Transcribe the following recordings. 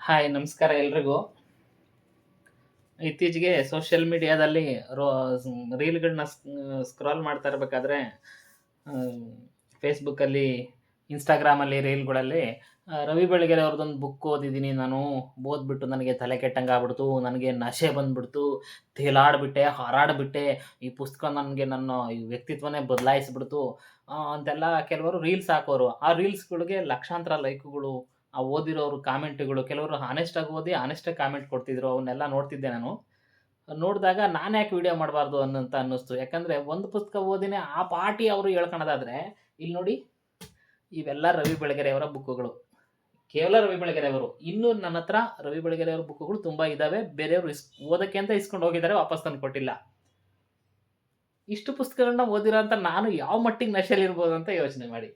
Hi ನಮಸ್ಕಾರ ಎಲ್ರಿಗೂ. ಇತ್ತೀಚೆಗೆ ಸೋಷಿಯಲ್ ಮೀಡಿಯಾದಲ್ಲಿ ರೋ ರೀಲ್‌ಗಳನ್ನ ಸ್ಕ್ರಾಲ್ ಮಾಡ್ತಾ ಇರಬೇಕಾದ್ರೆ ಫೇಸ್‌ಬುಕ್ಕಲ್ಲಿ, ಇನ್‌ಸ್ಟಾಗ್ರಾಮಲ್ಲಿ ರೀಲ್‌ಗಳಲ್ಲಿ ರವಿ ಬೆಳಗೆರೆ ಅವ್ರದ್ದೊಂದು ಬುಕ್ ಓದಿದ್ದೀನಿ ನಾನು. ಓದ್ಬಿಟ್ಟು ನನಗೆ ತಲೆ ಕೆಟ್ಟಂಗೆ ಆಗ್ಬಿಡ್ತು. ನನಗೆ ನಶೆ ಬಂದ್ಬಿಡ್ತು. ತೇಲಾಡ್ಬಿಟ್ಟೆ, ಹಾರಾಡ್ಬಿಟ್ಟೆ. ಈ ಪುಸ್ತಕ ನನಗೆ ನನ್ನ ಈ ವ್ಯಕ್ತಿತ್ವನೇ ಬದಲಾಯಿಸ್ಬಿಡ್ತು ಅಂತೆಲ್ಲ ಕೆಲವರು ರೀಲ್ಸ್ ಹಾಕೋರು. ಆ ರೀಲ್ಸ್‌ಗಳಿಗೆ ಲಕ್ಷಾಂತರ ಲೈಕ್‌ಗಳು, ಆ ಓದಿರೋರು ಕಾಮೆಂಟ್‌ಗಳು, ಕೆಲವರು ಹಾನೆಸ್ಟ್ ಆಗಿ ಓದಿ ಹಾನೆಸ್ಟೇ ಕಾಮೆಂಟ್ ಕೊಡ್ತಿದ್ರು. ಅವನ್ನೆಲ್ಲ ನೋಡ್ತಿದ್ದೆ ನಾನು. ನೋಡಿದಾಗ ನಾನ್ಯಾಕೆ ವಿಡಿಯೋ ಮಾಡಬಾರ್ದು ಅನ್ನಿಸ್ತು. ಯಾಕಂದ್ರೆ ಒಂದು ಪುಸ್ತಕ ಓದಿನೇ ಆ ಪಾಟಿ ಅವರು ಹೇಳ್ಕೊಳೋದಾದ್ರೆ, ಇಲ್ಲಿ ನೋಡಿ ಇವೆಲ್ಲ ರವಿ ಬೆಳಗೆರೆ ಅವರ ಬುಕ್ಕುಗಳು. ಕೇವಲ ರವಿ ಬೆಳಗೆರೆ ಅವರು. ಇನ್ನೂ ನನ್ನ ಹತ್ರ ರವಿ ಬೆಳಗೆರೆ ಅವರ ಬುಕ್ಕುಗಳು ತುಂಬಾ ಇದಾವೆ. ಬೇರೆಯವರು ಓದಕ್ಕೆ ಅಂತ ಇಸ್ಕೊಂಡು ಹೋಗಿದ್ದಾರೆ, ವಾಪಸ್ ತಂದು ಕೊಟ್ಟಿಲ್ಲ. ಇಷ್ಟು ಪುಸ್ತಕಗಳನ್ನ ಓದಿರೋಂಥ ನಾನು ಯಾವ ಮಟ್ಟಿಗೆ ನಶೆಯಲ್ಲಿರ್ಬೋದು ಅಂತ ಯೋಚನೆ ಮಾಡಿ.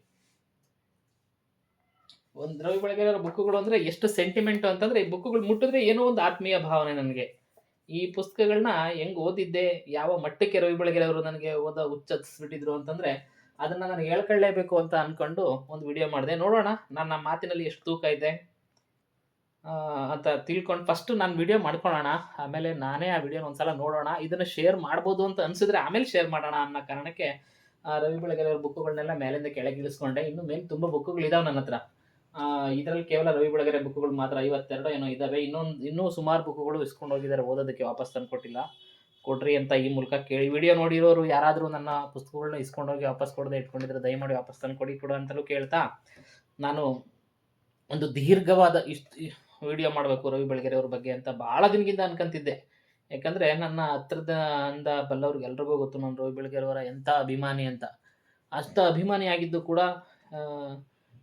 ಒಂದು ರವಿ ಬೆಳಗೆರೆ ಅವರ ಬುಕ್ಕುಗಳು ಅಂದ್ರೆ ಎಷ್ಟು ಸೆಂಟಿಮೆಂಟ್ ಅಂತಂದ್ರೆ, ಈ ಬುಕ್ಕುಗಳು ಮುಟ್ಟಿದ್ರೆ ಏನೋ ಒಂದು ಆತ್ಮೀಯ ಭಾವನೆ ನನಗೆ. ಈ ಪುಸ್ತಕಗಳನ್ನ ಹೆಂಗ್ ಓದಿದ್ದೆ, ಯಾವ ಮಟ್ಟಕ್ಕೆ ರವಿ ಬೆಳಗೆರೆ ಅವರು ನನಗೆ ಹುಚ್ಚತ್ತಿಸ್ಬಿಟ್ಟಿದ್ರು ಅಂತಂದ್ರೆ, ಅದನ್ನ ನಾನು ಹೇಳ್ಕೊಳ್ಳೇಬೇಕು ಅಂತ ಅನ್ಕೊಂಡು ಒಂದು ವಿಡಿಯೋ ಮಾಡಿದೆ. ನೋಡೋಣ ನನ್ನ ಮಾತಿನಲ್ಲಿ ಎಷ್ಟು ತೂಕ ಇದೆ ಅಂತ ತಿಳ್ಕೊಂಡು ಫಸ್ಟ್ ನಾನು ವಿಡಿಯೋ ಮಾಡ್ಕೊಳ್ಳೋಣ. ಆಮೇಲೆ ನಾನೇ ಆ ವಿಡಿಯೋನ ಒಂದ್ಸಲ ನೋಡೋಣ. ಇದನ್ನ ಶೇರ್ ಮಾಡ್ಬೋದು ಅಂತ ಅನ್ಸಿದ್ರೆ ಆಮೇಲೆ ಶೇರ್ ಮಾಡೋಣ ಅನ್ನೋ ಕಾರಣಕ್ಕೆ ರವಿ ಬೆಳಗೆರೆ ಅವ್ರ ಬುಕ್ಕುಗಳನ್ನೆಲ್ಲ ಮೇಲಿಂದ ಕೆಳಗೆ ಇಳಿಸ್ಕೊಂಡೆ. ಇನ್ನು ಮೇಲೆ ತುಂಬಾ ಬುಕ್ಕುಗಳಿದಾವೆ ನನ್ನ ಹತ್ರ. ಇದರಲ್ಲಿ ಕೇವಲ ರವಿ ಬೆಳಗೆರೆ ಬುಕ್ಕುಗಳು ಮಾತ್ರ 52 ಏನೋ ಇದಾವೆ. ಇನ್ನೂ ಸುಮಾರು ಬುಕ್ಕುಗಳು ಇಸ್ಕೊಂಡು ಹೋಗಿದ್ದಾರೆ, ಓದೋದಕ್ಕೆ ವಾಪಸ್ ತಂದ್ಕೊಟ್ಟಿಲ್ಲ. ಕೊಡ್ರಿ ಅಂತ ಈ ಮೂಲಕ ಕೇಳಿ, ವಿಡಿಯೋ ನೋಡಿರೋರು ಯಾರಾದರೂ ನನ್ನ ಪುಸ್ತಕಗಳನ್ನ ಇಸ್ಕೊಂಡೋಗಿ ವಾಪಸ್ ಕೊಡದೆ ಇಟ್ಕೊಂಡಿದ್ರೆ ದಯಮಾಡಿ ವಾಪಸ್ ತಂದ್ಕೊಡಿ ಕೊಡು ಅಂತಲೂ ಕೇಳ್ತಾ, ನಾನು ಒಂದು ದೀರ್ಘವಾದ ವಿಡಿಯೋ ಮಾಡಬೇಕು ರವಿ ಬೆಳಗೆರೆ ಅವ್ರ ಬಗ್ಗೆ ಅಂತ ಬಹಳ ದಿನದಿಂದ ಅನ್ಕೊಂತಿದ್ದೆ. ಯಾಕಂದ್ರೆ ನನ್ನ ಹತ್ರದಿಂದ ಬಲ್ಲವ್ರಿಗೆ ಎಲ್ರಿಗೂ ಗೊತ್ತು ನಾನು ರವಿ ಬೆಳಗೆರೆ ಅವರ ಎಂಥ ಅಭಿಮಾನಿ ಅಂತ. ಅಷ್ಟ ಅಭಿಮಾನಿ ಆಗಿದ್ದು ಕೂಡ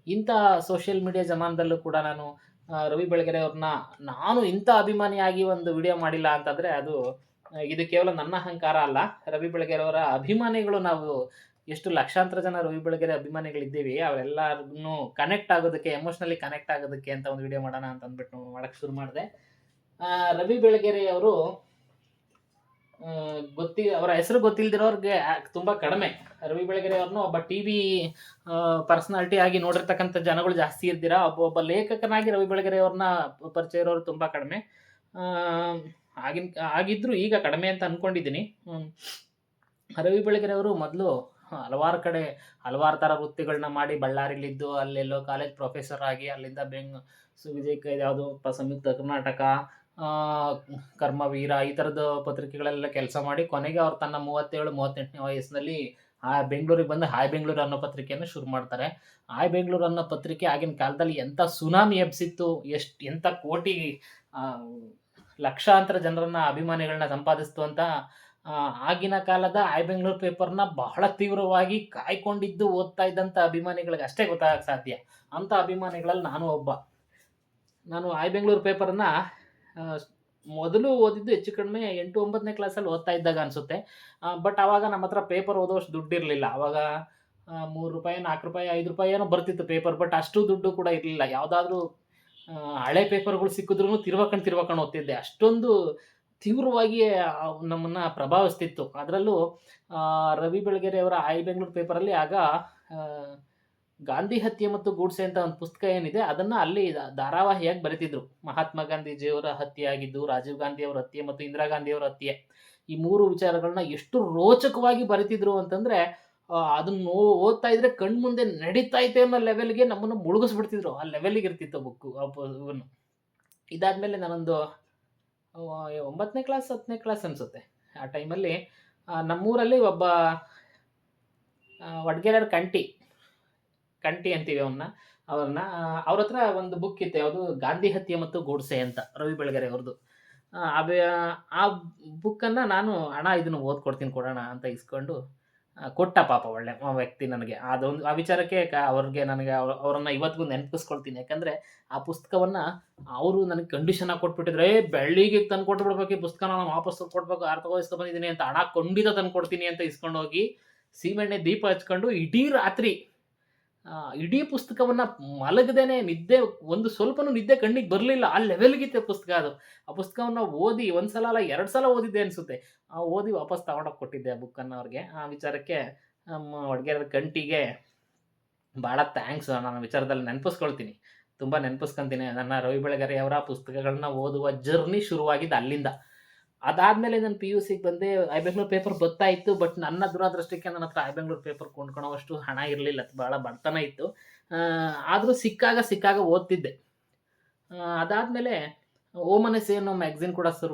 ಇಂಥ ಸೋಷಿಯಲ್ ಮೀಡಿಯಾ ಜಮಾನದಲ್ಲೂ ಕೂಡ ನಾನು ರವಿ ಬೆಳಗೆರೆ ಅವ್ರನ್ನ ನಾನು ಇಂಥ ಅಭಿಮಾನಿಯಾಗಿ ಒಂದು ವಿಡಿಯೋ ಮಾಡಿಲ್ಲ ಅಂತಂದ್ರೆ ಅದು ಇದು ಕೇವಲ ನನ್ನ ಅಹಂಕಾರ ಅಲ್ಲ. ರವಿ ಬೆಳಗೆರೆ ಅವರ ಅಭಿಮಾನಿಗಳು ನಾವು ಎಷ್ಟು ಲಕ್ಷಾಂತರ ಜನ ರವಿ ಬೆಳಗೆರೆ ಅಭಿಮಾನಿಗಳಿದ್ದೀವಿ, ಅವರೆಲ್ಲರನ್ನು ಕನೆಕ್ಟ್ ಆಗೋದಕ್ಕೆ, ಎಮೋಷನಲಿ ಕನೆಕ್ಟ್ ಆಗೋದಕ್ಕೆ ಅಂತ ಒಂದು ವಿಡಿಯೋ ಮಾಡೋಣ ಅಂತ ಅಂದ್ಬಿಟ್ಟು ಮಾಡಕ್ಕೆ ಶುರು ಮಾಡಿದೆ. ರವಿ ಬೆಳಗೆರೆ ಅವರು ಅವರ ಹೆಸರು ಗೊತ್ತಿಲ್ದಿರೋರ್ಗೆ ತುಂಬಾ ಕಡಿಮೆ. ರವಿ ಬೆಳಗೆರೆ ಅವ್ರನ್ನ ಒಬ್ಬ ಟಿವಿ ಪರ್ಸನಾಲಿಟಿ ಆಗಿ ನೋಡಿರ್ತಕ್ಕಂಥ ಜನಗಳು ಜಾಸ್ತಿ ಇರ್ತೀರಾ. ಒಬ್ಬ ಲೇಖಕನಾಗಿ ರವಿ ಬೆಳಗೆರೆ ಅವ್ರನ್ನ ಪರಿಚಯ ಇರೋರು ತುಂಬಾ ಕಡಿಮೆ. ಆಗಿದ್ರು ಈಗ ಕಡಿಮೆ ಅಂತ ಅನ್ಕೊಂಡಿದ್ದೀನಿ. ರವಿ ಬೆಳಗೆರೆ ಅವರು ಮೊದಲು ಹಲವಾರು ಕಡೆ ಹಲವಾರು ಥರ ವೃತ್ತಿಗಳನ್ನ ಮಾಡಿ ಬಳ್ಳಾರಿಲಿದ್ದು ಅಲ್ಲೆಲ್ಲೋ ಕಾಲೇಜ್ ಪ್ರೊಫೆಸರ್ ಆಗಿ ಅಲ್ಲಿಂದ ವಿಜಯ್ ಯಾವುದು ಸಂಯುಕ್ತ ಕರ್ನಾಟಕ, ಕರ್ಮವೀರ ಈ ಥರದ ಪತ್ರಿಕೆಗಳೆಲ್ಲ ಕೆಲಸ ಮಾಡಿ ಕೊನೆಗೆ ಅವ್ರು ತನ್ನ 37-38ನೇ ವಯಸ್ಸಿನಲ್ಲಿ ಬೆಂಗಳೂರಿಗೆ ಬಂದು ಹಾಯ್ ಬೆಂಗಳೂರು ಅನ್ನೋ ಪತ್ರಿಕೆಯನ್ನು ಶುರು ಮಾಡ್ತಾರೆ. ಹಾಯ್ ಬೆಂಗಳೂರು ಅನ್ನೋ ಪತ್ರಿಕೆ ಆಗಿನ ಕಾಲದಲ್ಲಿ ಎಂಥ ಸುನಾಮಿ ಎಬ್ಸಿತ್ತು, ಎಂಥ ಕೋಟಿ ಲಕ್ಷಾಂತರ ಜನರನ್ನ ಅಭಿಮಾನಿಗಳನ್ನ ಸಂಪಾದಿಸ್ತು ಅಂತ ಆಗಿನ ಕಾಲದ ಹಾಯ್ ಬೆಂಗಳೂರು ಪೇಪರ್ನ ಬಹಳ ತೀವ್ರವಾಗಿ ಕಾಯ್ಕೊಂಡಿದ್ದು ಓದ್ತಾ ಇದ್ದಂಥ ಅಭಿಮಾನಿಗಳಿಗೆ ಅಷ್ಟೇ ಗೊತ್ತಾಗಕ್ಕೆ ಸಾಧ್ಯ. ಅಂಥ ಅಭಿಮಾನಿಗಳಲ್ಲಿ ನಾನು ಒಬ್ಬ. ನಾನು ಹಾಯ್ ಬೆಂಗಳೂರು ಪೇಪರ್ನ ಮೊದಲು ಓದಿದ್ದು ಹೆಚ್ಚು ಕಡಿಮೆ 8-9ನೇ ಕ್ಲಾಸಲ್ಲಿ ಓದ್ತಾ ಇದ್ದಾಗ ಅನಿಸುತ್ತೆ. ಬಟ್ ಆವಾಗ ನಮ್ಮ ಹತ್ರ ಪೇಪರ್ ಓದೋಷ್ಟು ದುಡ್ಡಿರಲಿಲ್ಲ. ಆವಾಗ ₹3, ₹4, ₹5 ಏನೋ ಬರ್ತಿತ್ತು ಪೇಪರ್. ಬಟ್ ಅಷ್ಟು ದುಡ್ಡು ಕೂಡ ಇರಲಿಲ್ಲ. ಯಾವುದಾದ್ರೂ ಹಳೆ ಪೇಪರ್ಗಳು ಸಿಕ್ಕಿದ್ರೂ ತಿರ್ವಕೊಂಡು ಓದ್ತಿದ್ದೆ. ಅಷ್ಟೊಂದು ತೀವ್ರವಾಗಿ ನಮ್ಮನ್ನು ಪ್ರಭಾವಿಸ್ತಿತ್ತು. ಅದರಲ್ಲೂ ರವಿ ಬೆಳಗೆರೆ ಅವರ ಹಾಯ್ ಬೆಂಗಳೂರು ಪೇಪರಲ್ಲಿ ಆಗ ಗಾಂಧಿ ಹತ್ಯೆ ಮತ್ತು ಗೂಡ್ಸೆ ಅಂತ ಒಂದು ಪುಸ್ತಕ ಏನಿದೆ ಅದನ್ನು ಅಲ್ಲಿ ಧಾರಾವಾಹಿಯಾಗಿ ಬರೀತಿದ್ರು. ಮಹಾತ್ಮ ಗಾಂಧೀಜಿಯವರ ಹತ್ಯೆ ಆಗಿದ್ದು, ರಾಜೀವ್ ಗಾಂಧಿ ಅವರ ಹತ್ಯೆ ಮತ್ತು ಇಂದಿರಾ ಗಾಂಧಿ ಅವರ ಹತ್ಯೆ, ಈ 3 ವಿಚಾರಗಳನ್ನ ಎಷ್ಟು ರೋಚಕವಾಗಿ ಬರೀತಿದ್ರು ಅಂತಂದ್ರೆ ಅದನ್ನ ಓದ್ತಾ ಇದ್ರೆ ಕಣ್ಮುಂದೆ ನಡೀತಾ ಐತೆ ಅನ್ನೋ ಲೆವೆಲ್ಗೆ ನಮ್ಮನ್ನು ಮುಳುಗಿಸ್ಬಿಡ್ತಿದ್ರು. ಆ ಲೆವೆಲ್ಗೆ ಇರ್ತಿತ್ತು ಬುಕ್ಕು. ಇದಾದ್ಮೇಲೆ ನಾನೊಂದು 9ನೇ ಕ್ಲಾಸ್ 10ನೇ ಕ್ಲಾಸ್ ಅನ್ಸುತ್ತೆ. ಆ ಟೈಮಲ್ಲಿ ನಮ್ಮೂರಲ್ಲಿ ಒಬ್ಬ ವಡ್ಗೇರರ್ ಕಂಟಿ ಅಂತೀವಿ ಅವ್ರನ್ನ ಅವ್ರ ಹತ್ರ ಒಂದು ಬುಕ್ ಇತ್ತು. ಯಾವುದು ಗಾಂಧಿ ಹತ್ಯೆ ಮತ್ತು ಗೂಡ್ಸೆ ಅಂತ ರವಿ ಬೆಳಗೆರೆ ಅವ್ರದ್ದು. ಆ ಬುಕ್ಕನ್ನು ನಾನು ಇದನ್ನು ಓದ್ಕೊಡ್ತೀನಿ ಕೊಡೋಣ ಅಂತ ಇಸ್ಕೊಂಡು ಕೊಟ್ಟ. ಪಾಪ ಒಳ್ಳೆ ವ್ಯಕ್ತಿ ನನಗೆ. ಅದೊಂದು ಆ ವಿಚಾರಕ್ಕೆ ನನಗೆ ಅವರನ್ನು ಇವತ್ತಿಗೂ ನೆನಪಿಸ್ಕೊಳ್ತೀನಿ. ಯಾಕಂದರೆ ಆ ಪುಸ್ತಕವನ್ನು ಅವರು ನನಗೆ ಕಂಡೀಷನ್ ಆಗಿ ಕೊಟ್ಬಿಟ್ಟಿದ್ರೆ, ಬೆಳ್ಳಿಗೆ ತಂದು ಕೊಟ್ಬಿಡ್ಬೇಕು ಈ ಪುಸ್ತಕನ, ನಾನು ವಾಪಸ್ ಕೊಡ್ಬೇಕು, ಇಸ್ಕೊಂಡು ಬಂದಿದ್ದೀನಿ ಅಂತ, ಹಣ ಖಂಡಿತ ತಂದು ಕೊಡ್ತೀನಿ ಅಂತ ಇಸ್ಕೊಂಡು ಹೋಗಿ ಸೀಮೆಣ್ಣೆ ದೀಪ ಹಚ್ಕೊಂಡು ಇಡೀ ರಾತ್ರಿ ಇಡೀ ಪುಸ್ತಕವನ್ನು ಮಲಗದೇನೆ ನಿದ್ದೆ ಒಂದು ಸ್ವಲ್ಪನೂ ನಿದ್ದೆ ಕಣ್ಣಿಗೆ ಬರಲಿಲ್ಲ. ಆ ಲೆವೆಲ್ಗಿತ್ತು ಪುಸ್ತಕ ಅದು. ಆ ಪುಸ್ತಕವನ್ನು ಓದಿ 1 ಸಲ ಅಲ್ಲ 2 ಸಲ ಓದಿದ್ದೆ ಅನಿಸುತ್ತೆ. ಓದಿ ವಾಪಸ್ ತಗೊಂಡೋಗಿ ಕೊಟ್ಟಿದ್ದೆ ಆ ಬುಕ್ಕನ್ನು ಅವ್ರಿಗೆ. ಆ ವಿಚಾರಕ್ಕೆ ನಮ್ಮ ವಡ್ಗೇರರ್ ಕಂಟಿಗೆ ಭಾಳ ಥ್ಯಾಂಕ್ಸ್. ನಾನು ವಿಚಾರದಲ್ಲಿ ನೆನಪಿಸ್ಕೊಳ್ತೀನಿ. ತುಂಬ ನೆನಪಿಸ್ಕೊಂತೀನಿ. ನನ್ನ ರವಿ ಬೆಳಗೆರೆ ಅವರ ಪುಸ್ತಕಗಳನ್ನ ಓದುವ ಜರ್ನಿ ಶುರುವಾಗಿದ್ದು ಅಲ್ಲಿಂದ. ಅದಾದ್ಮೇಲೆ ನಾನು ಪಿ.ಯು.ಸಿಗೆ ಬಂದೆ. ಐ ಬೆಂಗಳೂರು ಪೇಪರ್ ಬರ್ತಾ ಇತ್ತು. ಬಟ್ ನನ್ನ ದುರದೃಷ್ಟಕ್ಕೆ ನನ್ನ ಹತ್ರ ಐ ಬೆಂಗಳೂರು ಪೇಪರ್ ಕೊಂಡ್ಕೊಳ್ಳೋವಷ್ಟು ಹಣ ಇರಲಿಲ್ಲ. ಬಹಳ ಬಡತನ ಇತ್ತು. ಆದರೂ ಸಿಕ್ಕಾಗ ಓದ್ತಿದ್ದೆ. ಅದಾದ್ಮೇಲೆ ಓಮನಸೆ ಅನ್ನೋ ಮ್ಯಾಗಝಿನ್ ಕೂಡ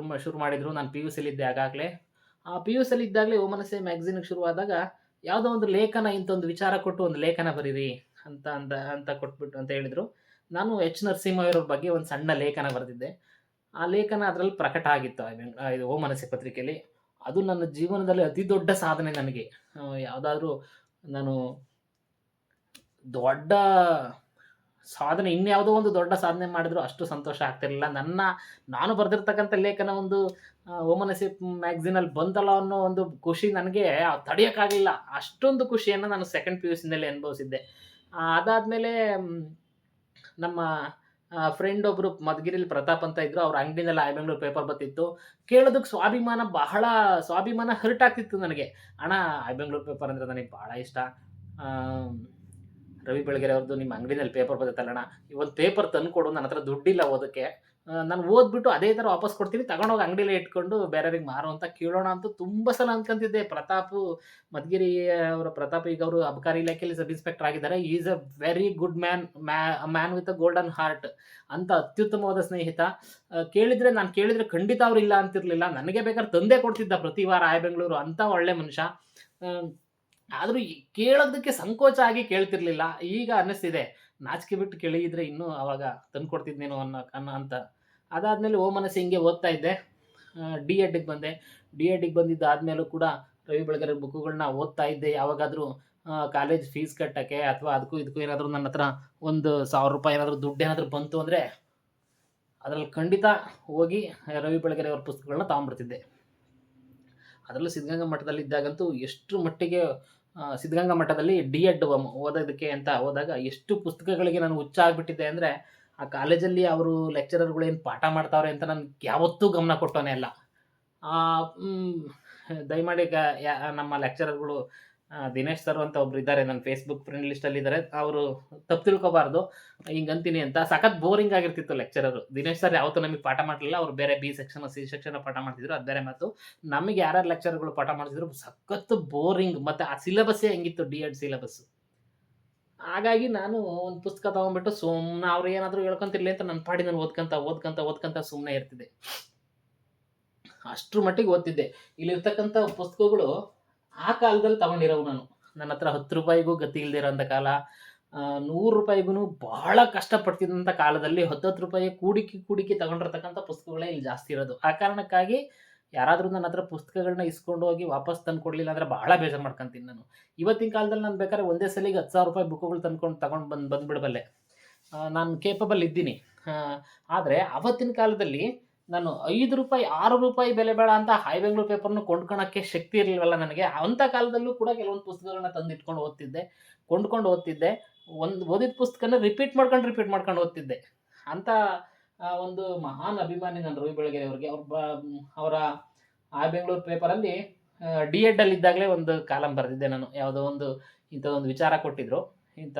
ಶುರು ಮಾಡಿದ್ರು. ನಾನು ಪಿ.ಯು.ಸಿಲಿದ್ದೆ ಆಗಾಗಲೇ. ಆ ಪಿ.ಯು.ಸಿಲಿ ಇದ್ದಾಗಲೇ ಓಮನಸೆ ಮ್ಯಾಗಝಿನ್‌ಗೆ ಶುರುವಾದಾಗ ಯಾವುದೋ ಒಂದು ಲೇಖನ ಇಂಥೊಂದು ವಿಚಾರ ಕೊಟ್ಟು ಒಂದು ಲೇಖನ ಬರೀರಿ ಅಂತ ಕೊಟ್ಬಿಟ್ಟು ಅಂತ ಹೇಳಿದ್ರು. ನಾನು ಎಚ್. ನರಸಿಂಹಯ್ಯವ್ರ ಬಗ್ಗೆ ಒಂದು ಸಣ್ಣ ಲೇಖನ ಬರೆದಿದ್ದೆ. ಆ ಲೇಖನ ಅದರಲ್ಲಿ ಪ್ರಕಟ ಆಗಿತ್ತು ಇದು ಓಮನಸೆ ಪತ್ರಿಕೆಯಲ್ಲಿ. ಅದು ನನ್ನ ಜೀವನದಲ್ಲಿ ಅತಿ ದೊಡ್ಡ ಸಾಧನೆ ನನಗೆ. ಯಾವುದಾದ್ರೂ ನಾನು ದೊಡ್ಡ ಸಾಧನೆ ಇನ್ಯಾವುದೋ ಒಂದು ದೊಡ್ಡ ಸಾಧನೆ ಮಾಡಿದ್ರು ಅಷ್ಟು ಸಂತೋಷ ಆಗ್ತಿರಲಿಲ್ಲ. ನಾನು ಬರೆದಿರ್ತಕ್ಕಂಥ ಲೇಖನ ಒಂದು ಓಮನಸೆ ಮ್ಯಾಗಝಿನಲ್ಲಿ ಬಂತಲ್ಲ ಅನ್ನೋ ಒಂದು ಖುಷಿ ನನಗೆ ತಡೆಯೋಕ್ಕಾಗಲಿಲ್ಲ. ಅಷ್ಟೊಂದು ಖುಷಿಯನ್ನು ನಾನು ಸೆಕೆಂಡ್ ಪಿ.ಯು.ಸಿನಲ್ಲಿ ಅನುಭವಿಸಿದ್ದೆ. ಅದಾದ್ಮೇಲೆ ನಮ್ಮ ಫ್ರೆಂಡ್ ಒಬ್ರು ಮಧುಗಿರಿಲಿ ಪ್ರತಾಪ್ ಅಂತ ಇದ್ರು. ಅವ್ರ ಅಂಗಡಿನಲ್ಲಿ ಐ ಬೆಂಗಳೂರು ಪೇಪರ್ ಬರ್ತಿತ್ತು. ಕೇಳೋದಕ್ಕೆ ಸ್ವಾಭಿಮಾನ ಹರ್ಟ್ ಆಗ್ತಿತ್ತು ನನಗೆ. ಅಣ್ಣ, ಐ ಬೆಂಗಳೂರು ಪೇಪರ್ ಅಂದರೆ ನನಗೆ ಭಾಳ ಇಷ್ಟ. ರವಿ ಬೆಳಗೆರೆ ಅವ್ರದ್ದು ನಿಮ್ಮ ಅಂಗಡಿನಲ್ಲಿ ಪೇಪರ್ ಬರ್ತೈತಲ್ಲಣ್ಣ, ಈ ಒಂದು ಪೇಪರ್ ತಂದುಕೊಡು, ನನ್ನ ಹತ್ರ ದುಡ್ಡಿಲ್ಲ ಓದೋಕ್ಕೆ. ನಾನು ಓದ್ಬಿಟ್ಟು ಅದೇ ಥರ ವಾಪಸ್ ಕೊಡ್ತೀನಿ, ತಗೊಂಡೋಗಿ ಅಂಗಡಿಲೇ ಇಟ್ಕೊಂಡು ಬೇರೆಯವ್ರಿಗೆ ಮಾರು ಅಂತ ಕೇಳೋಣ ಅಂತ ತುಂಬ ಸಲ ಅನ್ಕೊಂತಿದ್ದೆ. ಮಧುಗಿರಿ ಅವರ ಪ್ರತಾಪ್ ಈಗ ಅವರು ಅಬಕಾರಿ ಇಲಾಖೆಯಲ್ಲಿ ಸಬ್ ಇನ್ಸ್ಪೆಕ್ಟರ್ ಆಗಿದ್ದಾರೆ. Is a very good man with a golden heart ಅಂತ ಅತ್ಯುತ್ತಮವಾದ ಸ್ನೇಹಿತ. ನಾನು ಕೇಳಿದ್ರೆ ಖಂಡಿತ ಅವ್ರು ಇಲ್ಲ ಅಂತಿರ್ಲಿಲ್ಲ. ನನಗೆ ಬೇಕಾದ್ರೆ ತಂದೆ ಕೊಡ್ತಿದ್ದ ಪ್ರತಿ ವಾರ ಐ ಬೆಂಗಳೂರು. ಅಂತ ಒಳ್ಳೆ ಮನುಷ್ಯ. ಆದರೂ ಕೇಳೋದಕ್ಕೆ ಸಂಕೋಚ ಆಗಿ ಕೇಳ್ತಿರ್ಲಿಲ್ಲ. ಈಗ ಅನ್ನಿಸ್ತಿದೆ, ನಾಚಿಕೆ ಬಿಟ್ಟು ಕೇಳಿದ್ರೆ ಇನ್ನೂ ಅವಾಗ ತಂದುಕೊಡ್ತಿದ್ನೇನೋ ಅಂತ. ಅದಾದಮೇಲೆ ಓಮನಸೆ ಹಿಂಗೆ ಓದ್ತಾ ಇದ್ದೆ. ಡಿ.ಎಡ್‌ಗೆ ಬಂದೆ. ಡಿ.ಎಡ್‌ಗೆ ಬಂದಿದ್ದಾದ್ಮೇಲೂ ಕೂಡ ರವಿ ಬೆಳಗೆರೆ ಬುಕ್‌ಗಳನ್ನ ಓದ್ತಾ ಇದ್ದೆ. ಯಾವಾಗಾದರೂ ಕಾಲೇಜ್ ಫೀಸ್ ಕಟ್ಟಕ್ಕೆ ಅಥವಾ ಅದಕ್ಕೂ ಇದಕ್ಕೂ ಏನಾದರೂ ನನ್ನ ಹತ್ರ ಒಂದು ₹1000 ಏನಾದರೂ ದುಡ್ಡೇನಾದರೂ ಬಂತು ಅಂದರೆ ಅದರಲ್ಲಿ ಖಂಡಿತ ಹೋಗಿ ರವಿ ಬೆಳಗೆರೆ ಅವ್ರ ಪುಸ್ತಕಗಳನ್ನ ತಗೊಂಡ್ಬರ್ತಿದ್ದೆ. ಅದರಲ್ಲೂ ಸಿದ್ಧಗಂಗಾ ಮಠದಲ್ಲಿದ್ದಾಗಂತೂ ಎಷ್ಟು ಮಟ್ಟಿಗೆ ಸಿದ್ಧಗಂಗಾ ಮಠದಲ್ಲಿ ಡಿ.ಎಡ್ ಓದೋದಕ್ಕೆ ಅಂತ ಹೋದಾಗ ಎಷ್ಟು ಪುಸ್ತಕಗಳಿಗೆ ನಾನು ಹುಚ್ಚ ಆಗಿಬಿಟ್ಟಿದ್ದೆ ಅಂದರೆ, ಆ ಕಾಲೇಜಲ್ಲಿ ಅವರು ಲೆಕ್ಚರರ್ಗಳು ಏನು ಪಾಠ ಮಾಡ್ತಾವ್ರೆ ಅಂತ ನಾನು ಯಾವತ್ತೂ ಗಮನ ಕೊಟ್ಟವನೇ ಅಲ್ಲ. ದಯಮಾಡಿ ನಮ್ಮ ಲೆಕ್ಚರರ್ಗಳು ದಿನೇಶ್ ಸರ್ ಅಂತ ಒಬ್ರು ಇದ್ದಾರೆ, ನನ್ನ ಫೇಸ್ಬುಕ್ ಫ್ರೆಂಡ್ ಲಿಸ್ಟಲ್ಲಿ ಇದ್ದಾರೆ. ಅವರು ತಪ್ಪು ತಿಳ್ಕೊಬಾರ್ದು ಹಿಂಗಂತೀನಿ ಅಂತ. ಸಖತ್ ಬೋರಿಂಗ್ ಆಗಿರ್ತಿತ್ತು ಲೆಕ್ಚರರು. ದಿನೇಶ್ ಸರ್ ಯಾವತ್ತೂ ನಮಗೆ ಪಾಠ ಮಾಡಲಿಲ್ಲ. ಅವ್ರು ಬೇರೆ ಬಿ ಸೆಕ್ಷನ್, ಸಿ ಸೆಕ್ಷನ್ ಪಾಠ ಮಾಡ್ತಿದ್ರು, ಅದು ಬೇರೆ ಮಾತು. ನಮಗೆ ಯಾರ್ಯಾರು ಲೆಕ್ಚರ್ಗಳು ಪಾಠ ಮಾಡ್ತಿದ್ರು ಸಖತ್ತು ಬೋರಿಂಗ್. ಮತ್ತು ಆ ಸಿಲೆಬಸ್ಸೇ ಹೆಂಗಿತ್ತು, ಡಿ.ಎಡ್ ಸಿಲೆಬಸ್. ಹಾಗಾಗಿ ನಾನು ಒಂದು ಪುಸ್ತಕ ತೊಗೊಂಡ್ಬಿಟ್ಟು ಸುಮ್ಮನೆ ಅವ್ರು ಏನಾದರೂ ಹೇಳ್ಕೊಂತಿರ್ಲಿ ಅಂತ ನನ್ನ ಪಾಡಿ ನಾನು ಓದ್ಕೊಂತ ಸುಮ್ಮನೆ ಇರ್ತಿದ್ದೆ. ಅಷ್ಟ್ರ ಮಟ್ಟಿಗೆ ಓದ್ತಿದ್ದೆ. ಇಲ್ಲಿರ್ತಕ್ಕಂಥ ಪುಸ್ತಕಗಳು ಆ ಕಾಲದಲ್ಲಿ ತಗೊಂಡಿರೋವು ನಾನು. ನನ್ನ ಹತ್ರ ₹10ಗೂ ಗತಿ ಇಲ್ಲದೆ ಇರೋಂಥ ಕಾಲ, ₹100ಗೂ ಬಹಳ ಕಷ್ಟಪಡ್ತಿದ್ದಂಥ ಕಾಲದಲ್ಲಿ ₹10 ಕೂಡಿಕಿ ತಗೊಂಡಿರ್ತಕ್ಕಂಥ ಪುಸ್ತಕಗಳೇ ಇಲ್ಲಿ ಜಾಸ್ತಿ ಇರೋದು. ಆ ಕಾರಣಕ್ಕಾಗಿ ಯಾರಾದರೂ ನನ್ನ ಹತ್ರ ಪುಸ್ತಕಗಳನ್ನ ಇಸ್ಕೊಂಡು ಹೋಗಿ ವಾಪಸ್ ತಂದು ಕೊಡಲಿಲ್ಲ ಅಂದರೆ ಬಹಳ ಬೇಜಾರು ಮಾಡ್ಕೊಂತೀನಿ ನಾನು. ಇವತ್ತಿನ ಕಾಲದಲ್ಲಿ ನಾನು ಬೇಕಾದ್ರೆ ಒಂದೇ ಸಲಿಗೆ ₹10,000 ಬುಕ್‌ಗಳು ತಗೊಂಡು ಬಂದುಬಿಡಬಲ್ಲೆ. ನಾನು ಕೇಪಬಲ್ ಇದ್ದೀನಿ. ಆದರೆ ಆವತ್ತಿನ ಕಾಲದಲ್ಲಿ ನಾನು ₹5, ₹6 ಬೆಲೆ ಬೇಡ ಅಂತ ಐ ಬೆಂಗಳೂರು ಪೇಪರ್‌ನ ಕೊಂಡ್ಕೊಳಕ್ಕೆ ಶಕ್ತಿ ಇರಲಿಲ್ವಲ್ಲ ನನಗೆ. ಅಂಥ ಕಾಲದಲ್ಲೂ ಕೂಡ ಕೆಲವೊಂದು ಪುಸ್ತಕಗಳನ್ನ ತಂದಿಟ್ಕೊಂಡು ಕೊಂಡ್ಕೊಂಡು ಓದ್ತಿದ್ದೆ. ಓದಿದ ಪುಸ್ತಕನ ರಿಪೀಟ್ ಮಾಡ್ಕೊಂಡು ಓದ್ತಿದ್ದೆ. ಅಂಥ ಒಂದು ಮಹಾನ್ ಅಭಿಮಾನಿ ನಾನು ರವಿ ಬೆಳಗೆರೆ ಅವ್ರಿಗೆ. ಅವರ ಐ ಬೆಂಗಳೂರು ಪೇಪರಲ್ಲಿ ಡಿ.ಎಡ್‌ಲ್ಲಿ ಇದ್ದಾಗಲೇ ಒಂದು ಕಾಲಮ್ ಬರೆದಿದ್ದೆ ನಾನು. ಯಾವುದೋ ಒಂದು ಇಂಥದ್ದೊಂದು ವಿಚಾರ ಕೊಟ್ಟಿದ್ರು, ಇಂಥ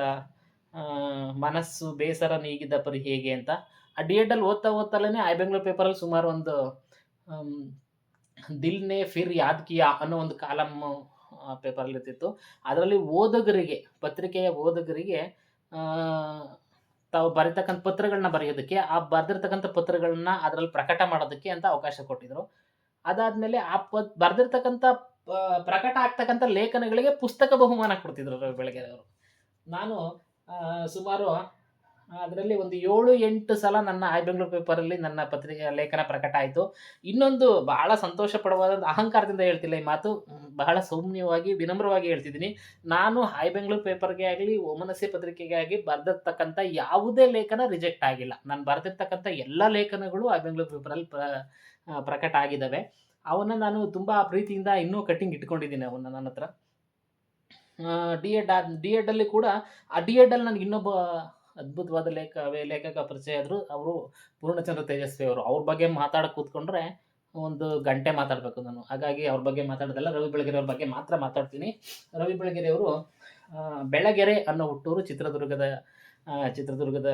ಮನಸ್ಸು ಬೇಸರ ನೀಗಿದ ಪರಿ ಹೇಗೆ ಅಂತ. ಆ ಡಿ.ಎಡ್‌ಲ್ಲಿ ಓದ್ತಲೇ ಐ ಬೆಂಗಳೂರು ಪೇಪರಲ್ಲಿ ಸುಮಾರು ಒಂದು ದಿಲ್ ನೆ ಫಿರ್ ಯಾದ್ ಕಿಯಾ ಅನ್ನೋ ಒಂದು ಕಾಲಮ್ ಪೇಪರಲ್ಲಿ ಇರ್ತಿತ್ತು. ಅದರಲ್ಲಿ ಪತ್ರಿಕೆಯ ಓದುಗರಿಗೆ ತಾವು ಬರೀತಕ್ಕಂಥ ಪತ್ರಗಳನ್ನ ಬರೆಯೋದಕ್ಕೆ, ಆ ಬರೆದಿರ್ತಕ್ಕಂಥ ಪತ್ರಗಳನ್ನ ಅದರಲ್ಲಿ ಪ್ರಕಟ ಮಾಡೋದಕ್ಕೆ ಅಂತ ಅವಕಾಶ ಕೊಟ್ಟಿದ್ರು. ಅದಾದಮೇಲೆ ಆ ಬರೆದಿರ್ತಕ್ಕಂಥ ಪ್ರಕಟ ಆಗ್ತಕ್ಕಂಥ ಲೇಖನಗಳಿಗೆ ಪುಸ್ತಕ ಬಹುಮಾನ ಕೊಡ್ತಿದ್ರು ರವಿ ಬೆಳಗೆರೆ ಅವರು. ನಾನು ಸುಮಾರು ಅದರಲ್ಲಿ ಒಂದು 7-8 ಸಲ ನನ್ನ ಐ ಬೆಂಗಳೂರು ಪೇಪರಲ್ಲಿ ನನ್ನ ಲೇಖನ ಪ್ರಕಟ ಆಯಿತು. ಇನ್ನೊಂದು ಬಹಳ ಸಂತೋಷ ಪಡುವಾದ, ಅಹಂಕಾರದಿಂದ ಹೇಳ್ತಿಲ್ಲ ಈ ಮಾತು, ಬಹಳ ಸೌಮ್ಯವಾಗಿ ವಿನಮ್ರವಾಗಿ ಹೇಳ್ತಿದ್ದೀನಿ. ನಾನು ಐ ಬೆಂಗಳೂರು ಪೇಪರ್ಗೆ ಆಗಲಿ ಓಮನಸೆ ಪತ್ರಿಕೆಗೆ ಆಗಲಿ ಬರೆದಿರ್ತಕ್ಕಂಥ ಯಾವುದೇ ಲೇಖನ ರಿಜೆಕ್ಟ್ ಆಗಿಲ್ಲ. ನಾನು ಬರೆದಿರ್ತಕ್ಕಂಥ ಎಲ್ಲ ಲೇಖನಗಳು ಐ ಬೆಂಗಳೂರು ಪೇಪರಲ್ಲಿ ಪ್ರಕಟ ಆಗಿದ್ದಾವೆ. ಅವನ್ನ ನಾನು ತುಂಬ ಪ್ರೀತಿಯಿಂದ ಇನ್ನೂ ಕಟ್ಟಿಂಗ್ ಇಟ್ಕೊಂಡಿದ್ದೀನಿ ಅವನ್ನ ನನ್ನ ಹತ್ರ. ಡಿ.ಎಡ್‌ಲ್ಲಿ ಕೂಡ ಆ ಡಿ.ಎಡ್‌ಲ್ಲಿ ನನಗೆ ಇನ್ನೊಬ್ಬ ಅದ್ಭುತವಾದ ಲೇಖಕ ಪರಿಚಯ ಆದರು. ಅವರು ಪೂರ್ಣಚಂದ್ರ ತೇಜಸ್ವಿ ಅವರು. ಅವ್ರ ಬಗ್ಗೆ ಮಾತಾಡಕ್ಕೆ ಕೂತ್ಕೊಂಡ್ರೆ 1 ಗಂಟೆ ಮಾತಾಡಬೇಕು ನಾನು. ಹಾಗಾಗಿ ಅವ್ರ ಬಗ್ಗೆ ಮಾತಾಡೋದಲ್ಲ, ರವಿ ಬೆಳಗೆರೆ ಅವ್ರ ಬಗ್ಗೆ ಮಾತ್ರ ಮಾತಾಡ್ತೀನಿ. ರವಿ ಬೆಳಗೆರೆ ಅವರು ಬೆಳಗೆರೆ ಅನ್ನೋ ಹುಟ್ಟೂರು ಚಿತ್ರದುರ್ಗದ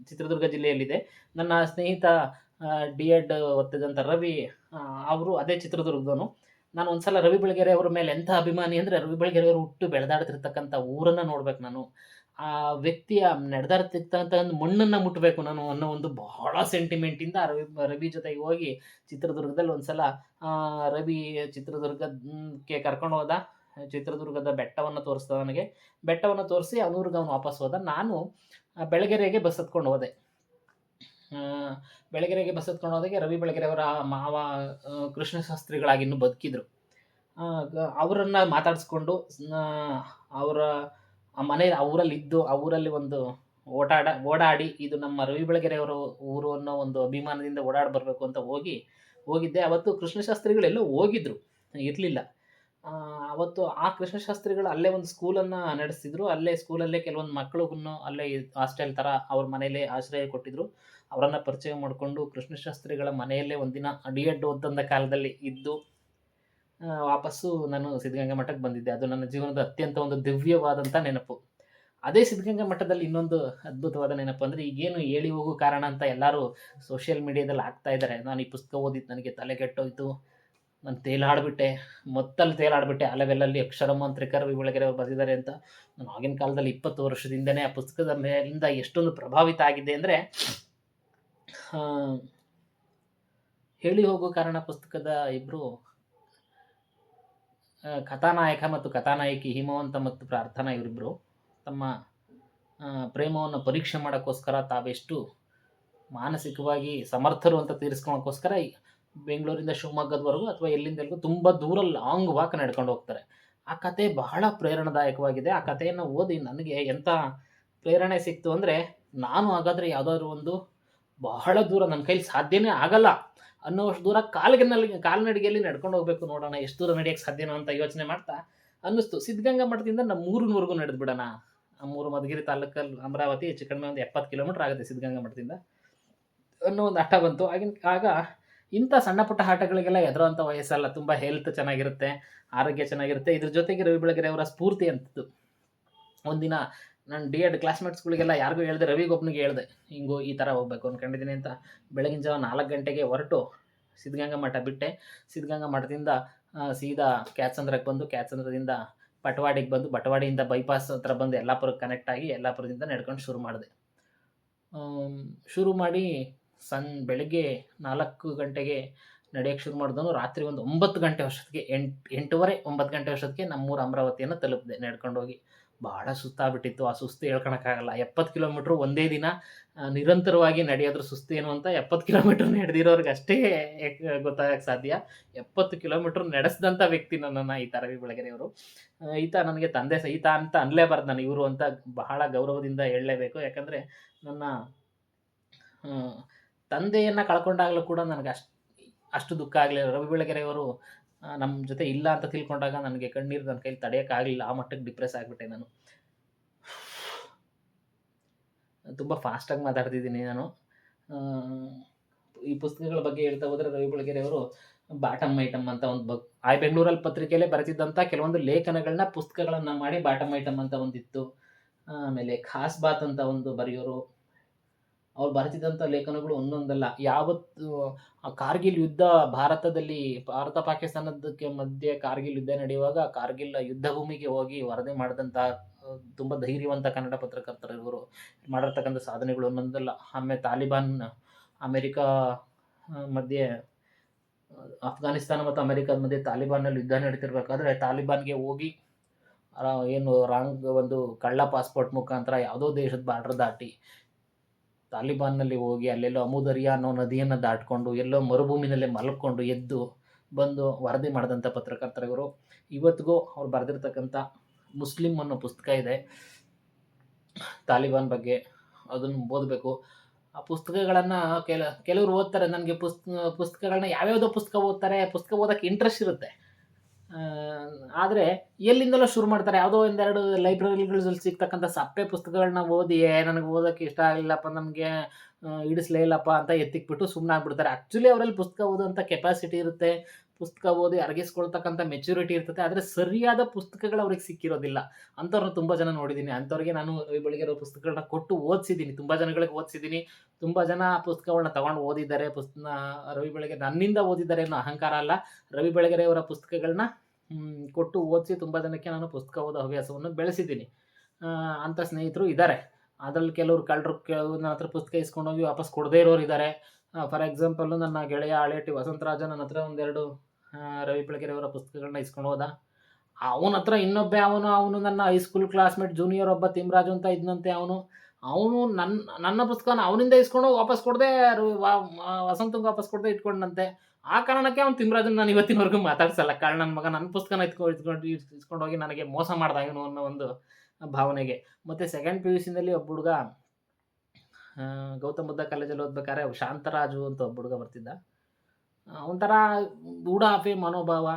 ಚಿತ್ರದುರ್ಗ ಜಿಲ್ಲೆಯಲ್ಲಿದೆ. ನನ್ನ ಸ್ನೇಹಿತ ಡಿ ಎಡ್ ಓದ್ತಿದ್ದಂಥ ರವಿ, ಅವರು ಅದೇ ಚಿತ್ರದುರ್ಗದವನು. ನಾನು ಒಂದ್ಸಲ ರವಿ ಬೆಳಗೆರೆ ಅವರ ಮೇಲೆ ಎಂಥ ಅಭಿಮಾನಿ ಅಂದರೆ, ರವಿ ಬೆಳಗೆರೆ ಅವರು ಹುಟ್ಟು ಬೆಳೆದಾಡ್ತಿರ್ತಕ್ಕಂಥ ಊರನ್ನ ನೋಡ್ಬೇಕು ನಾನು. ಆ ವ್ಯಕ್ತಿಯ ನಡೆದಾಡ್ತಿರ್ತಕ್ಕಂಥ ಒಂದು ಮಣ್ಣನ್ನ ಮುಟ್ಬೇಕು ನಾನು ಅನ್ನೋ ಒಂದು ಬಹಳ ಸೆಂಟಿಮೆಂಟಿಂದ ರವಿ ಜೊತೆಗೆ ಹೋಗಿ ಚಿತ್ರದುರ್ಗದಲ್ಲಿ ಒಂದ್ಸಲ ರವಿ ಚಿತ್ರದುರ್ಗಕ್ಕೆ ಕರ್ಕೊಂಡು ಹೋದ. ಚಿತ್ರದುರ್ಗದ ಬೆಟ್ಟವನ್ನು ತೋರಿಸ್ದ ನನಗೆ. ಬೆಟ್ಟವನ್ನು ತೋರಿಸಿ ಅವ್ನ ಊರಿಗೆ ಅವ್ನು ವಾಪಸ್ ಹೋದ. ನಾನು ಬೆಳಗೆರೆಗೆ ಬಸ್ ಹತ್ಕೊಂಡು ಹೋದೆ. ಬೆಳಗೆರೆಗೆ ಬಸ್ ಹತ್ಕೊಂಡು ಹೋದಾಗೆ ರವಿ ಬೆಳಗೆರೆ ಅವರ ಮಾವ ಕೃಷ್ಣಶಾಸ್ತ್ರಿಗಳಾಗಿ ಇನ್ನೂ ಬದುಕಿದ್ರು. ಅವರನ್ನ ಮಾತಾಡಿಸ್ಕೊಂಡು ಅವರ ಆ ಊರಲ್ಲಿದ್ದು, ಆ ಊರಲ್ಲಿ ಒಂದು ಓಡಾಡಿ ಇದು ನಮ್ಮ ರವಿ ಬೆಳಗೆರೆ ಅವರ ಊರು ಅನ್ನೋ ಒಂದು ಅಭಿಮಾನದಿಂದ ಓಡಾಡಿ ಬರಬೇಕು ಅಂತ ಹೋಗಿದ್ದೆ. ಅವತ್ತು ಕೃಷ್ಣಶಾಸ್ತ್ರಿಗಳೆಲ್ಲೋ ಹೋಗಿದ್ರು, ಇರಲಿಲ್ಲ. ಅವತ್ತು ಆ ಕೃಷ್ಣಶಾಸ್ತ್ರಿಗಳು ಅಲ್ಲೇ ಒಂದು ಸ್ಕೂಲನ್ನು ನಡೆಸ್ತಿದ್ರು. ಅಲ್ಲೇ ಸ್ಕೂಲಲ್ಲೇ ಕೆಲವೊಂದು ಮಕ್ಕಳಿಗೂ ಅಲ್ಲೇ ಹಾಸ್ಟೆಲ್ ಥರ ಅವ್ರ ಮನೇಲೇ ಆಶ್ರಯ ಕೊಟ್ಟಿದ್ರು. ಅವರನ್ನು ಪರಿಚಯ ಮಾಡಿಕೊಂಡು ಕೃಷ್ಣಶಾಸ್ತ್ರಿಗಳ ಮನೆಯಲ್ಲೇ ಒಂದಿನ ಡಿ.ಎಡ್ ಓದ್ದಂಥ ಕಾಲದಲ್ಲಿ ಇದ್ದು ವಾಪಸ್ಸು ನಾನು ಸಿದ್ಧಗಂಗಾ ಮಠಕ್ಕೆ ಬಂದಿದ್ದೆ. ಅದು ನನ್ನ ಜೀವನದ ಅತ್ಯಂತ ಒಂದು ದಿವ್ಯವಾದಂಥ ನೆನಪು. ಅದೇ ಸಿದ್ಧಗಂಗಾ ಮಠದಲ್ಲಿ ಇನ್ನೊಂದು ಅದ್ಭುತವಾದ ನೆನಪು ಅಂದರೆ, ಈಗೇನು ಹೇಳಿ ಹೋಗೋ ಕಾರಣ ಅಂತ ಎಲ್ಲರೂ ಸೋಷಿಯಲ್ ಮೀಡಿಯಾದಲ್ಲಿ ಹಾಕ್ತಾ ಇದ್ದಾರೆ. ನಾನು ಈ ಪುಸ್ತಕ ಓದಿದ್ದು ನನಗೆ ತಲೆ ಕೆಟ್ಟೋಯ್ತು, ನಾನು ತೇಲಾಡ್ಬಿಟ್ಟೆ, ಮೊತ್ತಲ್ಲಿ ತೇಲಾಡ್ಬಿಟ್ಟೆ, ಆ ಲೆವೆಲಲ್ಲಿ ಅಕ್ಷರ ಮಾಂತ್ರಿಕ ರವಿ ಬೆಳಗೆರೆ ಅವರು ಬರೆದಿದ್ದಾರೆ ಅಂತ. ನಾನು ಆಗಿನ ಕಾಲದಲ್ಲಿ 20 ವರ್ಷದಿಂದನೇ ಆ ಪುಸ್ತಕದ ಮೇಲಿಂದ ಎಷ್ಟೊಂದು ಪ್ರಭಾವಿತ ಆಗಿದೆ ಅಂದರೆ, ಹೇಳಿ ಹೋಗೋ ಕಾರಣ ಪುಸ್ತಕದ ಇಬ್ಬರು ಕಥಾನಾಯಕ ಮತ್ತು ಕಥಾನಾಯಕಿ ಹಿಮವಂತ ಮತ್ತು ಪ್ರಾರ್ಥನಾ ಇವರಿಬ್ಬರು ತಮ್ಮ ಪ್ರೇಮವನ್ನು ಪರೀಕ್ಷೆ ಮಾಡೋಕ್ಕೋಸ್ಕರ ತಾವೆಷ್ಟು ಮಾನಸಿಕವಾಗಿ ಸಮರ್ಥರು ಅಂತ ತೀರಿಸ್ಕೊಳ್ಳೋಕ್ಕೋಸ್ಕರ ಬೆಂಗಳೂರಿಂದ ಶಿವಮೊಗ್ಗದವರೆಗೂ ಅಥವಾ ಎಲ್ಲಿಂದೆಲ್ಗೂ ತುಂಬ ದೂರ ಲಾಂಗ್ ವಾಕ್ ನಡ್ಕೊಂಡು ಹೋಗ್ತಾರೆ. ಆ ಕತೆ ಬಹಳ ಪ್ರೇರಣಾದಾಯಕವಾಗಿದೆ. ಆ ಕಥೆಯನ್ನು ಓದಿ ನನಗೆ ಎಂಥ ಪ್ರೇರಣೆ ಸಿಕ್ತು ಅಂದರೆ, ನಾನು ಹಾಗಾದರೆ ಯಾವುದಾದ್ರೂ ಒಂದು ಬಹಳ ದೂರ ನನ್ನ ಕೈಲಿ ಸಾಧ್ಯನೇ ಆಗಲ್ಲ ಅನ್ನೋಷ್ಟು ದೂರ ಕಾಲ್ನಡಿಗೆಯಲ್ಲಿ ನಡ್ಕೊಂಡು ಹೋಗ್ಬೇಕು, ನೋಡೋಣ ಎಷ್ಟು ದೂರ ನಡೆಯೋಕ್ಕೆ ಸಾಧ್ಯನೋ ಅಂತ ಯೋಚನೆ ಮಾಡ್ತಾ ಅನ್ನಿಸ್ತು. ಸಿದ್ಧಗಂಗಾ ಮಠದಿಂದ ನಮ್ಮ ಊರಿನವರೆಗೂ ನಡೆದು ಬಿಡೋಣ. ನಮ್ಮೂರು ಮಧುಗಿರಿ ತಾಲೂಕಲ್ಲಿ ಅಮರಾವತಿ, ಹೆಚ್ಚು ಕಡಿಮೆ ಒಂದು 70 ಕಿಲೋಮೀಟ್ರ್ ಆಗುತ್ತೆ ಸಿದ್ಧಗಂಗಾ ಮಠದಿಂದ ಅನ್ನೋ ಒಂದು ಹಠ ಬಂತು. ಆಗ ಇಂಥ ಸಣ್ಣ ಪುಟ್ಟ ಆಟಗಳಿಗೆಲ್ಲ ಹೆದರುವಂಥ ವಯಸ್ಸಲ್ಲ. ತುಂಬ ಹೆಲ್ತ್ ಚೆನ್ನಾಗಿರುತ್ತೆ, ಆರೋಗ್ಯ ಚೆನ್ನಾಗಿರುತ್ತೆ. ಇದ್ರ ಜೊತೆಗೆ ರವಿ ಬೆಳಗೆರೆ ಅವರ ಸ್ಫೂರ್ತಿ ಅಂಥದ್ದು. ಒಂದಿನ ನಾನು ಡಿ.ಎಡ್ ಕ್ಲಾಸ್ಮೇಟ್ಸ್ಗಳಿಗೆಲ್ಲ ಯಾರಿಗೂ ಹೇಳಿದೆ, ರವಿಗೊಬ್ಬನಿಗೆ ಹೇಳಿದೆ, ಹಿಂಗು ಈ ಥರ ಹೋಗ್ಬೇಕು ಅಂದ್ಕೊಂಡಿದ್ದೀನಿ ಅಂತ. ಬೆಳಗಿನ ಜಾವ 4 ಗಂಟೆಗೆ ಹೊರಟು ಸಿದ್ಧಗಂಗಾ ಮಠ ಬಿಟ್ಟೆ. ಸಿದ್ಧಗಂಗಾ ಮಠದಿಂದ ಸೀದಾ ಕ್ಯಾತ್ಸಂದ್ರಕ್ಕೆ ಬಂದು, ಕ್ಯಾತ್ಸಂದ್ರದಿಂದ ಬಟವಾಡಿಗೆ ಬಂದು, ಬಟವಾಡಿಯಿಂದ ಬೈಪಾಸ್ ಹತ್ರ ಬಂದು ಯಲ್ಲಾಪುರಕ್ಕೆ ಕನೆಕ್ಟ್ ಆಗಿ ಯಲ್ಲಾಪುರದಿಂದ ನಡ್ಕೊಂಡು ಶುರು ಮಾಡಿದೆ. ಶುರು ಮಾಡಿ ಬೆಳಗ್ಗೆ 4 ಗಂಟೆಗೆ ನಡೆಯೋಕ್ಕೆ ಶುರು ಮಾಡಿದನು. ರಾತ್ರಿ ಒಂದು 9 ಗಂಟೆ ಅಷ್ಟೊತ್ತಿಗೆ 8:30 9 ಗಂಟೆ ಅಷ್ಟೊತ್ತಿಗೆ ನಮ್ಮೂರು ಅಮರಾವತಿಯನ್ನು ತಲುಪಿದೆ ನಡ್ಕೊಂಡೋಗಿ. ಬಹಳ ಸುಸ್ತಾಗ್ಬಿಟ್ಟಿತ್ತು. ಆ ಸುಸ್ತು ಹೇಳ್ಕೊಳಕ್ಕಾಗಲ್ಲ. 70 ಕಿಲೋಮೀಟ್ರ್ ಒಂದೇ ದಿನ ನಿರಂತರವಾಗಿ ನಡೆಯೋದ್ರ ಸುಸ್ತು ಏನು ಅಂತ 70 ಕಿಲೋಮೀಟ್ರ್ ನಡೆದಿರೋರ್ಗೆ ಅಷ್ಟೇ ಗೊತ್ತಾಗಕ್ಕೆ ಸಾಧ್ಯ. 70 ಕಿಲೋಮೀಟ್ರ್ ನಡೆಸಿದಂಥ ವ್ಯಕ್ತಿ ನನ್ನನ್ನು ಈತ ರವಿ ಬೆಳಗೆರೆ ಅವರು. ಈತ ನನಗೆ ತಂದೆ ಈತ ಅಂತ ಅನ್ಲೇಬಾರ್ದು ನಾನು, ಇವರು ಅಂತ ಬಹಳ ಗೌರವದಿಂದ ಹೇಳಲೇಬೇಕು. ಯಾಕಂದರೆ ನನ್ನ ತಂದೆಯನ್ನು ಕಳ್ಕೊಂಡಾಗಲೂ ಕೂಡ ನನಗೆ ಅಷ್ಟು ದುಃಖ ಆಗಲಿಲ್ಲ. ರವಿ ಬೆಳಗೆರೆ ಅವರು ನಮ್ಮ ಜೊತೆ ಇಲ್ಲ ಅಂತ ತಿಳ್ಕೊಂಡಾಗ ನನಗೆ ಕಣ್ಣೀರು ನನ್ನ ಕೈಲಿ ತಡೆಯೋಕ್ಕಾಗಲಿಲ್ಲ. ಆ ಮಟ್ಟಕ್ಕೆ ಡಿಪ್ರೆಸ್ ಆಗಿಬಿಟ್ಟೆ ನಾನು. ತುಂಬ ಫಾಸ್ಟಾಗಿ ಮಾತಾಡ್ತಿದ್ದೀನಿ ನಾನು. ಈ ಪುಸ್ತಕಗಳ ಬಗ್ಗೆ ಹೇಳ್ತಾ ಹೋದರೆ, ರವಿ ಬೆಳಗೆರೆ ಅವರು ಬಾಟಮ್ ಐಟಮ್ ಅಂತ ಒಂದು ಬೆಂಗಳೂರಲ್ಲಿ ಪತ್ರಿಕೆಯಲ್ಲೇ ಬರೆದಿದ್ದಂಥ ಕೆಲವೊಂದು ಲೇಖನಗಳನ್ನ ಪುಸ್ತಕಗಳನ್ನು ಮಾಡಿ ಬಾಟಮ್ ಐಟಮ್ ಅಂತ ಒಂದಿತ್ತು. ಆಮೇಲೆ ಖಾಸ್ ಬಾತ್ ಅಂತ ಒಂದು ಬರೆಯೋರು. ಅವ್ರು ಬರೆದಿದ್ದಂಥ ಲೇಖನಗಳು ಒಂದೊಂದಲ್ಲ. ಯಾವತ್ತು ಕಾರ್ಗಿಲ್ ಯುದ್ಧ ಭಾರತ ಪಾಕಿಸ್ತಾನದಕ್ಕೆ ಮಧ್ಯೆ ಕಾರ್ಗಿಲ್ ಯುದ್ಧ ನಡೆಯುವಾಗ ಕಾರ್ಗಿಲ್ ಯುದ್ಧ ಭೂಮಿಗೆ ಹೋಗಿ ವರದಿ ಮಾಡಿದಂಥ ತುಂಬ ಧೈರ್ಯವಂತ ಕನ್ನಡ ಪತ್ರಕರ್ತರು ಇವರು. ಮಾಡಿರ್ತಕ್ಕಂಥ ಸಾಧನೆಗಳು ಒಂದೊಂದಲ್ಲ. ಆಮೇಲೆ ತಾಲಿಬಾನ್, ಅಮೆರಿಕ ಮಧ್ಯೆ ಅಫ್ಘಾನಿಸ್ತಾನ ಮತ್ತು ಅಮೆರಿಕದ ಮಧ್ಯೆ ತಾಲಿಬಾನಲ್ಲಿ ಯುದ್ಧ ನಡೀತಿರ್ಬೇಕಾದ್ರೆ ತಾಲಿಬಾನ್ಗೆ ಹೋಗಿ ಏನು ಒಂದು ಕಳ್ಳ ಪಾಸ್ಪೋರ್ಟ್ ಮುಖಾಂತರ ಯಾವುದೋ ದೇಶದ ಬಾರ್ಡರ್ ದಾಟಿ ತಾಲಿಬಾನ್ನಲ್ಲಿ ಹೋಗಿ ಅಲ್ಲೆಲ್ಲೋ ಅಮುದರಿಯಾ ಅನ್ನೋ ನದಿಯನ್ನು ದಾಟ್ಕೊಂಡು ಎಲ್ಲೋ ಮರುಭೂಮಿನಲ್ಲೇ ಮಲ್ಕೊಂಡು ಎದ್ದು ಬಂದು ವರದಿ ಮಾಡಿದಂಥ ಪತ್ರಕರ್ತರಿವರು. ಇವತ್ತಿಗೂ ಅವ್ರು ಬರೆದಿರ್ತಕ್ಕಂಥ ಮುಸ್ಲಿಂ ಅನ್ನೋ ಪುಸ್ತಕ ಇದೆ ತಾಲಿಬಾನ್ ಬಗ್ಗೆ, ಅದನ್ನು ಓದಬೇಕು. ಆ ಪುಸ್ತಕಗಳನ್ನು ಕೆಲವರು ಓದ್ತಾರೆ. ನನಗೆ ಪುಸ್ತಕಗಳನ್ನ ಯಾವ್ಯಾವುದೋ ಪುಸ್ತಕ ಓದ್ತಾರೆ, ಪುಸ್ತಕ ಓದೋಕ್ಕೆ ಇಂಟ್ರೆಸ್ಟ್ ಇರುತ್ತೆ. ಆದರೆ ಎಲ್ಲಿಂದಲೋ ಶುರು ಮಾಡ್ತಾರೆ. ಯಾವುದೋ ಒಂದೆರಡು ಲೈಬ್ರರಿಗಳಲ್ಲಿ ಸಿಗ್ತಕ್ಕಂಥ ಸಪ್ಪೆ ಪುಸ್ತಕಗಳನ್ನ ಓದಿ ನನಗೆ ಓದೋಕ್ಕೆ ಇಷ್ಟ ಆಗಲಿಲ್ಲಪ್ಪ, ನಮಗೆ ಹಿಡಿಸ್ಲೇ ಇಲ್ಲಪ್ಪ ಅಂತ ಎತ್ತಿಕ್ಬಿಟ್ಟು ಸುಮ್ಮನೆ ಆಗ್ಬಿಡ್ತಾರೆ. ಆ್ಯಕ್ಚುಲಿ ಅವರಲ್ಲಿ ಪುಸ್ತಕ ಓದೋಂಥ ಕೆಪಾಸಿಟಿ ಇರುತ್ತೆ, ಪುಸ್ತಕ ಓದಿ ಅರಗಿಸ್ಕೊಳ್ತಕ್ಕಂಥ ಮೆಚುರಿಟಿ ಇರ್ತದೆ. ಆದರೆ ಸರಿಯಾದ ಪುಸ್ತಕಗಳು ಅವ್ರಿಗೆ ಸಿಕ್ಕಿರೋದಿಲ್ಲ. ಅಂಥವ್ರನ್ನ ತುಂಬ ಜನ ನೋಡಿದ್ದೀನಿ. ಅಂಥವ್ರಿಗೆ ನಾನು ರವಿ ಬೆಳಗೆರೆ ಅವ್ರ ಪುಸ್ತಕಗಳನ್ನ ಕೊಟ್ಟು ಓದಿಸಿದ್ದೀನಿ. ತುಂಬ ಜನಗಳಿಗೆ ಓದಿಸಿದ್ದೀನಿ. ತುಂಬ ಜನ ಆ ಪುಸ್ತಕಗಳನ್ನ ತಗೊಂಡು ಓದಿದ್ದಾರೆ. ರವಿ ಬೆಳಗೆರೆ ನನ್ನಿಂದ ಓದಿದ್ದಾರೆ ಅನ್ನೋ ಅಹಂಕಾರ ಅಲ್ಲ. ರವಿ ಬೆಳಗೆರೆ ಅವರ ಪುಸ್ತಕಗಳನ್ನ ಕೊಟ್ಟು ಓದಿಸಿ ತುಂಬ ಜನಕ್ಕೆ ನಾನು ಪುಸ್ತಕ ಓದೋ ಹವ್ಯಾಸವನ್ನು ಬೆಳೆಸಿದ್ದೀನಿ. ಅಂಥ ಸ್ನೇಹಿತರು ಇದ್ದಾರೆ. ಅದ್ರಲ್ಲಿ ಕೆಲವ್ರು ಕಳ್ಳರು ನನ್ನ ಹತ್ರ ಪುಸ್ತಕ ಇಸ್ಕೊಂಡೋಗಿ ವಾಪಸ್ ಕೊಡದೇ ಇರೋರು ಇದ್ದಾರೆ. ಫಾರ್ ಎಕ್ಸಾಂಪಲ್ಲು ನನ್ನ ಗೆಳೆಯ ಹಳೇಟಿ ವಸಂತರಾಜ ನನ್ನ ಹತ್ರ ಒಂದೆರಡು ರವಿ ಬೆಳಗೆರೆ ಅವರ ಪುಸ್ತಕಗಳನ್ನ ಇಸ್ಕೊಂಡು ಹೋದ. ಅವನ ಹತ್ರ ಅವನು ನನ್ನ ಹೈಸ್ಕೂಲ್ ಕ್ಲಾಸ್ಮೇಟ್ ಜೂನಿಯರ್ ಒಬ್ಬ ತಿಮ್ರಾಜು ಅಂತ ಇದ್ನಂತೆ. ಅವನು ನನ್ನ ಪುಸ್ತಕನ ಅವನಿಂದ ಇಸ್ಕೊಂಡು ವಾಪಸ್ ಕೊಡದೆ ವಸಂತಂಗೆ ವಾಪಸ್ ಕೊಡದೆ ಇಟ್ಕೊಂಡಂತೆ. ಆ ಕಾರಣಕ್ಕೆ ಅವ್ನು ತಿಮ್ರಾಜನ್ ನಾನು ಇವತ್ತಿನವರೆಗೂ ಮಾತಾಡ್ಸಲ್ಲ. ಕಾರಣ ನನ್ನ ಮಗ ನನ್ನ ಪುಸ್ತಕನ ಇಸ್ಕೊಂಡೋಗಿ ನನಗೆ ಮೋಸ ಮಾಡ್ದ ಇವನು ಅನ್ನೋ ಒಂದು ಭಾವನೆಗೆ. ಮತ್ತು ಸೆಕೆಂಡ್ PUCನಲ್ಲಿ ಒಬ್ಬ ಹುಡುಗ ಗೌತಮ್ ಬುದ್ಧ ಕಾಲೇಜಲ್ಲಿ ಓದ್ಬೇಕಾದ್ರೆ ಶಾಂತರಾಜು ಅಂತ ಒಬ್ಬ ಹುಡುಗ ಬರ್ತಿದ್ದ. ಒಂಥರ ಉಡಾಫೆ ಮನೋಭಾವ,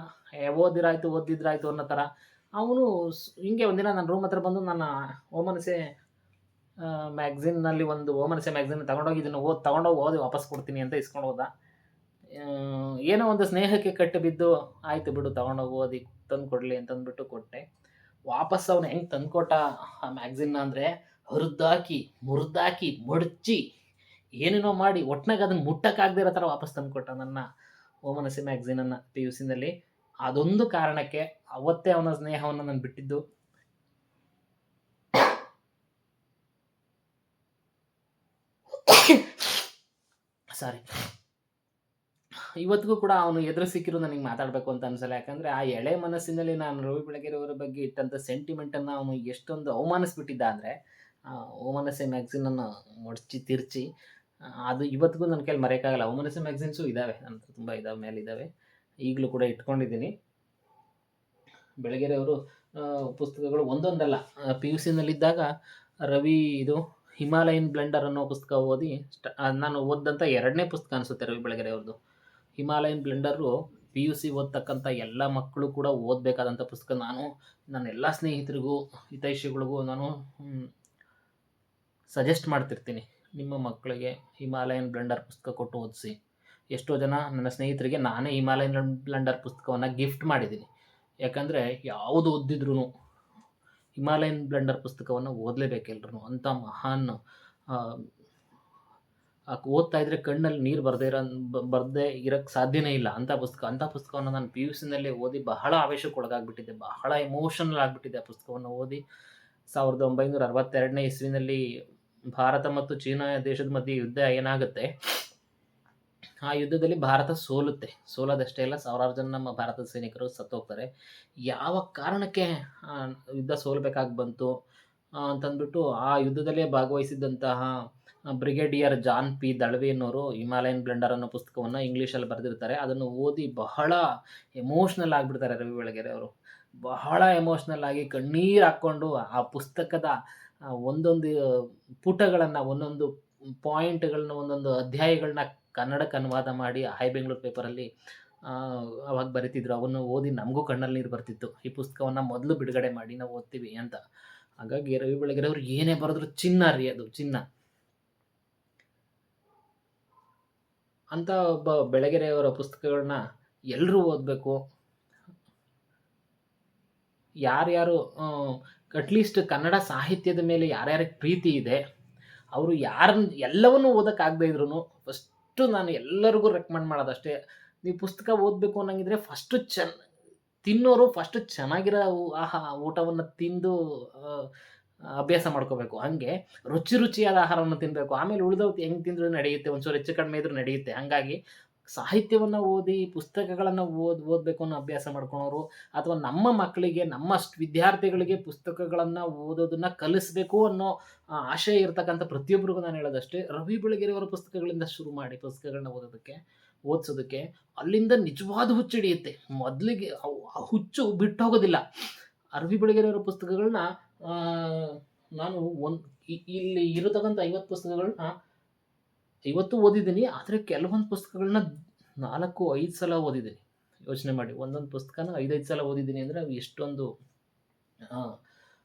ಓದಿದ್ರಾಯ್ತು ಅನ್ನೋ ಥರ. ಅವನು ಹಿಂಗೆ ಒಂದಿನ ನನ್ನ ರೂಮ್ ಹತ್ರ ಬಂದು ನನ್ನ ಓಮನಸೆ ಮ್ಯಾಗ್ಝಿನ್ನಲ್ಲಿ ಒಂದು ಓಮನಸೆ ಮ್ಯಾಗ್ಝಿನ್ ತಗೊಂಡೋಗಿ ಇದನ್ನು ತಗೊಂಡೋಗಿ ಓದಿ ವಾಪಸ್ ಕೊಡ್ತೀನಿ ಅಂತ ಇಸ್ಕೊಂಡು ಹೋದ. ಏನೋ ಒಂದು ಸ್ನೇಹಕ್ಕೆ ಕಟ್ಟು ಬಿದ್ದು ಆಯಿತು ಬಿಡು ತಗೊಂಡೋಗಿ ಓದಿ ತಂದು ಕೊಡಲಿ ಅಂತಂದ್ಬಿಟ್ಟು ಕೊಟ್ಟೆ. ವಾಪಸ್ ಅವನು ಹೆಂಗೆ ತಂದುಕೊಟ್ಟ ಆ ಮ್ಯಾಗ್ಝಿನ್ನ ಅಂದರೆ ಹರಿದಾಕಿ ಮುರಿದಾಕಿ ಮಡಚಿ ಏನೇನೋ ಮಾಡಿ ಒಟ್ನಾಗ ಅದನ್ನು ಮುಟ್ಟಕ್ಕಾಗದೇ ಇರೋ ಥರ ವಾಪಸ್ ತಂದುಕೊಟ್ಟ ನನ್ನ ಓಮನಸೆ ಮ್ಯಾಗ್ಝಿನನ್ನು PUCನಲ್ಲಿ. ಅದೊಂದು ಕಾರಣಕ್ಕೆ ಅವತ್ತೇ ಅವನ ಸ್ನೇಹವನ್ನು ನಾನು ಬಿಟ್ಟಿದ್ದು. ಸಾರಿ, ಇವತ್ತಿಗೂ ಕೂಡ ಅವನು ಎದುರು ಸಿಕ್ಕಿರು ನನಗೆ ಮಾತಾಡಬೇಕು ಅಂತ ಅನ್ಸಲ್ಲ. ಯಾಕಂದರೆ ಆ ಎಳೆ ಮನಸ್ಸಿನಲ್ಲಿ ನಾನು ರವಿ ಬೆಳಗೆರೆ ಅವರ ಬಗ್ಗೆ ಇಟ್ಟಂಥ ಸೆಂಟಿಮೆಂಟನ್ನು ಅವನು ಎಷ್ಟೊಂದು ಅವಮಾನಿಸ್ಬಿಟ್ಟಿದ್ದ ಅಂದರೆ ಓಮನಸೆ ಮ್ಯಾಗ್ಝಿನನ್ನು ಮಡಚಿ ತಿರ್ಚಿ ಅದು ಇವತ್ತಿಗೂ ನನ್ನ ಕೈಲಿ ಮರೆಯೋಕ್ಕಾಗಲ್ಲ. ಓಮನಸೆ ಮ್ಯಾಗ್ಝಿನ್ಸು ಇದ್ದಾವೆ, ನನ್ನ ಹತ್ರ ತುಂಬ ಇದ್ದಾವೆ, ಮೇಲಿದ್ದಾವೆ, ಈಗಲೂ ಕೂಡ ಇಟ್ಕೊಂಡಿದ್ದೀನಿ. ಬೆಳಗೆರೆ ಅವರು ಪುಸ್ತಕಗಳು ಒಂದೊಂದಲ್ಲ. PUCನಲ್ಲಿದ್ದಾಗ ರವಿ ಹಿಮಾಲಯನ್ ಬ್ಲೆಂಡರ್ ಅನ್ನೋ ಪುಸ್ತಕ ಓದಿ ನಾನು ಓದಿದಂಥ 2ನೇ ಪುಸ್ತಕ ಅನಿಸುತ್ತೆ ರವಿ ಬೆಳಗೆರೆ ಅವ್ರದ್ದು. ಹಿಮಾಲಯನ್ ಬ್ಲೆಂಡರು PUC ಓದ್ತಕ್ಕಂಥ ಎಲ್ಲ ಮಕ್ಕಳು ಕೂಡ ಓದಬೇಕಾದಂಥ ಪುಸ್ತಕ. ನಾನು ನನ್ನ ಎಲ್ಲ ಸ್ನೇಹಿತರಿಗೂ ಹಿತೈಷಿಗಳಿಗೂ ನಾನು ಸಜೆಸ್ಟ್ ಮಾಡ್ತಿರ್ತೀನಿ, ನಿಮ್ಮ ಮಕ್ಕಳಿಗೆ ಹಿಮಾಲಯನ್ ಬ್ಲೆಂಡರ್ ಪುಸ್ತಕ ಕೊಟ್ಟು ಓದಿಸಿ. ಎಷ್ಟೋ ಜನ ನನ್ನ ಸ್ನೇಹಿತರಿಗೆ ನಾನೇ ಹಿಮಾಲಯನ್ ಬ್ಲೆಂಡರ್ ಪುಸ್ತಕವನ್ನು ಗಿಫ್ಟ್ ಮಾಡಿದ್ದೀನಿ. ಯಾಕಂದರೆ ಯಾವುದು ಓದಿದ್ರೂ ಹಿಮಾಲಯನ್ ಬ್ಲೆಂಡರ್ ಪುಸ್ತಕವನ್ನು ಓದಲೇಬೇಕೆಲ್ಲರೂ. ಅಂಥ ಮಹಾನ್ ಓದ್ತಾ ಇದ್ದರೆ ಕಣ್ಣಲ್ಲಿ ನೀರು ಬರದೇ ಇರೋಕ್ಕೆ ಸಾಧ್ಯನೇ ಇಲ್ಲ ಅಂಥ ಪುಸ್ತಕವನ್ನು ನಾನು PUCನಲ್ಲೇ ಓದಿ ಬಹಳ ಆವೇಶಕ್ಕೆ ಒಳಗಾಗ್ಬಿಟ್ಟಿದ್ದೆ, ಬಹಳ ಎಮೋಷನಲ್ ಆಗಿಬಿಟ್ಟಿದ್ದೆ. ಆ ಪುಸ್ತಕವನ್ನು ಓದಿ 1962ನೇ ಇಸ್ವಿನಲ್ಲಿ ಭಾರತ ಮತ್ತು ಚೀನಾ ದೇಶದ ಮಧ್ಯೆ ಯುದ್ಧ ಏನಾಗುತ್ತೆ, ಆ ಯುದ್ಧದಲ್ಲಿ ಭಾರತ ಸೋಲೋದಷ್ಟೇ ಇಲ್ಲ, ಸಾವಿರಾರು ಜನ ನಮ್ಮ ಭಾರತದ ಸೈನಿಕರು ಸತ್ತೋಗ್ತಾರೆ. ಯಾವ ಕಾರಣಕ್ಕೆ ಯುದ್ಧ ಸೋಲ್ಬೇಕಾಗಿ ಬಂತು ಅಂತಂದ್ಬಿಟ್ಟು ಆ ಯುದ್ಧದಲ್ಲೇ ಭಾಗವಹಿಸಿದ್ದಂತಹ ಬ್ರಿಗೇಡಿಯರ್ ಜಾನ್ P. ದಳ್ವಿ ಅನ್ನೋರು ಹಿಮಾಲಯನ್ ಬ್ಲೆಂಡರ್ ಅನ್ನೋ ಪುಸ್ತಕವನ್ನು ಇಂಗ್ಲೀಷಲ್ಲಿ ಬರೆದಿರ್ತಾರೆ. ಅದನ್ನು ಓದಿ ಬಹಳ ಎಮೋಷ್ನಲ್ ಆಗಿಬಿಡ್ತಾರೆ ರವಿ ಬೆಳಗೆರೆ ಅವರು. ಬಹಳ ಎಮೋಷ್ನಲ್ ಆಗಿ ಕಣ್ಣೀರು ಹಾಕ್ಕೊಂಡು ಆ ಪುಸ್ತಕದ ಒಂದೊಂದು ಪುಟಗಳನ್ನು, ಒಂದೊಂದು ಪಾಯಿಂಟ್ಗಳನ್ನ, ಒಂದೊಂದು ಅಧ್ಯಾಯಗಳನ್ನ ಕನ್ನಡಕ್ಕೆ ಅನುವಾದ ಮಾಡಿ ಹೈ ಬೆಂಗಳೂರು ಪೇಪರಲ್ಲಿ ಅವಾಗ ಬರೀತಿದ್ರು. ಅವನ್ನು ಓದಿ ನಮಗೂ ಕಣ್ಣಲ್ಲಿ ನೀರು ಬರ್ತಿತ್ತು. ಈ ಪುಸ್ತಕವನ್ನು ಮೊದಲು ಬಿಡುಗಡೆ ಮಾಡಿ ನಾವು ಓದ್ತೀವಿ ಅಂತ. ಹಾಗಾಗಿ ರವಿ ಬೆಳಗೆರೆ ಅವರು ಏನೇ ಬರೆದ್ರು ಚಿನ್ನ ರೀ, ಅದು ಚಿನ್ನ ಅಂತ. ಒಬ್ಬ ಬೆಳಗೆರೆಯವರ ಪುಸ್ತಕಗಳನ್ನ ಎಲ್ಲರೂ ಓದಬೇಕು. ಯಾರ್ಯಾರು ಅಟ್ಲೀಸ್ಟ್ ಕನ್ನಡ ಸಾಹಿತ್ಯದ ಮೇಲೆ ಯಾರ್ಯಾರಿಗೆ ಪ್ರೀತಿ ಇದೆ ಅವರು ಎಲ್ಲವನ್ನೂ ಓದೋಕ್ಕಾಗದೇ ಇದ್ರೂ ಫಸ್ಟು ನಾನು ಎಲ್ಲರಿಗೂ ರೆಕಮೆಂಡ್ ಮಾಡೋದಷ್ಟೇ, ನೀವು ಪುಸ್ತಕ ಓದಬೇಕು ಅನ್ನಂಗಿದ್ರೆ ಫಸ್ಟು ತಿನ್ನೋರು ಫಸ್ಟು ಚೆನ್ನಾಗಿರೋ ಊಟವನ್ನು ತಿಂದು ಅಭ್ಯಾಸ ಮಾಡ್ಕೋಬೇಕು. ಹಾಗೆ ರುಚಿಯಾದ ಆಹಾರವನ್ನು ತಿನ್ನಬೇಕು. ಆಮೇಲೆ ಉಳಿದವು ಹೆಂಗೆ ತಿಂದರೂ ನಡೆಯುತ್ತೆ, ಒಂಚೂರು ಹೆಚ್ಚು ಕಡಿಮೆ ಇದ್ರೂ ನಡೆಯುತ್ತೆ. ಹಾಗಾಗಿ ಸಾಹಿತ್ಯವನ್ನು ಓದಿ ಪುಸ್ತಕಗಳನ್ನು ಓದಬೇಕು ಅನ್ನೋ ಅಭ್ಯಾಸ ಮಾಡ್ಕೊಳೋರು, ಅಥವಾ ನಮ್ಮ ಮಕ್ಕಳಿಗೆ, ನಮ್ಮ ವಿದ್ಯಾರ್ಥಿಗಳಿಗೆ ಪುಸ್ತಕಗಳನ್ನು ಓದೋದನ್ನು ಕಲಿಸ್ಬೇಕು ಅನ್ನೋ ಆಶಯ ಇರತಕ್ಕಂಥ ಪ್ರತಿಯೊಬ್ಬರಿಗೂ ನಾನು ಹೇಳೋದಷ್ಟೇ, ರವಿ ಬೆಳಗೆರೆಯವರ ಪುಸ್ತಕಗಳಿಂದ ಶುರು ಮಾಡಿ ಪುಸ್ತಕಗಳನ್ನ ಓದಿಸೋದಕ್ಕೆ ಅಲ್ಲಿಂದ ನಿಜವಾದ ಹುಚ್ಚು ಹಿಡಿಯುತ್ತೆ. ಮೊದಲಿಗೆ ಹುಚ್ಚು ಬಿಟ್ಟು ಹೋಗೋದಿಲ್ಲ. ರವಿ ಬೆಳಗೆರೆಯವರ ಪುಸ್ತಕಗಳನ್ನ ನಾನು ಇಲ್ಲಿ ಇರತಕ್ಕಂಥ 50 ಪುಸ್ತಕಗಳನ್ನ ಇವತ್ತು ಓದಿದ್ದೀನಿ. ಆದರೆ ಕೆಲವೊಂದು ಪುಸ್ತಕಗಳನ್ನ 4-5 ಸಲ ಓದಿದ್ದೀನಿ. ಯೋಚನೆ ಮಾಡಿ, ಒಂದೊಂದು ಪುಸ್ತಕನ 5-5 ಸಲ ಓದಿದ್ದೀನಿ ಅಂದರೆ ಅವು ಎಷ್ಟೊಂದು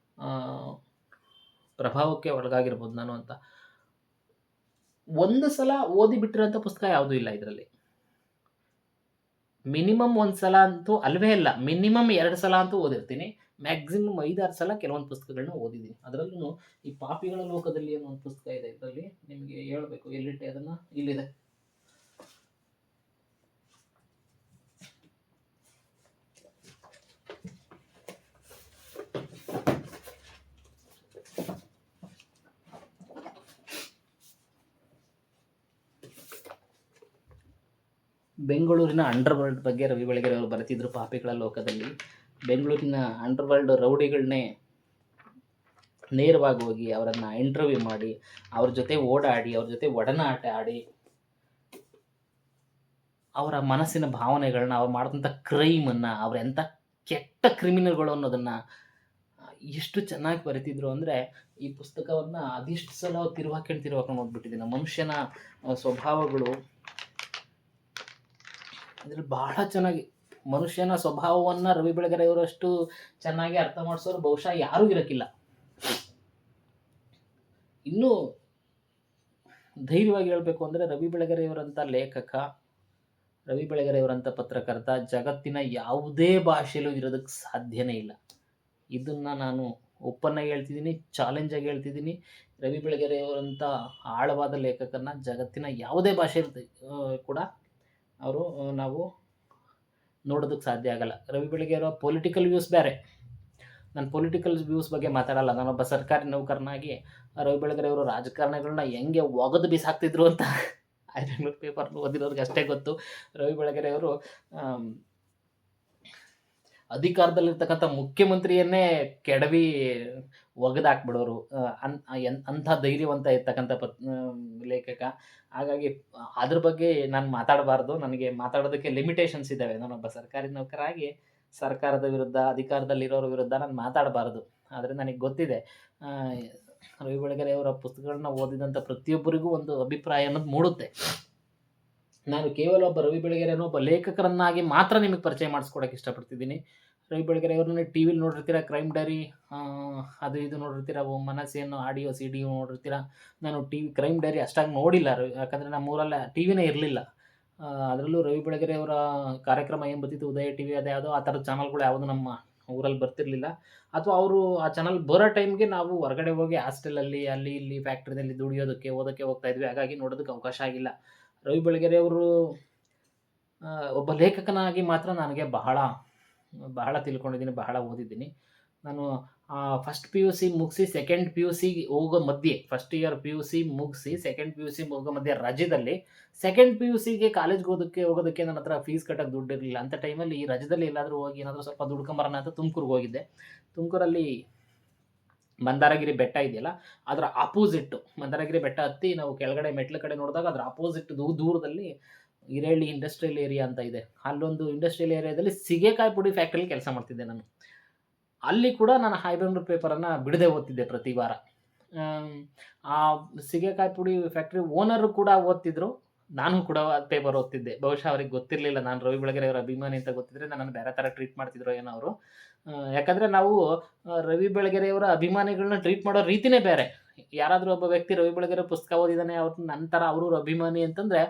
ಪ್ರಭಾವಕ್ಕೆ ಒಳಗಾಗಿರ್ಬೋದು ನಾನು ಅಂತ. ಒಂದು ಸಲ ಓದಿ ಬಿಟ್ಟಿರೋಂಥ ಪುಸ್ತಕ ಯಾವುದೂ ಇಲ್ಲ ಇದರಲ್ಲಿ. ಮಿನಿಮಮ್ 1 ಸಲ ಅಂತೂ ಅಲ್ವೇ ಇಲ್ಲ. ಮಿನಿಮಮ್ 2 ಸಲ ಅಂತೂ ಓದಿರ್ತೀನಿ. ಮ್ಯಾಕ್ಸಿಮಮ್ 5-6 ಸಲ ಕೆಲವೊಂದು ಪುಸ್ತಕಗಳನ್ನ ಓದಿದ್ದೀನಿ. ಅದರಲ್ಲೂ ಈ ಪಾಪಿಗಳ ಲೋಕದಲ್ಲಿ ಅನ್ನೋ ಒಂದು ಪುಸ್ತಕ ಇದೆ. ಇದರಲ್ಲಿ ನಿಮಗೆ ಹೇಳ್ಬೇಕು, ಎಲ್ಲಿಟ್ಟೆ ಅದನ್ನ, ಇಲ್ಲಿದೆ. ಬೆಂಗಳೂರಿನ ಅಂಡರ್‌ವರ್ಲ್ಡ್ ಬಗ್ಗೆ ರವಿ ಬೆಳಗೆರೆ ಅವರು ಬರೆದಿದ್ರು ಪಾಪಿಗಳ ಲೋಕದಲ್ಲಿ. ಬೆಂಗಳೂರಿನ ಅಂಡರ್‌ವರ್ಲ್ಡ್ ರೌಡಿಗಳನ್ನೇ ನೇರವಾಗಿ ಹೋಗಿ ಅವರನ್ನು ಇಂಟರ್ವ್ಯೂ ಮಾಡಿ, ಅವ್ರ ಜೊತೆ ಓಡಾಡಿ, ಅವ್ರ ಜೊತೆ ಒಡನಾಟ ಆಡಿ, ಅವರ ಮನಸ್ಸಿನ ಭಾವನೆಗಳನ್ನ, ಅವ್ರು ಮಾಡಿದಂಥ ಕ್ರೈಮನ್ನು, ಅವರೆಂಥ ಕೆಟ್ಟ ಕ್ರಿಮಿನಲ್ಗಳು ಅನ್ನೋದನ್ನು ಎಷ್ಟು ಚೆನ್ನಾಗಿ ಬರೆದಿದ್ರು ಅಂದರೆ, ಈ ಪುಸ್ತಕವನ್ನು ಅದೆಷ್ಟು ಸಲ ತಿರುವಾಕೊಂಡು ಓದ್ಬಿಟ್ಟಿದ್ದೀನಿ. ಮನುಷ್ಯನ ಸ್ವಭಾವಗಳು ಅದ್ರಲ್ಲಿ ಬಹಳ ಚೆನ್ನಾಗಿ, ಮನುಷ್ಯನ ಸ್ವಭಾವವನ್ನು ರವಿ ಬೆಳಗೆರೆಯವರಷ್ಟು ಚೆನ್ನಾಗಿ ಅರ್ಥ ಮಾಡಿಸೋರು ಬಹುಶಃ ಯಾರೂ ಇರೋಕ್ಕಿಲ್ಲ. ಇನ್ನೂ ಧೈರ್ಯವಾಗಿ ಹೇಳಬೇಕು ಅಂದರೆ, ರವಿ ಬೆಳಗೆರೆಯವರಂಥ ಲೇಖಕ, ರವಿ ಬೆಳಗೆರೆಯವರಂಥ ಪತ್ರಕರ್ತ ಜಗತ್ತಿನ ಯಾವುದೇ ಭಾಷೆಯಲ್ಲೂ ಇರೋದಕ್ಕೆ ಸಾಧ್ಯನೇ ಇಲ್ಲ. ಇದನ್ನು ನಾನು ಓಪನ್ನಾಗಿ ಹೇಳ್ತಿದ್ದೀನಿ, ಚಾಲೆಂಜಾಗಿ ಹೇಳ್ತಿದ್ದೀನಿ. ರವಿ ಬೆಳಗೆರೆಯವರಂಥ ಆಳವಾದ ಲೇಖಕನ ಜಗತ್ತಿನ ಯಾವುದೇ ಭಾಷೆಯಲ್ಲಿ ಕೂಡ ನಾವು ನೋಡೋದಕ್ಕೆ ಸಾಧ್ಯ ಆಗಲ್ಲ. ರವಿ ಬೆಳಗೆರೆಯವರ ಪೊಲಿಟಿಕಲ್ ವ್ಯೂಸ್ ಬೇರೆ. ನಾನು ಪೊಲಿಟಿಕಲ್ ವ್ಯೂಸ್ ಬಗ್ಗೆ ಮಾತಾಡಲ್ಲ. ನಾನೊಬ್ಬ ಸರ್ಕಾರಿ ನೌಕರನಾಗಿ ರವಿ ಬೆಳಗೆರೆಯವರು ರಾಜಕಾರಣಿಗಳನ್ನ ಹೆಂಗೆ ಒಗೆದು ಬಿಸಾಕ್ತಿದ್ರು ಅಂತ ಬೆಂಗಳೂರು ಪೇಪರ್ ಓದಿರೋರಿಗೆ ಅಷ್ಟೇ ಗೊತ್ತು. ರವಿ ಬೆಳಗೆರೆಯವರು ಅಧಿಕಾರದಲ್ಲಿರ್ತಕ್ಕಂಥ ಮುಖ್ಯಮಂತ್ರಿಯನ್ನೇ ಕೆಡವಿ ಒಗೆದಾಕ್ಬಿಡೋರು. ಅಂಥ ಧೈರ್ಯವಂತ ಇರ್ತಕ್ಕಂಥ ಲೇಖಕ. ಹಾಗಾಗಿ ಅದ್ರ ಬಗ್ಗೆ ನಾನು ಮಾತಾಡಬಾರ್ದು. ನನಗೆ ಮಾತಾಡೋದಕ್ಕೆ ಲಿಮಿಟೇಷನ್ಸ್ ಇದ್ದಾವೆ. ನಾನೊಬ್ಬ ಸರ್ಕಾರಿ ನೌಕರಾಗಿ ಸರ್ಕಾರದ ವಿರುದ್ಧ, ಅಧಿಕಾರದಲ್ಲಿರೋರ ವಿರುದ್ಧ ನಾನು ಮಾತಾಡಬಾರ್ದು. ಆದರೆ ನನಗೆ ಗೊತ್ತಿದೆ, ರವಿ ಬೆಳಗೆರೆಯವರ ಪುಸ್ತಕಗಳನ್ನ ಓದಿದಂಥ ಪ್ರತಿಯೊಬ್ಬರಿಗೂ ಒಂದು ಅಭಿಪ್ರಾಯ ಅನ್ನೋದು ಮೂಡುತ್ತೆ. ನಾನು ಕೇವಲ ಒಬ್ಬ ರವಿ ಬೆಳಗೆರೆಯನ್ನು ಒಬ್ಬ ಲೇಖಕರನ್ನಾಗಿ ಮಾತ್ರ ನಿಮಗೆ ಪರಿಚಯ ಮಾಡಿಸ್ಕೊಡೋಕೆ ಇಷ್ಟಪಡ್ತಿದ್ದೀನಿ. ರವಿ ಬೆಳಗೆರೆಯವ್ರನ್ನ ಟಿ ವಿಲಿ ನೋಡಿರ್ತೀರ, ಕ್ರೈಮ್ ಡೈರಿ ಅದು ಇದು ನೋಡಿರ್ತೀರ, ಮನಸ್ಸೇನು ಆಡಿಯೋ CD ನೋಡಿರ್ತೀರ. ನಾನು ಕ್ರೈಮ್ ಡೈರಿ ಅಷ್ಟಾಗಿ ನೋಡಿಲ್ಲ, ಯಾಕಂದರೆ ನಮ್ಮೂರಲ್ಲಿ ಟಿ ವಿನೇ ಇರಲಿಲ್ಲ. ಅದರಲ್ಲೂ ರವಿ ಬೆಳಗೆರೆಯವರ ಕಾರ್ಯಕ್ರಮ ಏನು ಬರ್ತಿತ್ತು, ಉದಯ TV ಅದು ಯಾವುದೋ ಆ ಥರದ ಚಾನಲ್ಗಳು ಯಾವುದು ನಮ್ಮ ಊರಲ್ಲಿ ಬರ್ತಿರಲಿಲ್ಲ. ಅಥವಾ ಅವರು ಆ ಚಾನಲ್ ಬರೋ ಟೈಮ್ಗೆ ನಾವು ಹೊರಗಡೆ ಹೋಗಿ ಹಾಸ್ಟೆಲಲ್ಲಿ ಅಲ್ಲಿ ಇಲ್ಲಿ ಫ್ಯಾಕ್ಟ್ರಿನಲ್ಲಿ ದುಡಿಯೋದಕ್ಕೆ ಓದೋಕ್ಕೆ ಹೋಗ್ತಾ ಇದ್ವಿ. ಹಾಗಾಗಿ ನೋಡೋದಕ್ಕೆ ಅವಕಾಶ ಆಗಿಲ್ಲ. ರವಿ ಬೆಳಗೆರೆಯವರು ಒಬ್ಬ ಲೇಖಕನಾಗಿ ಮಾತ್ರ ನನಗೆ ಬಹಳ ತಿಳ್ಕೊಂಡಿದ್ದೀನಿ, ಬಹಳ ಓದಿದ್ದೀನಿ. ನಾನು ಫಸ್ಟ್ PUC ಮುಗಿಸಿ ಸೆಕೆಂಡ್ PUC ಹೋಗೋ ಮಧ್ಯೆ, ಫಸ್ಟ್ ಇಯರ್ PUC ಮುಗಿಸಿ ಸೆಕೆಂಡ್ PUC ಹೋಗೋ ಮಧ್ಯೆ ರಜದಲ್ಲಿ, ಸೆಕೆಂಡ್ PUCಗೆ ಕಾಲೇಜ್ಗೆ ಹೋಗೋದಕ್ಕೆ ನನ್ನ ಹತ್ರ ಫೀಸ್ ಕಟ್ಟೋಕ್ಕೆ ದುಡ್ಡು ಇರಲಿಲ್ಲ. ಅಂಥ ಟೈಮಲ್ಲಿ ಈ ರಜದಲ್ಲಿ ಎಲ್ಲಾದರೂ ಹೋಗಿ ಏನಾದರೂ ಸ್ವಲ್ಪ ದುಡ್ಕೊಂಬರೋಣ ಅಂತ ತುಮಕೂರಿಗೆ ಹೋಗಿದ್ದೆ. ತುಮಕೂರಲ್ಲಿ ಮಂದಾರಗಿರಿ ಬೆಟ್ಟ ಇದೆಯಲ್ಲ, ಅದರ ಆಪೋಸಿಟ್ಟು ಮಂದಾರಗಿರಿ ಬೆಟ್ಟ ಹತ್ತಿ ನಾವು ಕೆಳಗಡೆ ಮೆಟ್ಲ ಕಡೆ ನೋಡಿದಾಗ ಅದರ ಆಪೋಸಿಟ್ ದೂರದಲ್ಲಿ ಹಿರೇಹಳ್ಳಿ ಇಂಡಸ್ಟ್ರಿಯಲ್ ಏರಿಯಾ ಅಂತ ಇದೆ. ಅಲ್ಲೊಂದು ಇಂಡಸ್ಟ್ರಿಯಲ್ ಏರಿಯಾದಲ್ಲಿ ಸೀಗೆಕಾಯಿ ಪುಡಿ ಫ್ಯಾಕ್ಟ್ರಿಲಿ ಕೆಲಸ ಮಾಡ್ತಿದ್ದೆ ನಾನು. ಅಲ್ಲಿ ಕೂಡ ನಾನು ಹಾಯ್ ಬೆಂಗಳೂರು ಪೇಪರನ್ನು ಬಿಡದೆ ಓದ್ತಿದ್ದೆ ಪ್ರತಿ ವಾರ. ಆ ಸೀಗೆಕಾಯಿ ಪುಡಿ ಫ್ಯಾಕ್ಟ್ರಿ ಓನರು ಕೂಡ ಓದ್ತಿದ್ರು, ನಾನು ಕೂಡ ಪೇಪರ್ ಓದ್ತಿದ್ದೆ. ಬಹುಶಃ ಅವ್ರಿಗೆ ಗೊತ್ತಿರಲಿಲ್ಲ ನಾನು ರವಿ ಬೆಳಗೆರೆಯವರ ಅಭಿಮಾನಿ ಅಂತ. ಗೊತ್ತಿದ್ರೆ ನನ್ನನ್ನು ಬೇರೆ ಥರ ಟ್ರೀಟ್ ಮಾಡ್ತಿದ್ರು ಏನೋ ಅವರು. ಯಾಕಂದರೆ ನಾವು ರವಿ ಬೆಳಗೆರೆಯವರ ಅಭಿಮಾನಿಗಳನ್ನ ಟ್ರೀಟ್ ಮಾಡೋ ರೀತಿನೇ ಬೇರೆ. ಯಾರಾದರೂ ಒಬ್ಬ ವ್ಯಕ್ತಿ ರವಿ ಬೆಳಗೆರೆ ಪುಸ್ತಕ ಓದಿದ್ದಾನೆ, ಅವ್ರ ನಂತರ ಅವರು ಅಭಿಮಾನಿ ಅಂತಂದರೆ,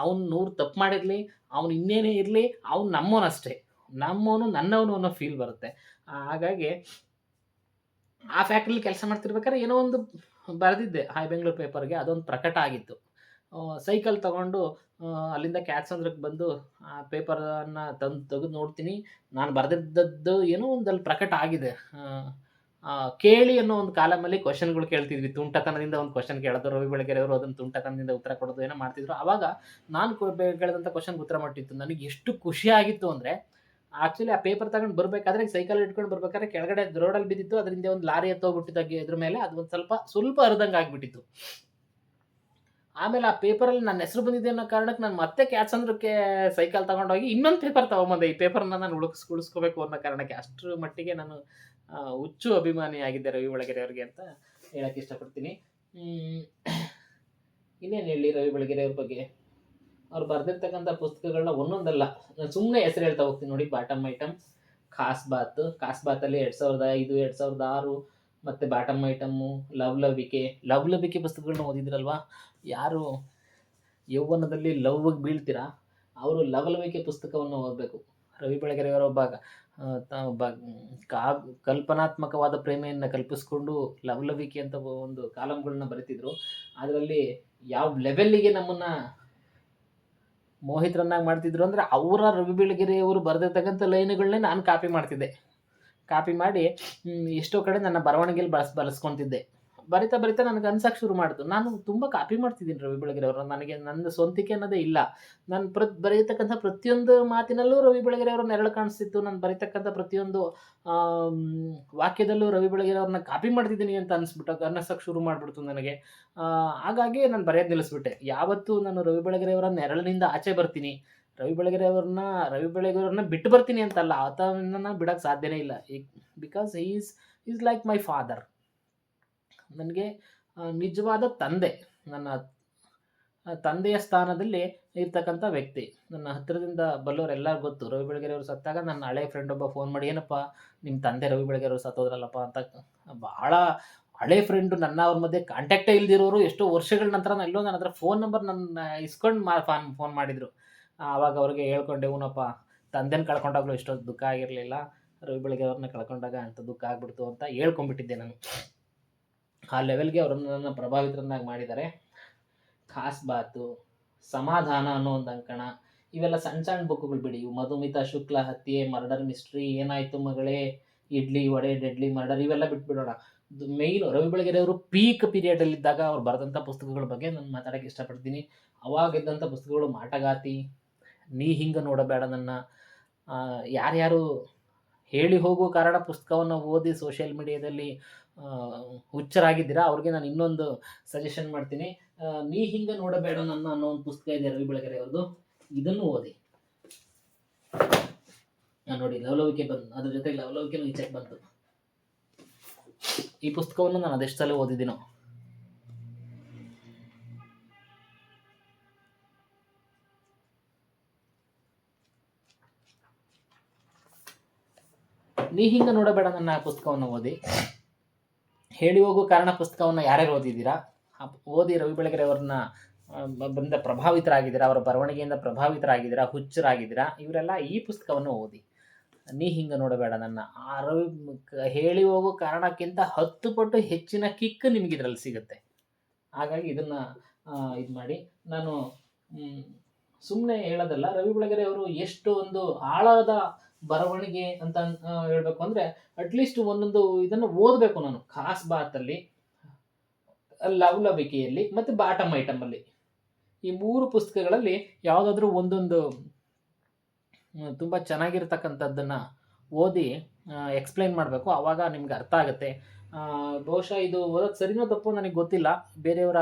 ಅವ್ನು 100 ತಪ್ಪು ಮಾಡಿರಲಿ, ಅವ್ನು ಇನ್ನೇನೇ ಇರಲಿ, ಅವ್ನು ನಮ್ಮವನಷ್ಟೇ, ನನ್ನವನು ಅನ್ನೋ ಫೀಲ್ ಬರುತ್ತೆ. ಹಾಗಾಗಿ ಆ ಫ್ಯಾಕ್ಟ್ರಿಲಿ ಕೆಲಸ ಮಾಡ್ತಿರ್ಬೇಕಾದ್ರೆ ಏನೋ ಒಂದು ಬರೆದಿದ್ದೆ ಹಾಯ್ ಬೆಂಗಳೂರು ಪೇಪರ್ಗೆ, ಅದೊಂದು ಪ್ರಕಟ ಆಗಿತ್ತು. ಸೈಕಲ್ ತೊಗೊಂಡು ಅಲ್ಲಿಂದ ಕ್ಯಾತ್ಸಂದ್ರಕ್ಕೆ ಬಂದು ಆ ಪೇಪರನ್ನು ತೆಗೆದು ನೋಡ್ತೀನಿ. ನಾನು ಬರೆದಿದ್ದದ್ದು ಏನೋ ಒಂದಲ್ಲಿ ಪ್ರಕಟ ಆಗಿದೆ. ಕೇಳಿ ಅನ್ನೋ ಒಂದು ಕಾಲಮಲ್ಲಿ ಕ್ವಶನ್ಗಳು ಕೇಳ್ತಿದ್ವಿ. ತುಂಟತನದಿಂದ ಒಂದು ಕ್ವಶನ್ ಕೇಳೋದು, ರವಿ ಬೆಳಗೆರೆಯವರು ಅದನ್ನು ತುಂಟತನದಿಂದ ಉತ್ತರ ಕೊಡೋದು ಏನೋ ಮಾಡ್ತಿದ್ರು. ಆವಾಗ ನಾನು ಕೇಳಿದಂಥ ಕ್ವಶನ್ಗೆ ಉತ್ತರ ಮಾಡಿತ್ತು. ನನಗೆ ಎಷ್ಟು ಖುಷಿ ಆಗಿತ್ತು ಅಂದರೆ, ಆ್ಯಕ್ಚುಲಿ ಆ ಪೇಪರ್ ತಗೊಂಡು ಬರಬೇಕಾದ್ರೆ, ಸೈಕಲ್ ಇಟ್ಕೊಂಡು ಬರ್ಬೇಕಾದ್ರೆ ಕೆಳಗಡೆ ರೋಡಲ್ಲಿ ಬಿದ್ದಿತ್ತು. ಅದರಿಂದ ಒಂದು ಲಾರಿ ಎತ್ತೋಗ್ಬಿಟ್ಟಿದ್ದಾಗೆ ಇದ್ರ ಮೇಲೆ ಅದು ಒಂದು ಸ್ವಲ್ಪ ಹರಿದಂಗೆ ಆಗಿಬಿಟ್ಟಿತ್ತು. ಆಮೇಲೆ ಆ ಪೇಪರಲ್ಲಿ ನನ್ನ ಹೆಸರು ಬಂದಿದೆ ಅನ್ನೋ ಕಾರಣಕ್ಕೆ ನಾನು ಮತ್ತೆ ಕ್ಯಾತ್ಸಂದ್ರಕ್ಕೆ ಸೈಕಲ್ ತೊಗೊಂಡೋಗಿ ಇನ್ನೊಂದು ಪೇಪರ್ ತೊಗೊಂಬಂದೆ. ಈ ಪೇಪರ್ನ ನಾನು ಉಳಿಸ್ಕೋಬೇಕು ಅನ್ನೋ ಕಾರಣಕ್ಕೆ. ಅಷ್ಟರ ಮಟ್ಟಿಗೆ ನಾನು ಹುಚ್ಚು ಅಭಿಮಾನಿಯಾಗಿದ್ದೆ ರವಿ ಬೆಳಗೆರೆಯವ್ರಿಗೆ ಅಂತ ಹೇಳಕ್ಕೆ ಇಷ್ಟಪಡ್ತೀನಿ. ಇನ್ನೇನು ಹೇಳಿ ರವಿ ಬೆಳಗೆರೆಯವ್ರ ಬಗ್ಗೆ? ಅವ್ರು ಬರೆದಿರ್ತಕ್ಕಂಥ ಪುಸ್ತಕಗಳನ್ನ ಒಂದೊಂದಲ್ಲ, ನಾನು ಸುಮ್ಮನೆ ಹೆಸರು ಹೇಳ್ತಾ ಹೋಗ್ತೀನಿ ನೋಡಿ. ಬಾಟಮ್ ಐಟಮ್, ಖಾಸ್ ಬಾತಲ್ಲಿ 2005, 2006, ಮತ್ತು ಬಾಟಮ್ ಐಟಮ್ಮು, ಲವ್ಲವಿಕೆ ಪುಸ್ತಕಗಳನ್ನ ಓದಿದ್ರಲ್ವಾ? ಯಾರು ಯೌವನದಲ್ಲಿ ಲವ್ಗೆ ಬೀಳ್ತೀರಾ, ಅವರು ಲವಲವಿಕೆ ಪುಸ್ತಕವನ್ನು ಓದಬೇಕು. ರವಿ ಬೆಳಗೆರೆಯವರ ಒಬ್ಬ ಕಲ್ಪನಾತ್ಮಕವಾದ ಪ್ರೇಮೆಯನ್ನು ಕಲ್ಪಿಸ್ಕೊಂಡು ಲವಲವಿಕೆ ಅಂತ ಒಂದು ಕಾಲಮ್ಗಳನ್ನ ಬರಿತಿದ್ರು. ಅದರಲ್ಲಿ ಯಾವ ಲೆವೆಲ್ಲಿಗೆ ನಮ್ಮನ್ನ ಮೋಹಿತರನ್ನಾಗಿ ಮಾಡ್ತಿದ್ರು ಅಂದರೆ ಅವರ ರವಿ ಬೆಳಗೆರೆಯವರು ಬರೆದಿರ್ತಕ್ಕಂಥ ಲೈನ್ಗಳನ್ನೇ ನಾನು ಕಾಪಿ ಮಾಡ್ತಿದ್ದೆ. ಕಾಪಿ ಮಾಡಿ ಎಷ್ಟೋ ಕಡೆ ನನ್ನ ಬರವಣಿಗೆಯಲ್ಲಿ ಬಳಸ್ಕೊತಿದ್ದೆ. ಬರಿತಾ ನನಗೆ ಅನ್ಸಕ್ಕೆ ಶುರು ಮಾಡಿತು, ನಾನು ತುಂಬ ಕಾಪಿ ಮಾಡ್ತಿದ್ದೀನಿ ರವಿ ಬೆಳಗೆರೆಯವರು. ನನಗೆ ನನ್ನ ಸ್ವಂತಿಕೆ ಅನ್ನೋದೇ ಇಲ್ಲ. ನಾನು ಬರೆಯತಕ್ಕಂಥ ಪ್ರತಿಯೊಂದು ಮಾತಿನಲ್ಲೂ ರವಿ ಬೆಳಗೆರೆಯವರ ನೆರಳು ಕಾಣಿಸ್ತಿತ್ತು. ನಾನು ಬರೀತಕ್ಕಂಥ ಪ್ರತಿಯೊಂದು ವಾಕ್ಯದಲ್ಲೂ ರವಿ ಬೆಳಗೆರೆಯವ್ರನ್ನ ಕಾಪಿ ಮಾಡ್ತಿದ್ದೀನಿ ಅಂತ ಅನ್ನಿಸಕ್ಕೆ ಶುರು ಮಾಡಿಬಿಡ್ತು ನನಗೆ. ಹಾಗಾಗಿ ನಾನು ಬರೆಯೋದು ನಿಲ್ಲಿಸ್ಬಿಟ್ಟೆ. ಯಾವತ್ತೂ ನಾನು ರವಿ ಬೆಳಗೆರೆಯವರ ನೆರಳಿನಿಂದ ಆಚೆ ಬರ್ತೀನಿ, ರವಿ ಬೆಳಗೆರೆಯವ್ರನ್ನ ಬಿಟ್ಟು ಬರ್ತೀನಿ ಅಂತಲ್ಲ, ಆತನನ್ನು ಬಿಡೋಕ್ಕೆ ಸಾಧ್ಯನೇ ಇಲ್ಲ. Because is like my father. ನನಗೆ ನಿಜವಾದ ತಂದೆ, ನನ್ನ ತಂದೆಯ ಸ್ಥಾನದಲ್ಲಿ ಇರ್ತಕ್ಕಂಥ ವ್ಯಕ್ತಿ. ನನ್ನ ಹತ್ತಿರದಿಂದ ಬಲ್ಲವರೆಲ್ಲರಿಗೂ ಗೊತ್ತು. ರವಿ ಬೆಳಗೆರೆಯವರು ಸತ್ತಾಗ ನನ್ನ ಹಳೆ ಫ್ರೆಂಡ್ ಒಬ್ಬ ಫೋನ್ ಮಾಡಿ, ಏನಪ್ಪ ನಿಮ್ಮ ತಂದೆ ರವಿ ಬೆಳಗೆರೆಯವರು ಸತ್ತೋದ್ರಲ್ಲಪ್ಪ ಅಂತ. ಭಾಳ ಹಳೆ ಫ್ರೆಂಡು, ಅವ್ರ ಮಧ್ಯೆ ಕಾಂಟ್ಯಾಕ್ಟೇ ಇಲ್ದಿರೋರು ಎಷ್ಟೋ ವರ್ಷಗಳ ನಂತರ ಎಲ್ಲೋ ನನ್ನ ಹತ್ರ ಫೋನ್ ನಂಬರ್ ಇಸ್ಕೊಂಡು ಫೋನ್ ಮಾಡಿದರು. ಆವಾಗ ಅವ್ರಿಗೆ ಹೇಳ್ಕೊಂಡೆ, ಹೂನಪ್ಪ ತಂದೆನ ಕಳ್ಕೊಂಡಾಗಲೂ ಇಷ್ಟೊಂದು ದುಃಖ ಆಗಿರಲಿಲ್ಲ, ರವಿ ಬೆಳಗೆರೆಯವ್ರನ್ನ ಕಳ್ಕೊಂಡಾಗ ಅಂತ ದುಃಖ ಆಗ್ಬಿಡ್ತು ಅಂತ ಹೇಳ್ಕೊಂಬಿಟ್ಟಿದ್ದೆ ನಾನು. ಆ ಲೆವೆಲ್ಗೆ ಅವರನ್ನು ನನ್ನ ಪ್ರಭಾವಿತರನ್ನಾಗಿ ಮಾಡಿದ್ದಾರೆ. ಖಾಸ್ ಬಾತು, ಸಮಾಧಾನ ಅನ್ನೋ ಒಂದು ಅಂಕಣ, ಇವೆಲ್ಲ ಸಣ್ಣ ಬುಕ್ಗಳು ಬಿಡಿ. ಇವು ಮಧುಮಿತಾ ಶುಕ್ಲ ಹತ್ಯೆ, ಮರ್ಡರ್ ಮಿಸ್ಟ್ರಿ, ಏನಾಯಿತು ಮಗಳೇ, ಇಡ್ಲಿ ವಡೆ ಡೆಡ್ಲಿ ಮರ್ಡರ್, ಇವೆಲ್ಲ ಬಿಟ್ಬಿಡೋಣ. ಮೇಯ್ನು ರವಿ ಬೆಳಗೆರೆಯವರು ಪೀಕ್ ಪೀರಿಯಡಲ್ಲಿದ್ದಾಗ ಅವ್ರು ಬರೆದಂಥ ಪುಸ್ತಕಗಳ ಬಗ್ಗೆ ನಾನು ಮಾತಾಡೋಕ್ಕೆ ಇಷ್ಟಪಡ್ತೀನಿ. ಅವಾಗಿದ್ದಂಥ ಪುಸ್ತಕಗಳು ಮಾಟಗಾತಿ, ನೀ ಹಿಂಗೆ ನೋಡಬೇಡ ನನ್ನ, ಯಾರ್ಯಾರು ಹೇಳಿ ಹೋಗುವ ಕಾರಣ ಪುಸ್ತಕವನ್ನು ಓದಿ ಸೋಷಿಯಲ್ ಮೀಡಿಯಾದಲ್ಲಿ ಹುಚ್ಚರಾಗಿದ್ದೀರಾ ಅವ್ರಿಗೆ ನಾನು ಇನ್ನೊಂದು ಸಜೆಷನ್ ಮಾಡ್ತೀನಿ. ನೀ ಹಿಂಗೆ ನೋಡಬೇಡ ನನ್ನ ಅನ್ನೋ ಒಂದು ಪುಸ್ತಕ ಇದೆ ರವಿ ಬೆಳಗೆರೆಯವ್ರದ್ದು, ಇದನ್ನು ಓದಿ. ನೋಡಿ, ಲವಲವಿಕೆ ಬಂದು, ಅದ್ರ ಜೊತೆ ಲವಲವಿಕೆನೂ ಈಚೆಗೆ ಬಂತು. ಈ ಪುಸ್ತಕವನ್ನು ನಾನು ಅದೆಷ್ಟು ಸಲ ಓದಿದ್ದೀನೋ. ನೀ ಹಿಂಗೆ ನೋಡಬೇಡ ನನ್ನ ಪುಸ್ತಕವನ್ನು ಓದಿ. ಹೇಳಿ ಹೋಗೋ ಕಾರಣ ಪುಸ್ತಕವನ್ನು ಯಾರ್ಯಾರು ಓದಿದ್ದೀರಾ, ಓದಿ ರವಿ ಬೆಳಗೆರೆಯವ್ರನ್ನ ಬಂದ ಪ್ರಭಾವಿತರಾಗಿದ್ದೀರಾ, ಅವರ ಬರವಣಿಗೆಯಿಂದ ಪ್ರಭಾವಿತರಾಗಿದ್ದೀರಾ, ಹುಚ್ಚರಾಗಿದ್ದೀರಾ, ಇವರೆಲ್ಲ ಈ ಪುಸ್ತಕವನ್ನು ಓದಿ. ನೀ ಹಿಂಗೆ ನೋಡಬೇಡ ನನ್ನ. ಆ ರವಿ ಹೇಳಿ ಹೋಗೋ ಕಾರಣಕ್ಕಿಂತ 10 ಪಟ್ಟು ಹೆಚ್ಚಿನ ಕಿಕ್ ನಿಮ್ಗೆ ಇದರಲ್ಲಿ ಸಿಗುತ್ತೆ. ಹಾಗಾಗಿ ಇದನ್ನು ಇದು ಮಾಡಿ. ನಾನು ಸುಮ್ಮನೆ ಹೇಳೋದಲ್ಲ, ರವಿ ಬೆಳಗೆರೆಯವರು ಎಷ್ಟು ಒಂದು ಆಳದ ಬರವಣಿಗೆ ಅಂತ ಹೇಳಬೇಕು ಅಂದರೆ ಅಟ್ಲೀಸ್ಟ್ ಒಂದೊಂದು ಇದನ್ನು ಓದಬೇಕು ನಾನು. ಖಾಸ್ ಬಾತಲ್ಲಿ, ಲವಲವಿಕೆಯಲ್ಲಿ ಮತ್ತು ಬಾಟಮ್ ಐಟಮಲ್ಲಿ, ಈ 3 ಪುಸ್ತಕಗಳಲ್ಲಿ ಯಾವುದಾದ್ರೂ ಒಂದೊಂದು ತುಂಬ ಚೆನ್ನಾಗಿರ್ತಕ್ಕಂಥದ್ದನ್ನು ಓದಿ ಎಕ್ಸ್ಪ್ಲೈನ್ ಮಾಡಬೇಕು. ಆವಾಗ ನಿಮ್ಗೆ ಅರ್ಥ ಆಗುತ್ತೆ. ಬಹುಶಃ ಇದು ಓದೋದು ಸರಿನೋ ತಪ್ಪೋ ನನಗೆ ಗೊತ್ತಿಲ್ಲ. ಬೇರೆಯವರ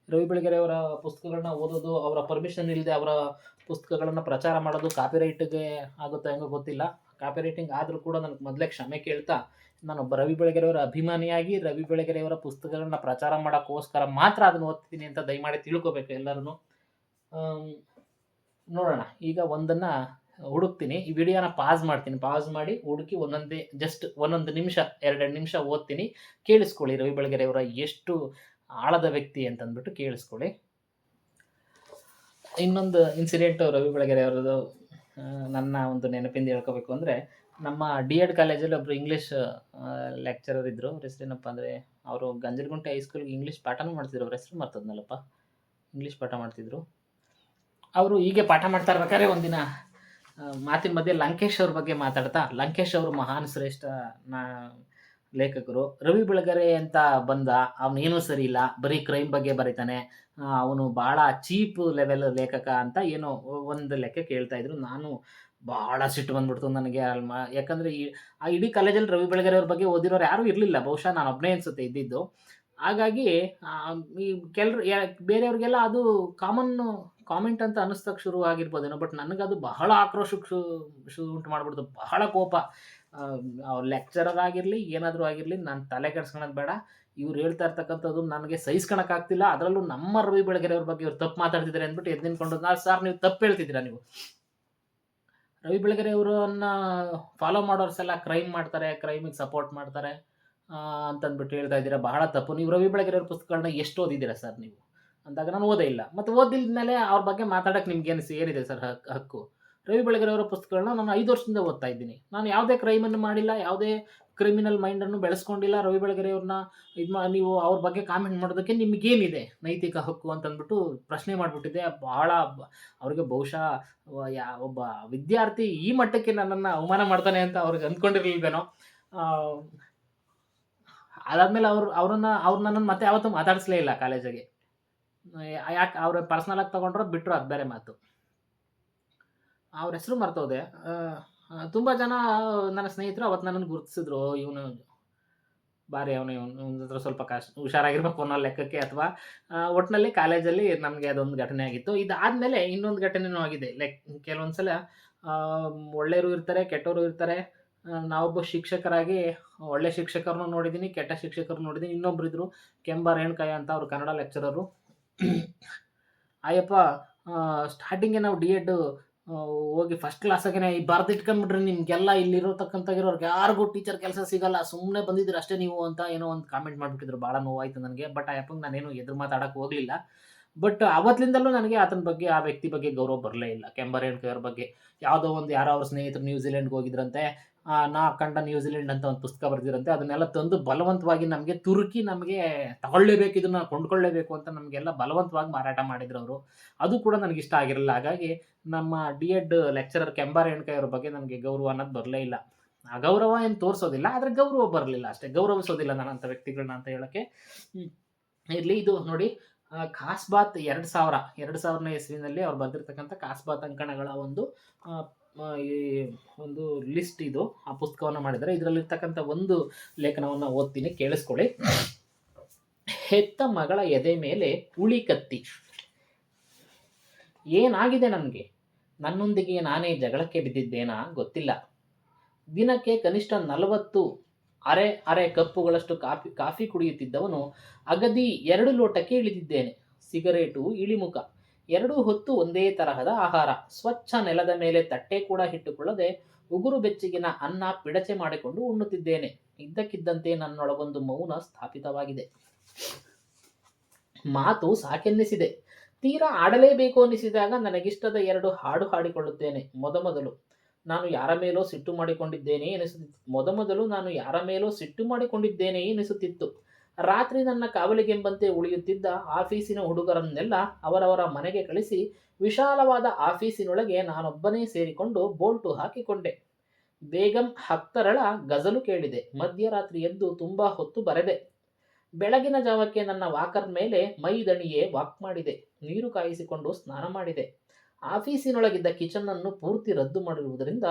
ರವಿ ಬೆಳಗೆರೆಯವರ ಪುಸ್ತಕಗಳನ್ನ ಓದೋದು, ಅವರ ಪರ್ಮಿಷನ್ ಇಲ್ಲದೆ ಅವರ ಪುಸ್ತಕಗಳನ್ನು ಪ್ರಚಾರ ಮಾಡೋದು ಕಾಪಿರೈಟ್ಗೆ ಆಗುತ್ತೋ ಹೆಂಗೋ ಗೊತ್ತಿಲ್ಲ. ಕಾಪಿರೈಟಿಂಗ್ ಆದರೂ ಕೂಡ ನನಗೆ ಮೊದಲೇ ಕ್ಷಮೆ ಕೇಳ್ತಾ, ನಾನೊಬ್ಬ ರವಿ ಬೆಳಗೆರೆಯವರ ಅಭಿಮಾನಿಯಾಗಿ ರವಿ ಬೆಳಗೆರೆಯವರ ಪುಸ್ತಕಗಳನ್ನ ಪ್ರಚಾರ ಮಾಡೋಕ್ಕೋಸ್ಕರ ಮಾತ್ರ ಅದನ್ನು ಓದ್ತೀನಿ ಅಂತ ದಯಮಾಡಿ ತಿಳ್ಕೊಬೇಕು ಎಲ್ಲರೂ. ನೋಡೋಣ, ಈಗ ಒಂದನ್ನು ಹುಡುಕ್ತೀನಿ, ಈ ವಿಡಿಯೋನ ಪಾಸ್ ಮಾಡ್ತೀನಿ, ಪಾಸ್ ಮಾಡಿ ಹುಡುಕಿ ಒಂದೊಂದು ನಿಮಿಷ 2 ನಿಮಿಷ ಓದ್ತೀನಿ. ಕೇಳಿಸ್ಕೊಳ್ಳಿ ರವಿ ಬೆಳಗೆರೆಯವರ ಎಷ್ಟು ಆಳದ ವ್ಯಕ್ತಿ ಅಂತಂದ್ಬಿಟ್ಟು ಕೇಳಿಸ್ಕೊಳ್ಳಿ. ಇನ್ನೊಂದು ಇನ್ಸಿಡೆಂಟು ರವಿ ಬೆಳಗೆರೆಯವರದು ನನ್ನ ಒಂದು ನೆನಪಿಂದ ಹೇಳ್ಕೋಬೇಕು ಅಂದರೆ, ನಮ್ಮ ಡಿ.ಎಡ್ ಕಾಲೇಜಲ್ಲಿ ಒಬ್ಬರು ಇಂಗ್ಲೀಷ್ ಲೆಕ್ಚರರ್ ಇದ್ದರು. ಅವ್ರ ಹೆಸರೇನಪ್ಪ ಅಂದರೆ, ಅವರು ಗಂಜಲಗುಂಟೆ ಹೈಸ್ಕೂಲ್ಗೆ ಇಂಗ್ಲೀಷ್ ಪಾಠನೂ ಮಾಡ್ತಿದ್ರು. ಅವ್ರ ಹೆಸರು ಮರ್ತದ್ನಲ್ಲಪ್ಪ, ಇಂಗ್ಲೀಷ್ ಪಾಠ ಮಾಡ್ತಿದ್ರು. ಅವರು ಹೀಗೆ ಪಾಠ ಮಾಡ್ತಾ ಇರ್ಬೇಕಾದ್ರೆ ಒಂದಿನ ಮಾತಿನ ಮಧ್ಯೆ ಲಂಕೇಶ್ ಅವ್ರ ಬಗ್ಗೆ ಮಾತಾಡ್ತಾ, ಲಂಕೇಶ್ ಅವರು ಮಹಾನ್ ಶ್ರೇಷ್ಠ ಲೇಖಕರು, ರವಿ ಬೆಳಗೆರೆ ಅಂತ ಬಂದ ಅವನೇನೂ ಸರಿ ಇಲ್ಲ, ಬರೀ ಕ್ರೈಮ್ ಬಗ್ಗೆ ಬರೀತಾನೆ, ಅವನು ಭಾಳ ಚೀಪ್ ಲೆವೆಲ್ ಲೇಖಕ ಅಂತ ಏನೋ ಒಂದು ಲೆಕ್ಕ ಕೇಳ್ತಾ ಇದ್ರು. ನಾನು ಭಾಳ ಸಿಟ್ಟು ಬಂದ್ಬಿಡ್ತು ನನಗೆ. ಯಾಕಂದರೆ ಆ ಇಡೀ ಕಾಲೇಜಲ್ಲಿ ರವಿ ಬೆಳಗೆರೆಯವ್ರ ಬಗ್ಗೆ ಓದಿರೋರು ಯಾರೂ ಇರಲಿಲ್ಲ. ಬಹುಶಃ ನಾನು ಒಬ್ಬನೇ ಅನಿಸುತ್ತೆ ಇದ್ದಿದ್ದು. ಹಾಗಾಗಿ ಈ ಬೇರೆಯವ್ರಿಗೆಲ್ಲ ಅದು ಕಾಮೆಂಟ್ ಅಂತ ಅನ್ನಿಸ್ತಕ್ಕೆ ಶುರು ಆಗಿರ್ಬೋದೇನೋ. ಬಟ್ ನನಗದು ಬಹಳ ಆಕ್ರೋಶಕ್ಕೆ ಉಂಟು ಮಾಡಿಬಿಡ್ತು, ಬಹಳ ಕೋಪ. ಅವ್ರು ಲೆಕ್ಚರರ್ ಆಗಿರಲಿ, ಏನಾದರೂ ಆಗಿರಲಿ, ನಾನು ತಲೆ ಕೆಡ್ಸ್ಕೊಳೋದು ಬೇಡ. ಇವ್ರು ಹೇಳ್ತಾ ಇರ್ತಕ್ಕಂಥದ್ದು ನನಗೆ ಸಹಿಸ್ಕೊಳಕ್ಕಾಗ್ತಿಲ್ಲ. ಅದರಲ್ಲೂ ನಮ್ಮ ರವಿ ಬೆಳಗೆರೆಯವ್ರ ಬಗ್ಗೆ ಇವ್ರು ತಪ್ಪು ಮಾತಾಡ್ತಿದ್ದಾರೆ ಅಂದ್ಬಿಟ್ಟು ಎದ್ದು ನಿಂತ್ಕೊಂಡು, ಸರ್ ನೀವು ತಪ್ಪು ಹೇಳ್ತಿದ್ದೀರಾ, ನೀವು ರವಿ ಬೆಳಗೆರೆಯವರನ್ನ ಫಾಲೋ ಮಾಡೋರ್ಸೆಲ್ಲ ಕ್ರೈಮ್ ಮಾಡ್ತಾರೆ, ಕ್ರೈಮಿಗೆ ಸಪೋರ್ಟ್ ಮಾಡ್ತಾರೆ ಅಂತಂದ್ಬಿಟ್ಟು ಹೇಳ್ತಾ ಇದ್ದೀರಾ, ಬಹಳ ತಪ್ಪು. ನೀವು ರವಿ ಬೆಳಗೆರೆಯವ್ರ ಪುಸ್ತಕಗಳನ್ನ ಎಷ್ಟು ಓದಿದ್ದೀರಾ ಸರ್ ನೀವು? ಅಂದಾಗ ನಾನು ಓದೇ ಇಲ್ಲ. ಮತ್ತು ಓದಿದ್ಮೇಲೆ ಅವ್ರ ಬಗ್ಗೆ ಮಾತಾಡಕ್ಕೆ ನಿಮ್ಗೇನು ಏನಿದೆ ಸರ್ ಹಕ್ಕು? ರವಿ ಬೆಳಗೆರೆ ಅವರ ಪುಸ್ತಕಗಳನ್ನ ನಾನು 5 ವರ್ಷದಿಂದ ಓದ್ತಾ ಇದ್ದೀನಿ. ನಾನು ಯಾವುದೇ ಕ್ರೈಮನ್ನು ಮಾಡಿಲ್ಲ, ಯಾವುದೇ ಕ್ರಿಮಿನಲ್ ಮೈಂಡನ್ನು ಬೆಳೆಸ್ಕೊಂಡಿಲ್ಲ. ರವಿ ಬೆಳಗೆರೆ ಅವ್ರನ್ನ ನೀವು ಅವ್ರ ಬಗ್ಗೆ ಕಾಮೆಂಟ್ ಮಾಡೋದಕ್ಕೆ ನಿಮಗೇನಿದೆ ನೈತಿಕ ಹಕ್ಕು ಅಂತಂದ್ಬಿಟ್ಟು ಪ್ರಶ್ನೆ ಮಾಡಿಬಿಟ್ಟಿದ್ದೆ. ಬಹಳ ಅವ್ರಿಗೆ ಬಹುಶಃ ಒಬ್ಬ ವಿದ್ಯಾರ್ಥಿ ಈ ಮಟ್ಟಕ್ಕೆ ನನ್ನನ್ನು ಅವಮಾನ ಮಾಡ್ತಾನೆ ಅಂತ ಅವ್ರಿಗೆ ಅಂದ್ಕೊಂಡಿರ್ಲಿಲ್ವೇನೋ. ಆ, ಅದಾದ್ಮೇಲೆ ಅವ್ರು ನನ್ನನ್ನು ಮತ್ತೆ ಯಾವತ್ತೂ ಮಾತಾಡಿಸ್ಲೇ ಇಲ್ಲ ಕಾಲೇಜಿಗೆ. ಯಾಕೆ ಅವ್ರು ಪರ್ಸನಲ್ ಆಗಿ ತಗೊಂಡ್ರು ಬಿಟ್ಟರು, ಅದು ಬೇರೆ ಮಾತು. ಅವ್ರ ಹೆಸರು ಮರ್ತೋದೆ. ತುಂಬ ಜನ ನನ್ನ ಸ್ನೇಹಿತರು ಅವತ್ತು ನನ್ನನ್ನು ಗುರುತಿಸಿದ್ರು. ಇವನು ಬಾರಿ ಇವನ ಹತ್ರ ಸ್ವಲ್ಪ ಹುಷಾರಾಗಿರ್ಬೇಕು ಅನ್ನೋ ಲೆಕ್ಕಕ್ಕೆ, ಅಥವಾ ಒಟ್ಟಿನಲ್ಲಿ ಕಾಲೇಜಲ್ಲಿ ನಮಗೆ ಅದೊಂದು ಘಟನೆ ಆಗಿತ್ತು. ಇದಾದಮೇಲೆ ಇನ್ನೊಂದು ಘಟನೆನೂ ಆಗಿದೆ. ಲೈಕ್ ಕೆಲವೊಂದು ಸಲ ಒಳ್ಳೆಯವರು ಇರ್ತಾರೆ, ಕೆಟ್ಟವರು ಇರ್ತಾರೆ. ನಾವೊಬ್ಬ ಶಿಕ್ಷಕರಾಗಿ ಒಳ್ಳೆ ಶಿಕ್ಷಕರನ್ನು ನೋಡಿದ್ದೀನಿ, ಕೆಟ್ಟ ಶಿಕ್ಷಕರು ನೋಡಿದ್ದೀನಿ. ಇನ್ನೊಬ್ರು ಇದ್ರು ಕೆಂಬ ರೇಣುಕಯ್ಯ ಅಂತ, ಅವರು ಕನ್ನಡ ಲೆಕ್ಚರರು. ಅಯ್ಯಪ್ಪ, ಸ್ಟಾರ್ಟಿಂಗೆ ನಾವು ಡಿ.ಎಡ್ ಹೋಗಿ ಫಸ್ಟ್ ಕ್ಲಾಸಾಗೆ ಬರೆದಿಟ್ಕೊಂಡ್ಬಿಟ್ರೆ ನಿಮಗೆಲ್ಲ ಇಲ್ಲಿರೋತಕ್ಕಂಥವ್ರಿಗೆ ಯಾರಿಗೂ ಟೀಚರ್ ಕೆಲಸ ಸಿಗಲ್ಲ, ಸುಮ್ಮನೆ ಬಂದಿದ್ದೀರ ಅಷ್ಟೇ ನೀವು ಅಂತ ಏನೋ ಒಂದು ಕಾಮೆಂಟ್ ಮಾಡಿಬಿಟ್ಟಿದ್ರು. ಭಾಳ ನೋವಾಯಿತು ನನಗೆ. ಬಟ್ ಆ ಅಪ್ಪಂಗೆ ನಾನೇನು ಎದುರು ಮಾತಾಡೋಕ್ಕೆ ಹೋಗಲಿಲ್ಲ. ಬಟ್ ಅವತ್ತಿನಿಂದಲೂ ನನಗೆ ಆತನ ಬಗ್ಗೆ, ಆ ವ್ಯಕ್ತಿ ಬಗ್ಗೆ ಗೌರವ ಬರಲೇ ಇಲ್ಲ. ಕೆಂಬ ರೇಣುಕಯ್ಯವ್ರ ಬಗ್ಗೆ ಯಾರೋ ಅವ್ರ ಸ್ನೇಹಿತರು ನ್ಯೂಜಿಲೆಂಡ್ಗೆ ಹೋಗಿದ್ರಂತೆ. ನಾ ಕಂಡ ನ್ಯೂಜಿಲೆಂಡ್ ಅಂತ ಒಂದು ಪುಸ್ತಕ ಬರೆದಿರಂತೆ. ಅದನ್ನೆಲ್ಲ ತಂದು ಬಲವಂತವಾಗಿ ನಮಗೆ ತುರುಕಿ, ನಮಗೆ ತಗೊಳ್ಳೇಬೇಕು, ಇದನ್ನು ಕೊಂಡ್ಕೊಳ್ಳೇಬೇಕು ಅಂತ ನಮಗೆಲ್ಲ ಬಲವಂತವಾಗಿ ಮಾರಾಟ ಮಾಡಿದ್ರು ಅವರು. ಅದು ಕೂಡ ನನಗಿಷ್ಟ ಆಗಿರಲಿಲ್ಲ. ಹಾಗಾಗಿ ನಮ್ಮ ಡಿ.ಎಡ್ ಲೆಕ್ಚರರ್ ಕೆಂಬ ರೇಣುಕಯ್ಯವ್ರ ಬಗ್ಗೆ ನನಗೆ ಗೌರವ ಅನ್ನೋದು ಬರಲೇ ಇಲ್ಲ. ಅಗೌರವ ಏನು ತೋರಿಸೋದಿಲ್ಲ, ಆದರೆ ಗೌರವ ಬರಲಿಲ್ಲ ಅಷ್ಟೇ. ಗೌರವಿಸೋದಿಲ್ಲ ನಾನಂಥ ವ್ಯಕ್ತಿಗಳನ್ನ ಅಂತ ಹೇಳೋಕ್ಕೆ. ಇರಲಿ, ಇದು ನೋಡಿ, ಖಾಸ್ಬಾತ್ 2000ನೇ ಇಸ್ವಿನಲ್ಲಿ ಅವ್ರು ಬರೆದಿರ್ತಕ್ಕಂಥ ಖಾಸ್ಬಾತ್ ಅಂಕಣಗಳ ಒಂದು ಈ ಒಂದು ಲಿಸ್ಟ್ ಇದು. ಆ ಪುಸ್ತಕವನ್ನು ಮಾಡಿದ್ದಾರೆ. ಇದರಲ್ಲಿರ್ತಕ್ಕಂಥ ಒಂದು ಲೇಖನವನ್ನು ಓದ್ತೀನಿ, ಕೇಳಿಸ್ಕೊಳ್ಳಿ. ಹೆತ್ತ ಮಗಳ ಎದೆ ಮೇಲೆ ಉಳಿ ಕತ್ತಿ. ಏನಾಗಿದೆ ನನಗೆ? ನನ್ನೊಂದಿಗೆ ನಾನೇ ಜಗಳಕ್ಕೆ ಬಿದ್ದಿದ್ದೇನಾ ಗೊತ್ತಿಲ್ಲ. ದಿನಕ್ಕೆ ಕನಿಷ್ಠ 40 ಅರೆ ಕಪ್ಪುಗಳಷ್ಟು ಕಾಫಿ ಕುಡಿಯುತ್ತಿದ್ದವನು ಅಗದಿ 2 ಲೋಟಕ್ಕೆ ಇಳಿದಿದ್ದೇನೆ. ಸಿಗರೇಟು, ಇಳಿಮುಖ, 2 ಹೊತ್ತು ಒಂದೇ ತರಹದ ಆಹಾರ. ಸ್ವಚ್ಛ ನೆಲದ ಮೇಲೆ ತಟ್ಟೆ ಕೂಡ ಇಟ್ಟುಕೊಳ್ಳದೆ ಉಗುರು ಬೆಚ್ಚಗಿನ ಅನ್ನ ಪಿಡಚೆ ಮಾಡಿಕೊಂಡು ಉಣ್ಣುತ್ತಿದ್ದೇನೆ. ಇದ್ದಕ್ಕಿದ್ದಂತೆ ನನ್ನೊಳಗೊಂದು ಮೌನ ಸ್ಥಾಪಿತವಾಗಿದೆ. ಮಾತು ಸಾಕೆನ್ನಿಸಿದೆ. ತೀರಾ ಆಡಲೇಬೇಕು ಅನ್ನಿಸಿದಾಗ ನನಗಿಷ್ಟದ 2 ಹಾಡು ಹಾಡಿಕೊಳ್ಳುತ್ತೇನೆ. ಮೊದಮೊದಲು ನಾನು ಯಾರ ಮೇಲೋ ಸಿಟ್ಟು ಮಾಡಿಕೊಂಡಿದ್ದೇನೆ ಎನಿಸುತ್ತಿತ್ತು. ರಾತ್ರಿ ನನ್ನ ಕಾವಲಿಗೆಂಬಂತೆ ಉಳಿಯುತ್ತಿದ್ದ ಆಫೀಸಿನ ಹುಡುಗರನ್ನೆಲ್ಲ ಅವರವರ ಮನೆಗೆ ಕಳಿಸಿ ವಿಶಾಲವಾದ ಆಫೀಸಿನೊಳಗೆ ನಾನೊಬ್ಬನೇ ಸೇರಿಕೊಂಡು ಬೋಲ್ಟು ಹಾಕಿಕೊಂಡೆ. ಬೇಗಂ ಹಕ್ತರಳ ಗಜಲು ಕೇಳಿದೆ. ಮಧ್ಯರಾತ್ರಿ ಎದ್ದು ತುಂಬಾ ಹೊತ್ತು ಬರೆದೆ. ಬೆಳಗಿನ ಜಾವಕ್ಕೆ ನನ್ನ ವಾಕರ್ ಮೇಲೆ ಮೈದಣಿಯೇ ವಾಕ್ ಮಾಡಿದೆ. ನೀರು ಕಾಯಿಸಿಕೊಂಡು ಸ್ನಾನ ಮಾಡಿದೆ. ಆಫೀಸಿನೊಳಗಿದ್ದ ಕಿಚನ್ ಅನ್ನು ಪೂರ್ತಿ ರದ್ದು ಮಾಡಿರುವುದರಿಂದ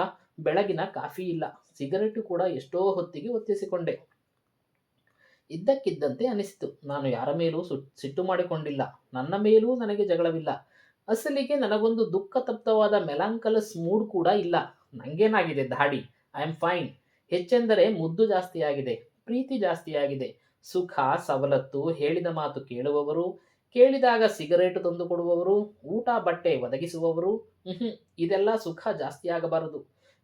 ಬೆಳಗಿನ ಕಾಫಿ ಇಲ್ಲ. ಸಿಗರೇಟು ಕೂಡ ಎಷ್ಟೋ ಹೊತ್ತಿಗೆ ಒತ್ತಿಸಿಕೊಂಡೆ. ಇದ್ದಕ್ಕಿದ್ದಂತೆ ಅನಿಸಿತು, ನಾನು ಯಾರ ಮೇಲೂ ಸಿಟ್ಟು ಮಾಡಿಕೊಂಡಿಲ್ಲ. ನನ್ನ ಮೇಲೂ ನನಗೆ ಜಗಳವಿಲ್ಲ. ಅಸಲಿಗೆ ನನಗೊಂದು ದುಃಖ ತಪ್ತವಾದ ಮೆಲಾಂಕಲಸ್ ಮೂಡ್ ಕೂಡ ಇಲ್ಲ. ನಂಗೇನಾಗಿದೆ? ದಾಡಿ, ಐ ಆಮ್ ಫೈನ್. ಹೆಚ್ಚೆಂದರೆ ಮುದ್ದು ಜಾಸ್ತಿಯಾಗಿದೆ, ಪ್ರೀತಿ ಜಾಸ್ತಿಯಾಗಿದೆ. ಸುಖ, ಸವಲತ್ತು, ಹೇಳಿದ ಮಾತು ಕೇಳುವವರು, ಕೇಳಿದಾಗ ಸಿಗರೇಟು ತಂದು ಕೊಡುವವರು, ಊಟ ಬಟ್ಟೆ ಒದಗಿಸುವವರು. ಇದೆಲ್ಲ ಸುಖ ಜಾಸ್ತಿಯಾಗಬಾರದು.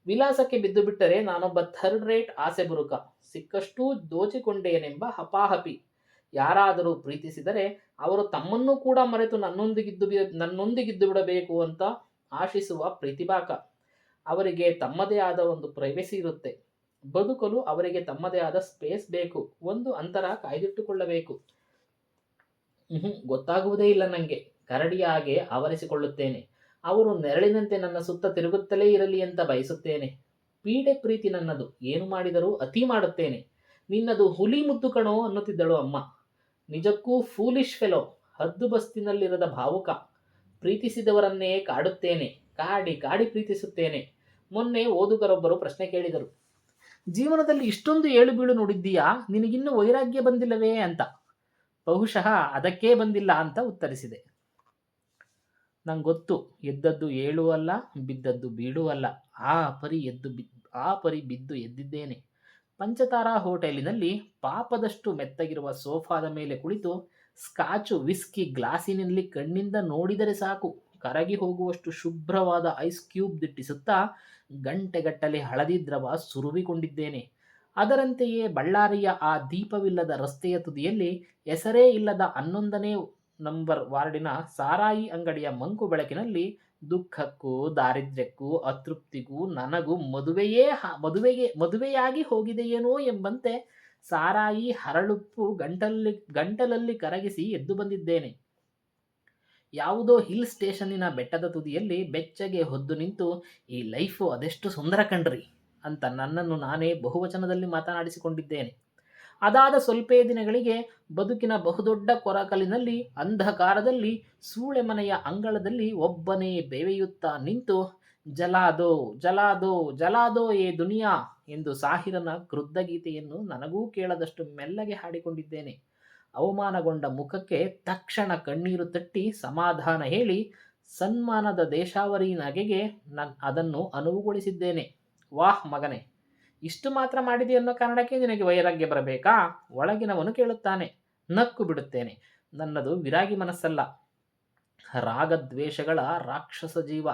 ವಿಲಾಸಕ್ಕೆ ಬಿದ್ದು ಬಿಟ್ಟರೆ ನಾನೊಬ್ಬ ಥರ್ಡ್ ರೇಟ್ ಆಸೆ ಬುರುಕ. ಸಿಕ್ಕಷ್ಟು ದೋಚಿಕೊಂಡೇನೆಂಬ ಹಪಾಹಪಿ. ಯಾರಾದರೂ ಪ್ರೀತಿಸಿದರೆ ಅವರು ತಮ್ಮನ್ನೂ ಕೂಡ ಮರೆತು ನನ್ನೊಂದಿಗಿದ್ದು ಬಿಡಬೇಕು ಅಂತ ಆಶಿಸುವ ಪ್ರೀತಿಪಾಕ. ಅವರಿಗೆ ತಮ್ಮದೇ ಆದ ಒಂದು ಪ್ರೈವೇಸಿ ಇರುತ್ತೆ. ಬದುಕಲು ಅವರಿಗೆ ತಮ್ಮದೇ ಆದ ಸ್ಪೇಸ್ ಬೇಕು. ಒಂದು ಅಂತರ ಕಾಯ್ದಿಟ್ಟುಕೊಳ್ಳಬೇಕು. ಗೊತ್ತಾಗುವುದೇ ಇಲ್ಲ ನನಗೆ. ಕರಡಿಯ ಹಾಗೆ ಆವರಿಸಿಕೊಳ್ಳುತ್ತೇನೆ. ಅವರು ನೆರಳಿನಂತೆ ನನ್ನ ಸುತ್ತ ತಿರುಗುತ್ತಲೇ ಇರಲಿ ಅಂತ ಬಯಸುತ್ತೇನೆ. ಪೀಡೆ ಪ್ರೀತಿ ನನ್ನದು. ಏನು ಮಾಡಿದರೂ ಅತಿ ಮಾಡುತ್ತೇನೆ. ನಿನ್ನದು ಹುಲಿ ಮುದ್ದು ಕಣೋ ಅನ್ನುತ್ತಿದ್ದಳು ಅಮ್ಮ. ನಿಜಕ್ಕೂ ಫೂಲಿಶ್ ಫೆಲೋ. ಹದ್ದು ಬಸ್ತಿನಲ್ಲಿರದ ಭಾವುಕ. ಪ್ರೀತಿಸಿದವರನ್ನೇ ಕಾಡುತ್ತೇನೆ. ಕಾಡಿ ಪ್ರೀತಿಸುತ್ತೇನೆ. ಮೊನ್ನೆ ಓದುಗರೊಬ್ಬರು ಪ್ರಶ್ನೆ ಕೇಳಿದರು, ಜೀವನದಲ್ಲಿ ಇಷ್ಟೊಂದು ಏಳು ಬೀಳು ನೋಡಿದ್ದೀಯಾ, ನಿನಗಿನ್ನೂ ವೈರಾಗ್ಯ ಬಂದಿಲ್ಲವೇ ಅಂತ. ಬಹುಶಃ ಅದಕ್ಕೇ ಬಂದಿಲ್ಲ ಅಂತ ಉತ್ತರಿಸಿದೆ. ನಂಗೆ ಗೊತ್ತು, ಎದ್ದದ್ದು ಏಳು ಅಲ್ಲ, ಬಿದ್ದದ್ದು ಬೀಳು ಅಲ್ಲ. ಆ ಪರಿ ಬಿದ್ದು ಎದ್ದಿದ್ದೇನೆ. ಪಂಚತಾರಾ ಹೋಟೆಲಿನಲ್ಲಿ ಪಾಪದಷ್ಟು ಮೆತ್ತಗಿರುವ ಸೋಫಾದ ಮೇಲೆ ಕುಳಿತು ಸ್ಕಾಚು ವಿಸ್ಕಿ ಗ್ಲಾಸಿನಲ್ಲಿ ಕಣ್ಣಿಂದ ನೋಡಿದರೆ ಸಾಕು ಕರಗಿ ಹೋಗುವಷ್ಟು ಶುಭ್ರವಾದ ಐಸ್ ಕ್ಯೂಬ್ ದಿಟ್ಟಿಸುತ್ತಾ ಗಂಟೆಗಟ್ಟಲೆ ಹಳದಿ ದ್ರವ ಸುರುವಿಕೊಂಡಿದ್ದೇನೆ. ಅದರಂತೆಯೇ ಬಳ್ಳಾರಿಯ ಆ ದೀಪವಿಲ್ಲದ ರಸ್ತೆಯ ತುದಿಯಲ್ಲಿ ಹೆಸರೇ ಇಲ್ಲದ 11ನೇ ನಂಬರ್ ವಾರ್ಡಿನ ಸಾರಾಯಿ ಅಂಗಡಿಯ ಮಂಕು ಬೆಳಕಿನಲ್ಲಿ ದುಃಖಕ್ಕೂ ದಾರಿದ್ರ್ಯಕ್ಕೂ ಅತೃಪ್ತಿಗೂ ನನಗೂ ಮದುವೆಯಾಗಿ ಹೋಗಿದೆಯೇನೋ ಎಂಬಂತೆ ಸಾರಾಯಿ ಹರಳುಪ್ಪು ಗಂಟಲಲ್ಲಿ ಕರಗಿಸಿ ಎದ್ದು ಬಂದಿದ್ದೇನೆ. ಯಾವುದೋ ಹಿಲ್ ಸ್ಟೇಷನ್ನಿನ ಬೆಟ್ಟದ ತುದಿಯಲ್ಲಿ ಬೆಚ್ಚಗೆ ಹೊದ್ದು ನಿಂತು ಈ ಲೈಫು ಅದೆಷ್ಟು ಸುಂದರ ಕಣ್ರಿ ಅಂತ ನನ್ನನ್ನು ನಾನೇ ಬಹುವಚನದಲ್ಲಿ ಮಾತನಾಡಿಸಿಕೊಂಡಿದ್ದೇನೆ. ಅದಾದ ಸ್ವಲ್ಪೇ ದಿನಗಳಿಗೆ ಬದುಕಿನ ಬಹುದೊಡ್ಡ ಕೊರಕಲಿನಲ್ಲಿ ಅಂಧಕಾರದಲ್ಲಿ ಸೂಳೆ ಮನೆಯ ಅಂಗಳದಲ್ಲಿ ಒಬ್ಬನೇ ಬೇವೆಯುತ್ತಾ ನಿಂತು ಜಲಾದೋ ಜಲಾದೋ ಜಲಾದೋ ಏ ದುನಿಯಾ ಎಂದು ಸಾಹಿರನ ಕ್ರುದ್ಧ ಗೀತೆಯನ್ನು ನನಗೂ ಕೇಳದಷ್ಟು ಮೆಲ್ಲಗೆ ಹಾಡಿಕೊಂಡಿದ್ದೇನೆ. ಅವಮಾನಗೊಂಡ ಮುಖಕ್ಕೆ ತಕ್ಷಣ ಕಣ್ಣೀರು ತಟ್ಟಿ ಸಮಾಧಾನ ಹೇಳಿ ಸನ್ಮಾನದ ದೇಶಾವರಿ ನಗೆಗೆ ಅದನ್ನು ಅನುವುಗೊಳಿಸಿದ್ದೇನೆ. ವಾಹ್ ಮಗನೇ, ಇಷ್ಟು ಮಾತ್ರ ಮಾಡಿದೆ ಅನ್ನೋ ಕಾರಣಕ್ಕೆ ನಿನಗೆ ವೈರಾಗ್ಯ ಬರಬೇಕಾ? ಒಳಗಿನವನು ಕೇಳುತ್ತಾನೆ. ನಕ್ಕು ಬಿಡುತ್ತೇನೆ. ನನ್ನದು ವಿರಾಗಿ ಮನಸ್ಸಲ್ಲ, ರಾಗದ್ವೇಷಗಳ ರಾಕ್ಷಸ ಜೀವ.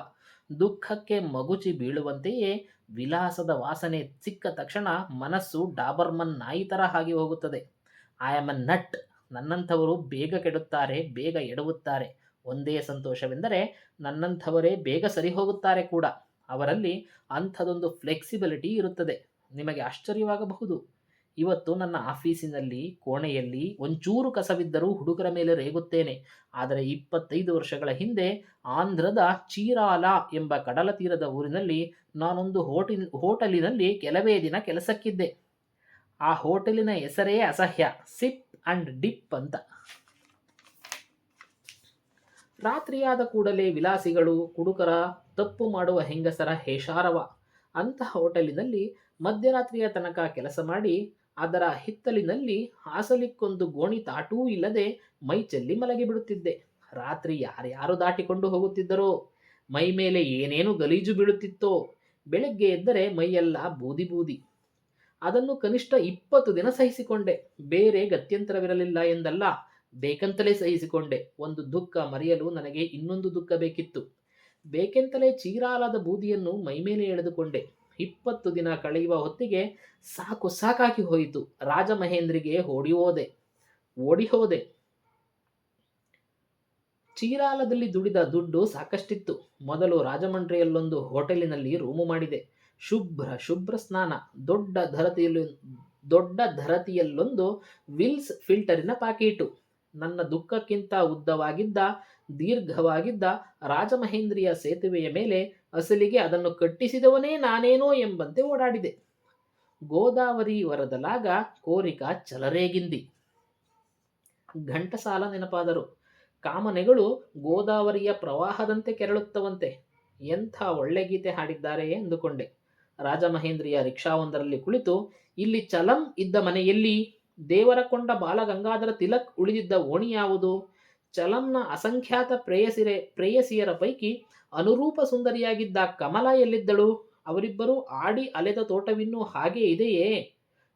ದುಃಖಕ್ಕೆ ಮಗುಚಿ ಬೀಳುವಂತೆಯೇ ವಿಲಾಸದ ವಾಸನೆ ಸಿಕ್ಕ ತಕ್ಷಣ ಮನಸ್ಸು ಡಾಬರ್ಮನ್ ನಾಯಿ ತರ ಆಗಿ ಹೋಗುತ್ತದೆ. I am a nut. ನನ್ನಂಥವರು ಬೇಗ ಕೆಡುತ್ತಾರೆ, ಬೇಗ ಎಡವುತ್ತಾರೆ. ಒಂದೇ ಸಂತೋಷವೆಂದರೆ ನನ್ನಂಥವರೇ ಬೇಗ ಸರಿ ಹೋಗುತ್ತಾರೆ ಕೂಡ. ಅವರಲ್ಲಿ ಅಂಥದೊಂದು ಫ್ಲೆಕ್ಸಿಬಿಲಿಟಿ ಇರುತ್ತದೆ. ನಿಮಗೆ ಆಶ್ಚರ್ಯವಾಗಬಹುದು. ಇವತ್ತು ನನ್ನ ಆಫೀಸಿನಲ್ಲಿ ಕೋಣೆಯಲ್ಲಿ ಒಂಚೂರು ಕಸವಿದ್ದರೂ ಹುಡುಗರ ಮೇಲೆ ರೇಗುತ್ತೇನೆ. ಆದರೆ 25 ವರ್ಷಗಳ ಹಿಂದೆ ಆಂಧ್ರದ ಚೀರಾಲ ಎಂಬ ಕಡಲ ತೀರದ ಊರಿನಲ್ಲಿ ನಾನೊಂದು ಹೋಟೆಲಿನಲ್ಲಿ ಕೆಲವೇ ದಿನ ಕೆಲಸಕ್ಕಿದ್ದೆ. ಆ ಹೋಟೆಲಿನ ಹೆಸರೇ ಅಸಹ್ಯ, ಸಿಪ್ ಅಂಡ್ ಡಿಪ್ ಅಂತ. ರಾತ್ರಿಯಾದ ಕೂಡಲೇ ವಿಲಾಸಿಗಳು, ಕುಡುಕರ, ತಪ್ಪು ಮಾಡುವ ಹೆಂಗಸರ ಹೇಷಾರವ. ಅಂತಹ ಹೋಟೆಲಿನಲ್ಲಿ ಮಧ್ಯರಾತ್ರಿಯ ತನಕ ಕೆಲಸ ಮಾಡಿ ಅದರ ಹಿತ್ತಲಿನಲ್ಲಿ ಹಾಸಲಿಕ್ಕೊಂದು ಗೋಣಿ ತಾಟೂ ಇಲ್ಲದೆ ಮೈಚೆಲ್ಲಿ ಮಲಗಿಬಿಡುತ್ತಿದ್ದೆ. ರಾತ್ರಿ ಯಾರ್ಯಾರು ದಾಟಿಕೊಂಡು ಹೋಗುತ್ತಿದ್ದರೋ, ಮೈ ಮೇಲೆ ಏನೇನು ಗಲೀಜು ಬೀಳುತ್ತಿತ್ತೋ. ಬೆಳಗ್ಗೆ ಎದ್ದರೆ ಮೈಯೆಲ್ಲ ಬೂದಿ ಬೂದಿ. ಅದನ್ನು ಕನಿಷ್ಠ 20 ದಿನ ಸಹಿಸಿಕೊಂಡೆ. ಬೇರೆ ಗತ್ಯಂತರವಿರಲಿಲ್ಲ ಎಂದಲ್ಲ, ಬೇಕಂತಲೇ ಸಹಿಸಿಕೊಂಡೆ. ಒಂದು ದುಃಖ ಮರೆಯಲು ನನಗೆ ಇನ್ನೊಂದು ದುಃಖ ಬೇಕಿತ್ತು. ಬೇಕೆಂತಲೇ ಚೀರಾಲದ ಬೂದಿಯನ್ನು ಮೈಮೇಲೆ ಎಳೆದುಕೊಂಡೆ. 20 ದಿನ ಕಳೆಯುವ ಹೊತ್ತಿಗೆ ಸಾಕಾಗಿ ಹೋಯಿತು. ರಾಜಮಹೇಂದ್ರಿಗೆ ಓಡಿ ಹೋದೆ. ಚೀರಾಲದಲ್ಲಿ ದುಡಿದ ದುಡ್ಡು ಸಾಕಷ್ಟಿತ್ತು. ಮೊದಲು ರಾಜಮಂಡ್ರಿಯಲ್ಲೊಂದು ಹೋಟೆಲಿನಲ್ಲಿ ರೂಮು ಮಾಡಿದೆ. ಶುಭ್ರ ಸ್ನಾನ. ದೊಡ್ಡ ಧರತಿಯಲ್ಲೊಂದು ವಿಲ್ಸ್ ಫಿಲ್ಟರಿನ ಪಾಕೀಟು. ನನ್ನ ದುಃಖಕ್ಕಿಂತ ಉದ್ದವಾಗಿದ್ದ, ದೀರ್ಘವಾಗಿದ್ದ ರಾಜಮಹೇಂದ್ರಿಯ ಸೇತುವೆಯ ಮೇಲೆ ಅಸಲಿಗೆ ಅದನ್ನು ಕಟ್ಟಿಸಿದವನೇ ನಾನೇನೋ ಎಂಬಂತೆ ಓಡಾಡಿದೆ. ಗೋದಾವರಿ ವರದಲಾಗ ಕೋರಿಕ ಚಲರೇಗಿಂದಿ. ಘಂಟಸಾಲ ನೆನಪಾದರು. ಕಾಮನೆಗಳು ಗೋದಾವರಿಯ ಪ್ರವಾಹದಂತೆ ಕೆರಳುತ್ತವಂತೆ. ಎಂಥ ಒಳ್ಳೆ ಗೀತೆ ಹಾಡಿದ್ದಾರೆ ಎಂದುಕೊಂಡೆ. ರಾಜಮಹೇಂದ್ರಿಯ ರಿಕ್ಷಾವೊಂದರಲ್ಲಿ ಕುಳಿತು, ಇಲ್ಲಿ ಚಲಂ ಇದ್ದ ಮನೆಯಲ್ಲಿ ದೇವರಕೊಂಡ ಬಾಲಗಂಗಾಧರ ತಿಲಕ್ ಉಳಿದಿದ್ದ ಓಣಿ ಯಾವುದು? ಚಲಂನ ಅಸಂಖ್ಯಾತ ಪ್ರೇಯಸಿಯರ ಪೈಕಿ ಅನುರೂಪ ಸುಂದರಿಯಾಗಿದ್ದ ಕಮಲ ಎಲ್ಲಿದ್ದಳು? ಅವರಿಬ್ಬರು ಆಡಿ ಅಲೆದ ತೋಟವಿನ್ನೂ ಹಾಗೇ ಇದೆಯೇ?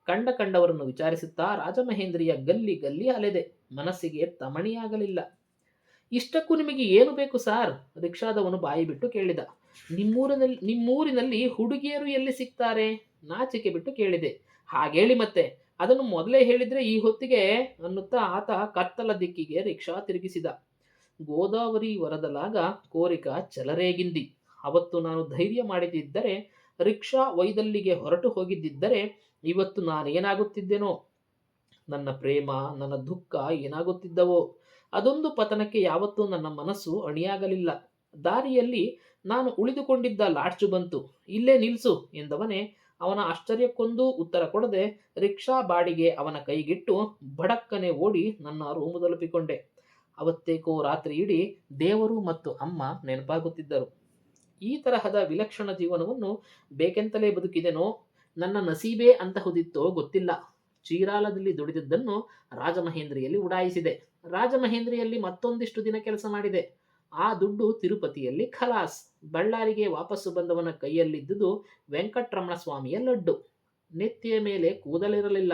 ಕಂಡವರನ್ನು ವಿಚಾರಿಸುತ್ತಾ ರಾಜಮಹೇಂದ್ರಿಯ ಗಲ್ಲಿ ಅಲೆದೆ. ಮನಸ್ಸಿಗೆ ತಮಣಿಯಾಗಲಿಲ್ಲ. ಇಷ್ಟಕ್ಕೂ ನಿಮಗೆ ಏನು ಬೇಕು ಸಾರ್? ರಿಕ್ಷಾದವನು ಬಾಯಿ ಬಿಟ್ಟು ಕೇಳಿದ. ನಿಮ್ಮೂರಿನಲ್ಲಿ ಹುಡುಗಿಯರು ಎಲ್ಲಿ ಸಿಗ್ತಾರೆ? ನಾಚಿಕೆ ಬಿಟ್ಟು ಕೇಳಿದೆ. ಹಾಗೇಳಿ ಮತ್ತೆ, ಅದನ್ನು ಮೊದಲೇ ಹೇಳಿದ್ರೆ ಈ ಹೊತ್ತಿಗೆ ಅನ್ನುತ್ತಾ ಆತ ಕತ್ತಲ ದಿಕ್ಕಿಗೆ ರಿಕ್ಷಾ ತಿರುಗಿಸಿದ. ಗೋದಾವರಿ ವರದಲಾಗ ಕೋರಿಕ ಚಲರೇಗಿಂದಿ. ಅವತ್ತು ನಾನು ಧೈರ್ಯ ಮಾಡಿದ್ದರೆ, ರಿಕ್ಷಾ ವೈದಲ್ಲಿಗೆ ಹೊರಟು ಹೋಗಿದ್ದರೆ ಇವತ್ತು ನಾನೇನಾಗುತ್ತಿದ್ದೆನೋ? ನನ್ನ ಪ್ರೇಮ, ನನ್ನ ದುಃಖ ಏನಾಗುತ್ತಿದ್ದವೋ? ಅದೊಂದು ಪತನಕ್ಕೆ ಯಾವತ್ತೂ ನನ್ನ ಮನಸ್ಸು ಅಣಿಯಾಗಲಿಲ್ಲ. ದಾರಿಯಲ್ಲಿ ನಾನು ಉಳಿದುಕೊಂಡಿದ್ದ ಲಾಡ್ಜು ಬಂತು. ಇಲ್ಲೇ ನಿಲ್ಸು ಎಂದವನೇ ಅವನ ಆಶ್ಚರ್ಯಕ್ಕೊಂದೂ ಉತ್ತರ ಕೊಡದೆ ರಿಕ್ಷಾ ಬಾಡಿಗೆ ಅವನ ಕೈಗಿಟ್ಟು ಬಡಕ್ಕನೆ ಓಡಿ ನನ್ನ ರೂಮು ತಲುಪಿಕೊಂಡೆ. ಅವತ್ತೇಕೋ ರಾತ್ರಿ ಇಡೀ ದೇವರು ಮತ್ತು ಅಮ್ಮ ನೆನಪಾಗುತ್ತಿದ್ದರು. ಈ ತರಹದ ವಿಲಕ್ಷಣ ಜೀವನವನ್ನು ಬೇಕೆಂತಲೇ ಬದುಕಿದೆನೋ, ನನ್ನ ನಸೀಬೇ ಅಂತಹುದಿತ್ತೋ ಗೊತ್ತಿಲ್ಲ. ಚೀರಾಲದಲ್ಲಿ ದುಡಿದದ್ದನ್ನು ರಾಜಮಹೇಂದ್ರಿಯಲ್ಲಿ ಉಡಾಯಿಸಿದೆ. ರಾಜಮಹೇಂದ್ರಿಯಲ್ಲಿ ಮತ್ತೊಂದಿಷ್ಟು ದಿನ ಕೆಲಸ ಮಾಡಿದೆ. ಆ ದುಡ್ಡು ತಿರುಪತಿಯಲ್ಲಿ ಖಲಾಸ್. ಬಳ್ಳಾರಿಗೆ ವಾಪಸ್ಸು ಬಂದವನ ಕೈಯಲ್ಲಿದ್ದುದು ವೆಂಕಟರಮಣ ಸ್ವಾಮಿಯ ಲಡ್ಡು. ನೆತ್ತಿಯ ಮೇಲೆ ಕೂದಲಿರಲಿಲ್ಲ.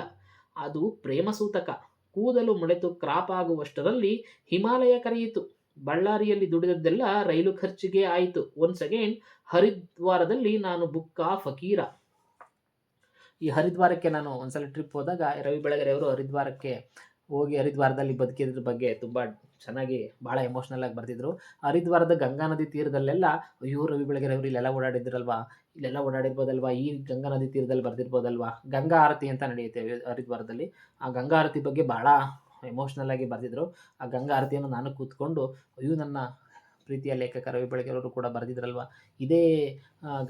ಅದು ಪ್ರೇಮಸೂತಕ. ಕೂದಲು ಮೊಳೆತು ಕ್ರಾಪ್ ಆಗುವಷ್ಟರಲ್ಲಿ ಹಿಮಾಲಯ ಕರೆಯಿತು. ಬಳ್ಳಾರಿಯಲ್ಲಿ ದುಡಿದದ್ದೆಲ್ಲ ರೈಲು ಖರ್ಚಿಗೆ ಆಯಿತು. ಒನ್ಸ್ ಅಗೇನ್ ಹರಿದ್ವಾರದಲ್ಲಿ ನಾನು ಬುಕ್ಕಾ ಫಕೀರ. ಈ ಹರಿದ್ವಾರಕ್ಕೆ ನಾನು ಒಂದ್ಸಲ ಟ್ರಿಪ್ ಹೋದಾಗ ರವಿ ಬೆಳಗೆರೆ ಅವರು ಹರಿದ್ವಾರಕ್ಕೆ ಹೋಗಿ ಹರಿದ್ವಾರದಲ್ಲಿ ಬದುಕಿದ್ರ ಬಗ್ಗೆ ತುಂಬ ಚೆನ್ನಾಗಿ ಭಾಳ ಎಮೋಷ್ನಲ್ ಆಗಿ ಬರ್ತಿದ್ರು. ಹರಿದ್ವಾರದ ಗಂಗಾ ನದಿ ತೀರದಲ್ಲೆಲ್ಲ ಅಯ್ಯೋ! ರವಿ ಬೆಳಗೆರೆ ಅವರು ಇಲ್ಲೆಲ್ಲ ಓಡಾಡಿದ್ರಲ್ವಾ, ಇಲ್ಲೆಲ್ಲ ಓಡಾಡಿರ್ಬೋದಲ್ವಾ, ಈ ಗಂಗಾ ನದಿ ತೀರದಲ್ಲಿ ಬರ್ದಿರ್ಬೋದಲ್ವಾ. ಗಂಗಾ ಆರತಿ ಅಂತ ನಡೆಯುತ್ತೆ ಹರಿದ್ವಾರದಲ್ಲಿ. ಆ ಗಂಗಾ ಆರತಿ ಬಗ್ಗೆ ಭಾಳ ಎಮೋಷ್ನಲ್ ಆಗಿ ಬರ್ದಿದ್ರು. ಆ ಗಂಗಾ ಆರತಿಯನ್ನು ನಾನು ಕೂತ್ಕೊಂಡು ಅಯ್ಯೋ! ನನ್ನ ಪ್ರೀತಿಯ ಲೇಖಕ ರವಿ ಬೆಳಗೆರೆಯವರು ಕೂಡ ಬರೆದಿದ್ರಲ್ವಾ, ಇದೇ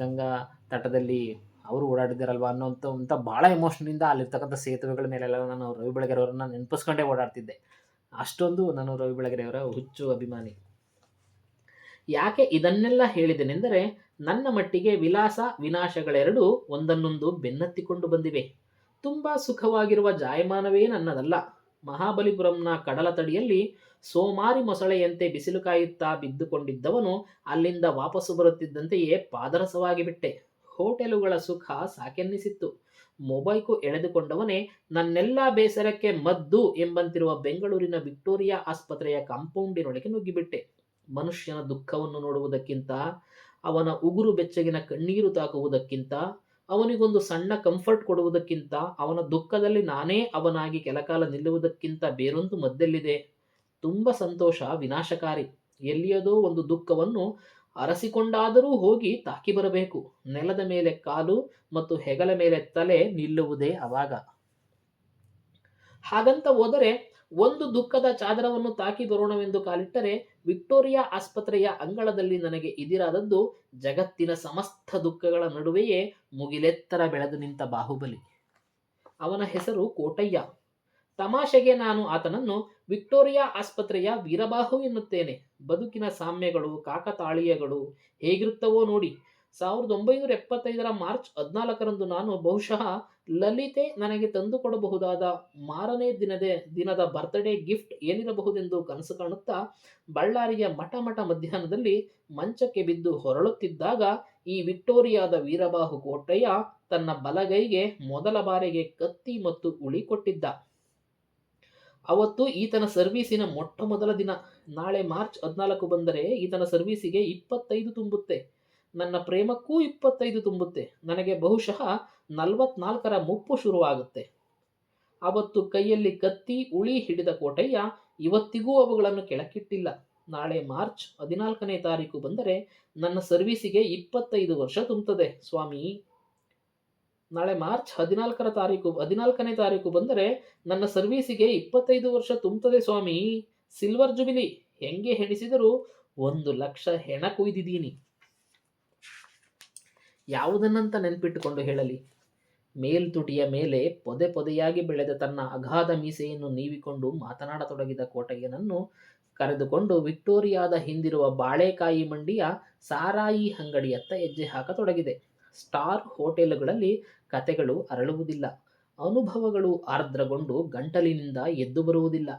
ಗಂಗಾ ತಟದಲ್ಲಿ ಅವರು ಓಡಾಡಿದ್ದಾರಲ್ವಾ ಅನ್ನೋಂಥ ಭಾಳ ಎಮೋಷನಿಂದ ಅಲ್ಲಿರ್ತಕ್ಕಂಥ ಸೇತುವೆಗಳ ಮೇಲೆಲ್ಲ ನಾನು ರವಿ ಬೆಳಗೆರೆಯವರನ್ನ ನೆನಪಿಸ್ಕೊಂಡೇ ಓಡಾಡ್ತಿದ್ದೆ. ಅಷ್ಟೊಂದು ನಾನು ರವಿ ಬೆಳಗೆರೆಯವರ ಹುಚ್ಚು ಅಭಿಮಾನಿ. ಯಾಕೆ ಇದನ್ನೆಲ್ಲ ಹೇಳಿದೆನೆಂದರೆ, ನನ್ನ ಮಟ್ಟಿಗೆ ವಿಲಾಸ ವಿನಾಶಗಳೆರಡೂ ಒಂದನ್ನೊಂದು ಬೆನ್ನತ್ತಿಕೊಂಡು ಬಂದಿವೆ. ತುಂಬ ಸುಖವಾಗಿರುವ ಜಾಯಮಾನವೇ ನನ್ನದಲ್ಲ. ಮಹಾಬಲಿಪುರಂನ ಕಡಲ ತಡಿಯಲ್ಲಿ ಸೋಮಾರಿ ಮೊಸಳೆಯಂತೆ ಬಿಸಿಲು ಕಾಯುತ್ತಾ ಬಿದ್ದುಕೊಂಡಿದ್ದವನು ಅಲ್ಲಿಂದ ವಾಪಸ್ಸು ಬರುತ್ತಿದ್ದಂತೆಯೇ ಪಾದರಸವಾಗಿ ಬಿಟ್ಟೆ. ಹೋಟೆಲುಗಳ ಸುಖ ಸಾಕೆನ್ನಿಸಿತ್ತು. ಮೊಬೈಕು ಎಳೆದುಕೊಂಡವನೇ ನನ್ನೆಲ್ಲ ಬೇಸರಕ್ಕೆ ಮದ್ದು ಎಂಬಂತಿರುವ ಬೆಂಗಳೂರಿನ ವಿಕ್ಟೋರಿಯಾ ಆಸ್ಪತ್ರೆಯ ಕಾಂಪೌಂಡಿನೊಳಗೆ ನುಗ್ಗಿಬಿಟ್ಟೆ. ಮನುಷ್ಯನ ದುಃಖವನ್ನು ನೋಡುವುದಕ್ಕಿಂತ, ಅವನ ಉಗುರು ಬೆಚ್ಚಗಿನ ಕಣ್ಣೀರು ತಾಕುವುದಕ್ಕಿಂತ, ಅವನಿಗೊಂದು ಸಣ್ಣ ಕಂಫರ್ಟ್ ಕೊಡುವುದಕ್ಕಿಂತ, ಅವನ ದುಃಖದಲ್ಲಿ ನಾನೇ ಅವನಾಗಿ ಕೆಲಕಾಲ ನಿಲ್ಲುವುದಕ್ಕಿಂತ ಬೇರೊಂದು ಮದ್ದೆಲ್ಲಿದೆ? ತುಂಬ ಸಂತೋಷ ವಿನಾಶಕಾರಿ. ಎಲ್ಲಿಯದೋ ಒಂದು ದುಃಖವನ್ನು ಅರಸಿಕೊಂಡಾದರೂ ಹೋಗಿ ತಾಕಿ ಬರಬೇಕು. ನೆಲದ ಮೇಲೆ ಕಾಲು ಮತ್ತು ಹೆಗಲ ಮೇಲೆ ತಲೆ ನಿಲ್ಲುವುದೇ ಅವಾಗ. ಹಾಗಂತ ಹೋದರೆ ಒಂದು ದುಃಖದ ಚಾದರವನ್ನು ತಾಕಿ ಬರೋಣವೆಂದು ಕಾಲಿಟ್ಟರೆ ವಿಕ್ಟೋರಿಯಾ ಆಸ್ಪತ್ರೆಯ ಅಂಗಳದಲ್ಲಿ ನನಗೆ ಇದಿರಾದದ್ದು ಜಗತ್ತಿನ ಸಮಸ್ತ ದುಃಖಗಳ ನಡುವೆಯೇ ಮುಗಿಲೆತ್ತರ ಬೆಳೆದು ನಿಂತ ಬಾಹುಬಲಿ. ಅವನ ಹೆಸರು ಕೋಟಯ್ಯ. ತಮಾಷೆಗೆ ನಾನು ಆತನನ್ನು ವಿಕ್ಟೋರಿಯಾ ಆಸ್ಪತ್ರೆಯ ವೀರಬಾಹು ಎನ್ನುತ್ತೇನೆ. ಬದುಕಿನ ಸಾಮ್ಯಗಳು, ಕಾಕತಾಳೀಯಗಳು ಹೇಗಿರುತ್ತವೋ ನೋಡಿ. 1975 ಮಾರ್ಚ್ 14ರಂದು ನಾನು ಬಹುಶಃ ಲಲಿತೆ ನನಗೆ ತಂದುಕೊಡಬಹುದಾದ ಮಾರನೇ ದಿನದ ಬರ್ತ್ಡೇ ಗಿಫ್ಟ್ ಏನಿರಬಹುದೆಂದು ಕನಸು ಕಾಣುತ್ತಾ ಬಳ್ಳಾರಿಯ ಮಠ ಮಧ್ಯಾಹ್ನದಲ್ಲಿ ಮಂಚಕ್ಕೆ ಬಿದ್ದು ಹೊರಳುತ್ತಿದ್ದಾಗ ಈ ವಿಕ್ಟೋರಿಯಾದ ವೀರಬಾಹು ಕೋಟಯ್ಯ ತನ್ನ ಬಲಗೈಗೆ ಮೊದಲ ಬಾರಿಗೆ ಕತ್ತಿ ಮತ್ತು ಉಳಿ ಕೊಟ್ಟಿದ್ದ. ಅವತ್ತು ಈತನ ಸರ್ವೀಸಿನ ಮೊಟ್ಟ ಮೊದಲ ದಿನ. ನಾಳೆ ಮಾರ್ಚ್ 14 ಬಂದರೆ ಈತನ ಸರ್ವೀಸಿಗೆ 25 ತುಂಬುತ್ತೆ. ನನ್ನ ಪ್ರೇಮಕ್ಕೂ 25 ತುಂಬುತ್ತೆ. ನನಗೆ ಬಹುಶಃ 44ರ ಮುಪ್ಪು ಶುರುವಾಗುತ್ತೆ. ಅವತ್ತು ಕೈಯಲ್ಲಿ ಕತ್ತಿ ಉಳಿ ಹಿಡಿದ ಕೋಟಯ್ಯ ಇವತ್ತಿಗೂ ಅವುಗಳನ್ನು ಕೆಳಕ್ಕಿಟ್ಟಿಲ್ಲ. ನಾಳೆ ಮಾರ್ಚ್ 14ನೇ ತಾರೀಕು ಬಂದರೆ ನನ್ನ ಸರ್ವೀಸಿಗೆ 25 ವರ್ಷ ತುಂಬುತ್ತದೆ ಸ್ವಾಮಿ. ನಾಳೆ ಮಾರ್ಚ್ 14ನೇ ತಾರೀಕು ಬಂದರೆ ನನ್ನ ಸರ್ವೀಸಿಗೆ 25 ವರ್ಷ ತುಂಬುತ್ತದೆ ಸ್ವಾಮಿ. Silver jubilee. ಹೆಂಗೆ ಹೆಣಿಸಿದರೂ 1 ಲಕ್ಷ ಹೆಣ ಕುಯ್ದಿದ್ದೀನಿ. ಯಾವುದನ್ನಂತ ನೆನಪಿಟ್ಟುಕೊಂಡು ಹೇಳಲಿ? ಮೇಲ್ತುಟಿಯ ಮೇಲೆ ಪೊದೆ ಪೊದೆಯಾಗಿ ಬೆಳೆದ ತನ್ನ ಅಗಾಧ ಮೀಸೆಯನ್ನು ನೀವಿಕೊಂಡು ಮಾತನಾಡತೊಡಗಿದ ಕೋಟಯ್ಯನನ್ನು ಕರೆದುಕೊಂಡು ವಿಕ್ಟೋರಿಯಾದ ಹಿಂದಿರುವ ಬಾಳೆಕಾಯಿ ಮಂಡಿಯ ಸಾರಾಯಿ ಅಂಗಡಿಯತ್ತ ಹೆಜ್ಜೆ ಹಾಕತೊಡಗಿದೆ. ಸ್ಟಾರ್ ಹೋಟೆಲುಗಳಲ್ಲಿ ಕತೆಗಳು ಅರಳುವುದಿಲ್ಲ. ಅನುಭವಗಳು ಆರ್ದ್ರಗೊಂಡು ಗಂಟಲಿನಿಂದ ಎದ್ದು ಬರುವುದಿಲ್ಲ.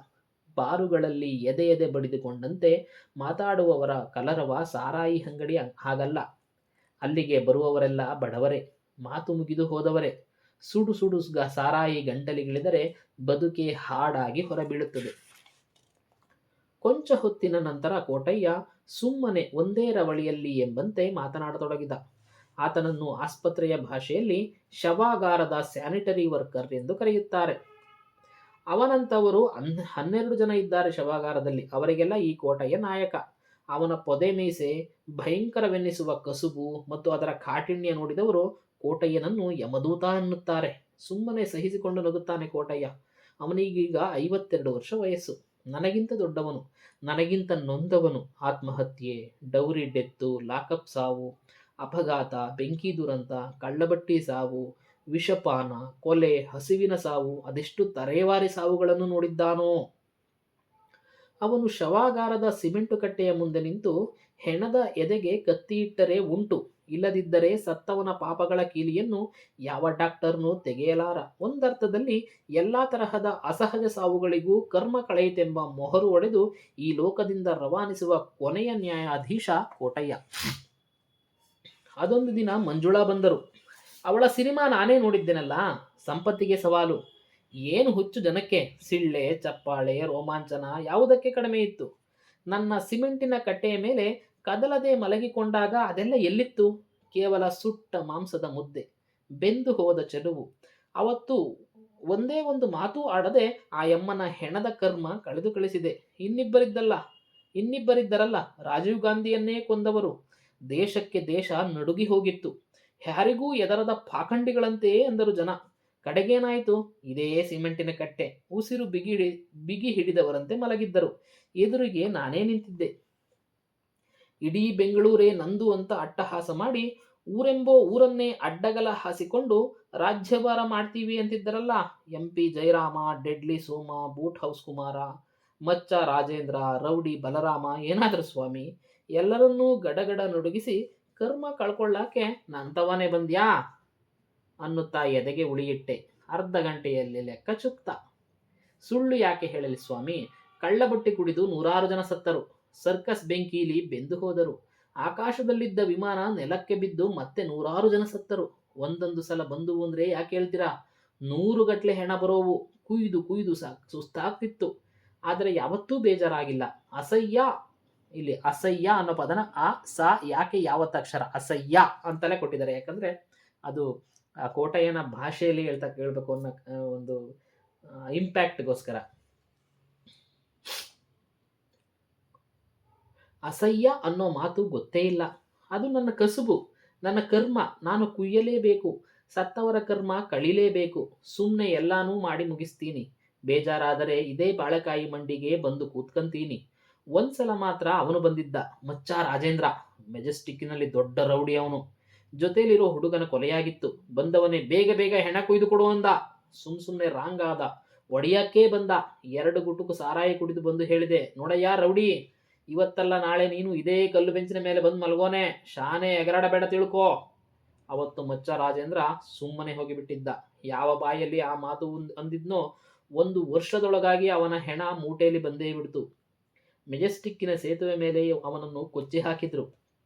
ಬಾರುಗಳಲ್ಲಿ ಎದೆ ಬಡಿದುಕೊಂಡಂತೆ ಮಾತಾಡುವವರ ಕಲರವ ಸಾರಾಯಿ ಅಂಗಡಿ ಹಾಗಲ್ಲ. ಅಲ್ಲಿಗೆ ಬರುವವರೆಲ್ಲ ಬಡವರೇ, ಮಾತು ಮುಗಿದು ಹೋದವರೇ. ಸುಡು ಸುಡು ಸಾರಾಯಿ ಗಂಟಲಿಗಿಳಿದರೆ ಬದುಕೆ ಹಾಡಾಗಿ ಹೊರಬೀಳುತ್ತದೆ. ಕೊಂಚ ಹೊತ್ತಿನ ನಂತರ ಕೋಟಯ್ಯ ಸುಮ್ಮನೆ ಒಂದೇ ರವಳಿಯಲ್ಲಿ ಎಂಬಂತೆ ಮಾತನಾಡತೊಡಗಿದ. ಆತನನ್ನು ಆಸ್ಪತ್ರೆಯ ಭಾಷೆಯಲ್ಲಿ ಶವಾಗಾರದ ಸ್ಯಾನಿಟರಿ ವರ್ಕರ್ ಎಂದು ಕರೆಯುತ್ತಾರೆ. ಅವನಂತವರು 12 ಜನ ಇದ್ದಾರೆ ಶವಾಗಾರದಲ್ಲಿ. ಅವರಿಗೆಲ್ಲ ಈ ಕೋಟಯ್ಯ ನಾಯಕ. ಅವನ ಪೊದೆ ಮೀಸೆ, ಭಯಂಕರವೆನ್ನಿಸುವ ಕಸುಬು ಮತ್ತು ಅದರ ಕಾಠಿಣ್ಯ ನೋಡಿದವರು ಕೋಟಯ್ಯನನ್ನು ಯಮದೂತ ಎನ್ನುತ್ತಾರೆ. ಸುಮ್ಮನೆ ಸಹಿಸಿಕೊಂಡು ನಗುತ್ತಾನೆ ಕೋಟಯ್ಯ. ಅವನಿಗೀಗ 52 ವರ್ಷ ವಯಸ್ಸು. ನನಗಿಂತ ದೊಡ್ಡವನು, ನನಗಿಂತ ನೊಂದವನು. ಆತ್ಮಹತ್ಯೆ, ಡೌರಿ ಡೆತ್ತು, ಲಾಕಪ್ ಸಾವು, ಅಪಘಾತ, ಬೆಂಕಿ ದುರಂತ, ಕಳ್ಳಬಟ್ಟಿ ಸಾವು, ವಿಷಪಾನ, ಕೊಲೆ, ಹಸಿವಿನ ಸಾವು, ಅದೆಷ್ಟು ತರೇವಾರಿ ಸಾವುಗಳನ್ನು ನೋಡಿದ್ದಾನೋ. ಅವನು ಶವಾಗಾರದ ಸಿಮೆಂಟು ಕಟ್ಟೆಯ ಮುಂದೆ ನಿಂತು ಹೆಣದ ಎದೆಗೆ ಕತ್ತಿ ಇಟ್ಟರೆ ಉಂಟು, ಇಲ್ಲದಿದ್ದರೆ ಸತ್ತವನ ಪಾಪಗಳ ಕೀಲಿಯನ್ನು ಯಾವ ಡಾಕ್ಟರ್ನೂ ತೆಗೆಯಲಾರ. ಒಂದರ್ಥದಲ್ಲಿ ಎಲ್ಲಾ ತರಹದ ಅಸಹಜ ಸಾವುಗಳಿಗೂ ಕರ್ಮ ಕಳೆಯಿತೆಂಬ ಮೊಹರು ಒಡೆದು ಈ ಲೋಕದಿಂದ ರವಾನಿಸುವ ಕೊನೆಯ ನ್ಯಾಯಾಧೀಶ ಕೋಟಯ್ಯ. ಅದೊಂದು ದಿನ ಮಂಜುಳಾ ಬಂದರು. ಅವಳ ಸಿನಿಮಾ ನಾನೇ ನೋಡಿದ್ದೇನಲ್ಲ, ಸಂಪತ್ತಿಗೆ ಸವಾಲು. ಏನು ಹುಚ್ಚು ಜನಕ್ಕೆ! ಸಿಳ್ಳೆ, ಚಪ್ಪಾಳೆ, ರೋಮಾಂಚನ ಯಾವುದಕ್ಕೆ ಕಡಿಮೆ ಇತ್ತು? ನನ್ನ ಸಿಮೆಂಟಿನ ಕಟ್ಟೆಯ ಮೇಲೆ ಕದಲದೆ ಮಲಗಿಕೊಂಡಾಗ ಅದೆಲ್ಲ ಎಲ್ಲಿತ್ತು? ಕೇವಲ ಸುಟ್ಟ ಮಾಂಸದ ಮುದ್ದೆ, ಬೆಂದು ಹೋದ ಚೆಲುವು. ಅವತ್ತು ಒಂದೇ ಒಂದು ಮಾತು ಆಡದೆ ಆ ಯಮ್ಮನ ಹೆಣದ ಕರ್ಮ ಕಳೆದು ಕಳಿಸಿದೆ. ಇನ್ನಿಬ್ಬರಿದ್ದರಲ್ಲ, ರಾಜೀವ್ ಗಾಂಧಿಯನ್ನೇ ಕೊಂದವರು. ದೇಶಕ್ಕೆ ದೇಶ ನಡುಗಿ ಹೋಗಿತ್ತು. ಯಾರಿಗೂ ಎದರದ ಪಾಖಂಡಿಗಳಂತೆಯೇ ಅಂದರು ಜನ. ಕಡೆಗೇನಾಯಿತು? ಇದೇ ಸಿಮೆಂಟಿನ ಕಟ್ಟೆ. ಉಸಿರು ಬಿಗಿ ಹಿಡಿದವರಂತೆ ಮಲಗಿದ್ದರು. ಎದುರಿಗೆ ನಾನೇ ನಿಂತಿದ್ದೆ. ಇಡೀ ಬೆಂಗಳೂರೇ ನಂದು ಅಂತ ಅಟ್ಟಹಾಸ ಮಾಡಿ ಊರೆಂಬೋ ಊರನ್ನೇ ಅಡ್ಡಗಲ ಹಾಸಿಕೊಂಡು ರಾಜ್ಯಭಾರ ಮಾಡ್ತೀವಿ ಅಂತಿದ್ದರಲ್ಲ, MP ಜಯರಾಮ, ಡೆಡ್ಲಿ ಸೋಮ, ಬೂಟ್ ಹೌಸ್ ಕುಮಾರ, ಮಚ್ಚ ರಾಜೇಂದ್ರ, ರೌಡಿ ಬಲರಾಮ, ಏನಾದರೂ ಸ್ವಾಮಿ, ಎಲ್ಲರನ್ನೂ ಗಡಗಡ ನುಡುಗಿಸಿ ಕರ್ಮ ಕಳ್ಕೊಳ್ಳಾಕೆ ನಂತವನೇ ಬಂದ್ಯಾ ಅನ್ನುತ್ತಾ ಎದೆಗೆ ಉಳಿಯಿಟ್ಟೆ. ಅರ್ಧ ಗಂಟೆಯಲ್ಲಿ ಲೆಕ್ಕ ಚುಕ್ತ. ಸುಳ್ಳು ಯಾಕೆ ಹೇಳಲಿ ಸ್ವಾಮಿ? ಕಳ್ಳಬಟ್ಟಿ ಕುಡಿದು 100 ಜನ ಸತ್ತರು. ಸರ್ಕಸ್ ಬೆಂಕೀಲಿ ಬೆಂದು ಹೋದರು. ಆಕಾಶದಲ್ಲಿದ್ದ ವಿಮಾನ ನೆಲಕ್ಕೆ ಬಿದ್ದು ಮತ್ತೆ 100 ಜನ ಸತ್ತರು. ಒಂದೊಂದು ಸಲ ಬಂದುವು ಅಂದ್ರೆ ಯಾಕೆ ಹೇಳ್ತೀರಾ? 100 ಗಟ್ಲೆ ಹೆಣ ಬರೋವು. ಕುಯ್ದು ಕುಯ್ದು ಸುಸ್ತಾಗ್ತಿತ್ತು. ಆದರೆ ಯಾವತ್ತೂ ಬೇಜಾರಾಗಿಲ್ಲ. ಅಸಹ್ಯ. ಇಲ್ಲಿ ಅಸಹ್ಯ ಅನ್ನೋ ಪದನ ಯಾಕೆ ಯಾವತ್ತಕ್ಷರ ಅಸಹ್ಯ ಅಂತಲೇ ಕೊಟ್ಟಿದ್ದಾರೆ. ಯಾಕಂದ್ರೆ ಅದು ಕೋಟಯ್ಯನ ಭಾಷೆಯಲ್ಲಿ ಹೇಳ್ಬೇಕು ಅನ್ನೋ ಒಂದು ಇಂಪ್ಯಾಕ್ಟ್ಗೋಸ್ಕರ. ಅಸಹ್ಯ ಅನ್ನೋ ಮಾತು ಗೊತ್ತೇ ಇಲ್ಲ. ಅದು ನನ್ನ ಕಸುಬು, ನನ್ನ ಕರ್ಮ. ನಾನು ಕುಯ್ಯಲೇಬೇಕು. ಸತ್ತವರ ಕರ್ಮ ಕಳಿಲೇಬೇಕು. ಸುಮ್ಮನೆ ಎಲ್ಲಾನೂ ಮಾಡಿ ಮುಗಿಸ್ತೀನಿ. ಬೇಜಾರಾದರೆ ಇದೇ ಬಾಳೆಕಾಯಿ ಮಂಡಿಗೆ ಬಂದು ಕೂತ್ಕಂತೀನಿ. ಒಂದ್ಸಲ ಮಾತ್ರ ಅವನು ಬಂದಿದ್ದ, ಮಚ್ಚ ರಾಜೇಂದ್ರ. ಮೆಜೆಸ್ಟಿಕ್ಕಿನಲ್ಲಿ ದೊಡ್ಡ ರೌಡಿ ಅವನು. ಜೊತೆಲಿರೋ ಹುಡುಗನ ಕೊಲೆಯಾಗಿತ್ತು. ಬಂದವನೇ ಬೇಗ ಬೇಗ ಹೆಣ ಕೊಯ್ದು ಕೊಡು ಅಂದ. ಸುಮ್ಮನೆ ರಾಂಗ್ ಆದ. ಒಡೆಯಕ್ಕೇ ಬಂದ. 2 ಗುಟುಕು ಸಾರಾಯಿ ಕುಡಿದು ಬಂದು ಹೇಳಿದೆ, ನೋಡಯ್ಯ ರೌಡಿ, ಇವತ್ತಲ್ಲ ನಾಳೆ ನೀನು ಇದೇ ಕಲ್ಲು ಬೆಂಚಿನ ಮೇಲೆ ಬಂದು ಮಲ್ಗೋನೆ. ಶಾನೆ ಎಗರಾಡಬೇಡ ತಿಳ್ಕೋ. ಅವತ್ತು ಮಚ್ಚ ರಾಜೇಂದ್ರ ಸುಮ್ಮನೆ ಹೋಗಿಬಿಟ್ಟಿದ್ದ. ಯಾವ ಬಾಯಲ್ಲಿ ಆ ಮಾತು ಅಂದಿದ್ನೋ 1 ವರ್ಷದೊಳಗಾಗಿ ಅವನ ಹೆಣ ಮೂಟೆಯಲ್ಲಿ ಬಂದೇ ಬಿಡ್ತು. ಮೆಜೆಸ್ಟಿಕ್ಕಿನ ಸೇತುವೆ ಮೇಲೆ ಅವನನ್ನು ಕೊಚ್ಚಿ ಹಾಕಿದ್ರು.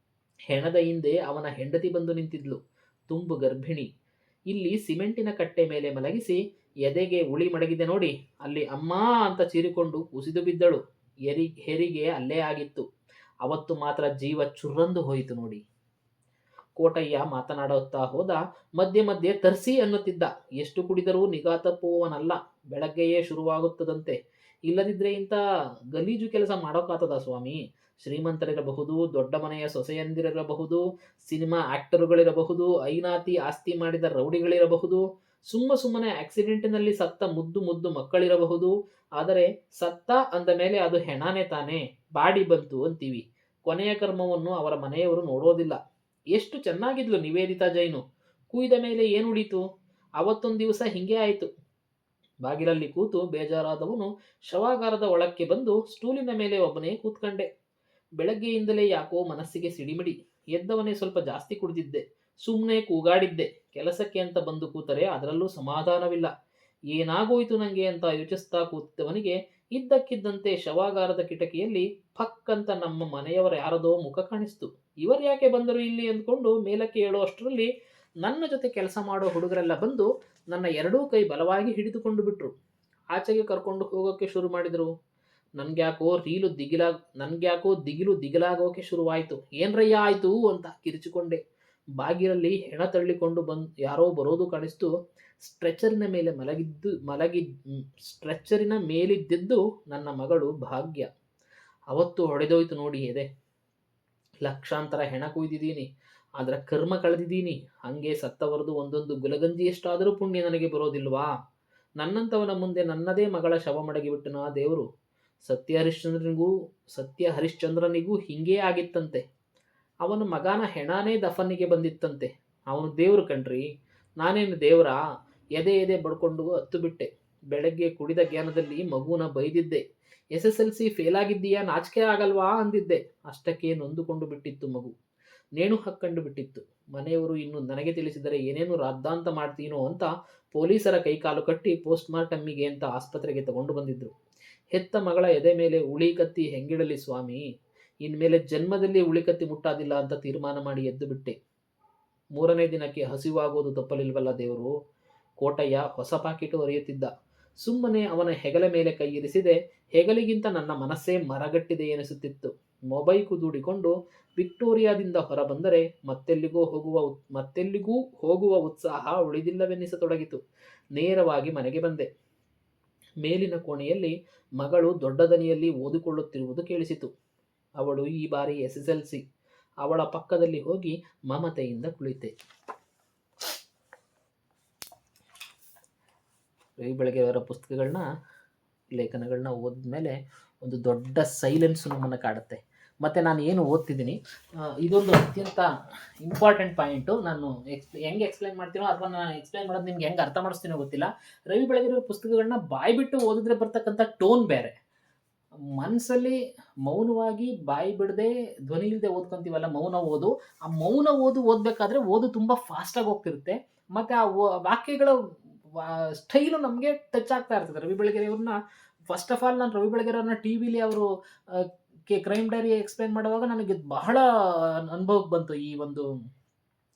ಹೆಣದ ಹಿಂದೆ ಅವನ ಹೆಂಡತಿ ಬಂದು ನಿಂತಿದ್ಲು, ತುಂಬು ಗರ್ಭಿಣಿ. ಇಲ್ಲಿ ಸಿಮೆಂಟಿನ ಕಟ್ಟೆ ಮೇಲೆ ಮಲಗಿಸಿ ಎದೆಗೆ ಉಳಿ ಮಡಗಿದೆ ನೋಡಿ, ಅಲ್ಲಿ ಅಮ್ಮ ಅಂತ ಚೀರಿಕೊಂಡು ಕುಸಿದು ಬಿದ್ದಳು. ಹೆರಿಗೆ ಅಲ್ಲೇ ಆಗಿತ್ತು. ಅವತ್ತು ಮಾತ್ರ ಜೀವ ಚುರ್ರಂದು ಹೋಯಿತು ನೋಡಿ. ಕೋಟಯ್ಯ ಮಾತನಾಡುತ್ತಾ ಹೋದ. ಮಧ್ಯೆ ಮಧ್ಯೆ ತರ್ಸಿ ಅನ್ನುತ್ತಿದ್ದ. ಎಷ್ಟು ಕುಡಿದರೂ ನಿಗಾ ತಪ್ಪುವವನಲ್ಲ. ಬೆಳಗ್ಗೆಯೇ ಶುರುವಾಗುತ್ತದಂತೆ. ಇಲ್ಲದಿದ್ರೆ ಇಂಥ ಗಲೀಜು ಕೆಲಸ ಮಾಡೋಕ್ಕಾಗ್ತದ ಸ್ವಾಮಿ? ಶ್ರೀಮಂತರಿರಬಹುದು, ದೊಡ್ಡ ಮನೆಯ ಸೊಸೆಯಂದಿರಬಹುದು, ಸಿನಿಮಾ ಆಕ್ಟರುಗಳಿರಬಹುದು, ಐನಾತಿ ಆಸ್ತಿ ಮಾಡಿದ ರೌಡಿಗಳಿರಬಹುದು, ಸುಮ್ಮನೆ ಆಕ್ಸಿಡೆಂಟಿನಲ್ಲಿ ಸತ್ತ ಮುದ್ದು ಮಕ್ಕಳಿರಬಹುದು. ಆದರೆ ಸತ್ತ ಅಂದ ಮೇಲೆ ಅದು ಹೆಣಾನೇ ತಾನೇ, ಬಾಡಿ ಬಂತು ಅಂತೀವಿ. ಕೊನೆಯ ಕರ್ಮವನ್ನು ಅವರ ಮನೆಯವರು ನೋಡೋದಿಲ್ಲ. ಎಷ್ಟು ಚೆನ್ನಾಗಿದ್ಲು ನಿವೇದಿತಾ ಜೈನು. ಕುಯ್ದ ಮೇಲೆ ಏನುಡೀತು? ಅವತ್ತೊಂದು ದಿವಸ ಹಿಂಗೆ ಆಯಿತು. ಬಾಗಿಲಲ್ಲಿ ಕೂತು ಬೇಜಾರಾದವನು ಶವಾಗಾರದ ಒಳಕ್ಕೆ ಬಂದು ಸ್ಟೂಲಿನ ಮೇಲೆ ಒಬ್ಬನೇ ಕೂತ್ಕಂಡೆ. ಬೆಳಗ್ಗೆಯಿಂದಲೇ ಯಾಕೋ ಮನಸ್ಸಿಗೆ ಸಿಡಿಮಿಡಿ. ಎದ್ದವನೇ ಸ್ವಲ್ಪ ಜಾಸ್ತಿ ಕುಡಿದಿದ್ದೆ. ಸುಮ್ಮನೆ ಕೂಗಾಡಿದ್ದೆ. ಕೆಲಸಕ್ಕೆ ಅಂತ ಬಂದು ಕೂತರೆ ಅದರಲ್ಲೂ ಸಮಾಧಾನವಿಲ್ಲ. ಏನಾಗೋಯ್ತು ನನಗೆ ಅಂತ ಯೋಚಿಸ್ತಾ ಕೂತಿದ್ದವನಿಗೆ ಇದ್ದಕ್ಕಿದ್ದಂತೆ ಶವಾಗಾರದ ಕಿಟಕಿಯಲ್ಲಿ ಫಕ್ ಅಂತ ನಮ್ಮ ಮನೆಯವರ ಯಾರದೋ ಮುಖ ಕಾಣಿಸ್ತು. ಇವರು ಯಾಕೆ ಬಂದರು ಇಲ್ಲಿ ಅಂದ್ಕೊಂಡು ಮೇಲಕ್ಕೆ ಹೇಳೋ ಅಷ್ಟರಲ್ಲಿ ನನ್ನ ಜೊತೆ ಕೆಲಸ ಮಾಡೋ ಹುಡುಗರೆಲ್ಲ ಬಂದು ನನ್ನ 2 ಕೈ ಬಲವಾಗಿ ಹಿಡಿದುಕೊಂಡು ಬಿಟ್ರು. ಆಚೆಗೆ ಕರ್ಕೊಂಡು ಹೋಗೋಕ್ಕೆ ಶುರು ಮಾಡಿದರು. ನನ್ಗ್ಯಾಕೋ ದಿಗಿಲಾಗೋಕೆ ಶುರುವಾಯಿತು. ಏನ್ರಯ್ಯ ಆಯ್ತು ಅಂತ ಕಿರಿಚಿಕೊಂಡೆ. ಬಾಗಿಲಲ್ಲಿ ಹೆಣ ತಳ್ಳಿಕೊಂಡು ಯಾರೋ ಬರೋದು ಕಾಣಿಸ್ತು. ಸ್ಟ್ರೆಚರಿನ ಮೇಲಿದ್ದದ್ದು ನನ್ನ ಮಗಳು ಭಾಗ್ಯ. ಅವತ್ತು ಹೊಡೆದೋಯ್ತು ನೋಡಿ ಎದೆ. ಲಕ್ಷಾಂತರ ಹೆಣ ಕುಯ್ದಿದ್ದೀನಿ, ಆದ್ರೆ ಕರ್ಮ ಕಳೆದಿದ್ದೀನಿ. ಹಂಗೆ ಸತ್ತವರದು ಒಂದೊಂದು ಗುಲಗಂಜಿ ಎಷ್ಟಾದರೂ ಪುಣ್ಯ ನನಗೆ ಬರೋದಿಲ್ವಾ? ನನ್ನಂತವನ ಮುಂದೆ ನನ್ನದೇ ಮಗಳ ಶವ ಮಡಗಿಬಿಟ್ಟನ ದೇವರು. ಸತ್ಯ ಹರಿಶ್ಚಂದ್ರನಿಗೂ ಹಿಂಗೇ ಆಗಿತ್ತಂತೆ. ಅವನ ಮಗನ ಹೆಣಾನೇ ದಫನಿಗೆ ಬಂದಿತ್ತಂತೆ. ಅವನು ದೇವ್ರು ಕಣ್ರಿ, ನಾನೇನು ದೇವ್ರಾ? ಎದೆ ಬಡ್ಕೊಂಡು ಹತ್ತು ಬಿಟ್ಟೆ. ಬೆಳಗ್ಗೆ ಕುಡಿದ ಜ್ಞಾನದಲ್ಲಿ ಮಗುನ ಬೈದಿದ್ದೆ. SSLC ಫೇಲ್ ಆಗಿದ್ದೀಯಾ, ನಾಚಿಕೆ ಆಗಲ್ವಾ ಅಂದಿದ್ದೆ. ಅಷ್ಟಕ್ಕೆ ನೊಂದುಕೊಂಡು ಬಿಟ್ಟಿತ್ತು ಮಗು. ನೇಣು ಹಾಕ್ಕೊಂಡು ಬಿಟ್ಟಿತ್ತು. ಮನೆಯವರು ಇನ್ನು ನನಗೆ ತಿಳಿಸಿದರೆ ಏನೇನು ರಾದ್ದಾಂತ ಮಾಡ್ತೀನೋ ಅಂತ ಪೊಲೀಸರ ಕೈಕಾಲು ಕಟ್ಟಿ ಪೋಸ್ಟ್ ಮಾರ್ಟಮ್ಮಿಗೆ ಅಂತ ಆಸ್ಪತ್ರೆಗೆ ತಗೊಂಡು ಬಂದಿದ್ರು. ಹೆತ್ತ ಮಗಳ ಎದೆ ಮೇಲೆ ಉಳಿಕತ್ತಿ ಹೆಂಗಿಡಲಿ ಸ್ವಾಮಿ? ಇನ್ಮೇಲೆ ಜನ್ಮದಲ್ಲಿ ಉಳಿಕತ್ತಿ ಮುಟ್ಟಾದಿಲ್ಲ ಅಂತ ತೀರ್ಮಾನ ಮಾಡಿ ಎದ್ದು ಬಿಟ್ಟೆ. 3ನೇ ದಿನಕ್ಕೆ ಹಸಿವಾಗೋದು ತಪ್ಪಲಿಲ್ವಲ್ಲ ದೇವರು. ಕೋಟಯ್ಯ ಹೊಸ ಪಾಕಿಟು ಅರಿಯುತ್ತಿದ್ದ. ಸುಮ್ಮನೆ ಅವನ ಹೆಗಲ ಮೇಲೆ ಕೈ ಇರಿಸಿದೆ. ಹೆಗಲಿಗಿಂತ ನನ್ನ ಮನಸ್ಸೇ ಮರಗಟ್ಟಿದೆ ಎನಿಸುತ್ತಿತ್ತು. ಮೊಬೈಕು ದೂಡಿಕೊಂಡು ವಿಕ್ಟೋರಿಯಾದಿಂದ ಹೊರಬಂದರೆ ಮತ್ತೆಲ್ಲಿಗೂ ಹೋಗುವ ಉತ್ಸಾಹ ಉಳಿದಿಲ್ಲವೆನ್ನಿಸತೊಡಗಿತು. ನೇರವಾಗಿ ಮನೆಗೆ ಬಂದೆ. ಮೇಲಿನ ಕೋಣೆಯಲ್ಲಿ ಮಗಳು ದೊಡ್ಡ ದನಿಯಲ್ಲಿ ಓದಿಕೊಳ್ಳುತ್ತಿರುವುದು ಕೇಳಿಸಿತು. ಅವಳು ಈ ಬಾರಿ SSLC. ಅವಳ ಪಕ್ಕದಲ್ಲಿ ಹೋಗಿ ಮಮತೆಯಿಂದ ಕುಳಿತೆ. ರವಿ ಬೆಳಗೆಯವರ ಪುಸ್ತಕಗಳನ್ನ, ಲೇಖನಗಳನ್ನ ಓದಿದ್ಮೇಲೆ ಒಂದು ದೊಡ್ಡ ಸೈಲೆನ್ಸ್ ನಮ್ಮನ್ನು ಕಾಡುತ್ತೆ. ಮತ್ತು ನಾನು ಏನು ಓದ್ತಿದ್ದೀನಿ, ಇದೊಂದು ಅತ್ಯಂತ ಇಂಪಾರ್ಟೆಂಟ್ ಪಾಯಿಂಟು. ನಾನು ಹೆಂಗೆ ಎಕ್ಸ್ಪ್ಲೈನ್ ಮಾಡ್ತೀನೋ ಅಥವಾ ನಾನು ಎಕ್ಸ್ಪ್ಲೈನ್ ಮಾಡೋದು ನಿಮ್ಗೆ ಹೆಂಗೆ ಅರ್ಥ ಮಾಡಿಸ್ತೀನೋ ಗೊತ್ತಿಲ್ಲ. ರವಿ ಬೆಳಗೆರೆ ಪುಸ್ತಕಗಳನ್ನ ಬಾಯ್ಬಿಟ್ಟು ಓದಿದ್ರೆ ಬರ್ತಕ್ಕಂಥ ಟೋನ್ ಬೇರೆ. ಮನಸ್ಸಲ್ಲಿ ಮೌನವಾಗಿ ಬಾಯಿ ಬಿಡದೆ ಧ್ವನಿ ಇಲ್ಲದೆ ಓದ್ಕೊಂತೀವಲ್ಲ, ಮೌನ ಓದು. ಆ ಮೌನ ಓದಬೇಕಾದ್ರೆ ಓದು ತುಂಬ ಫಾಸ್ಟಾಗಿ ಹೋಗ್ತಿರುತ್ತೆ. ಮತ್ತು ಆ ವಾಕ್ಯಗಳ ಸ್ಟೈಲು ನಮಗೆ ಟಚ್ ಆಗ್ತಾ ಇರ್ತದೆ. ರವಿ ಬೆಳಗೆರೆಯವ್ರನ್ನ ಫಸ್ಟ್ ಆಫ್ ಆಲ್ ನಾನು ರವಿ ಬೆಳಗೆರೆಯವ್ರನ್ನ ಟಿ ವಿಲಿ ಅವರು ಕ್ರೈಮ್ ಡೈರಿ ಎಕ್ಸ್ಪ್ಲೈನ್ ಮಾಡುವಾಗ ನನಗೆ ಬಹಳ ಅನುಭವಕ್ಕೆ ಬಂತು ಈ ಒಂದು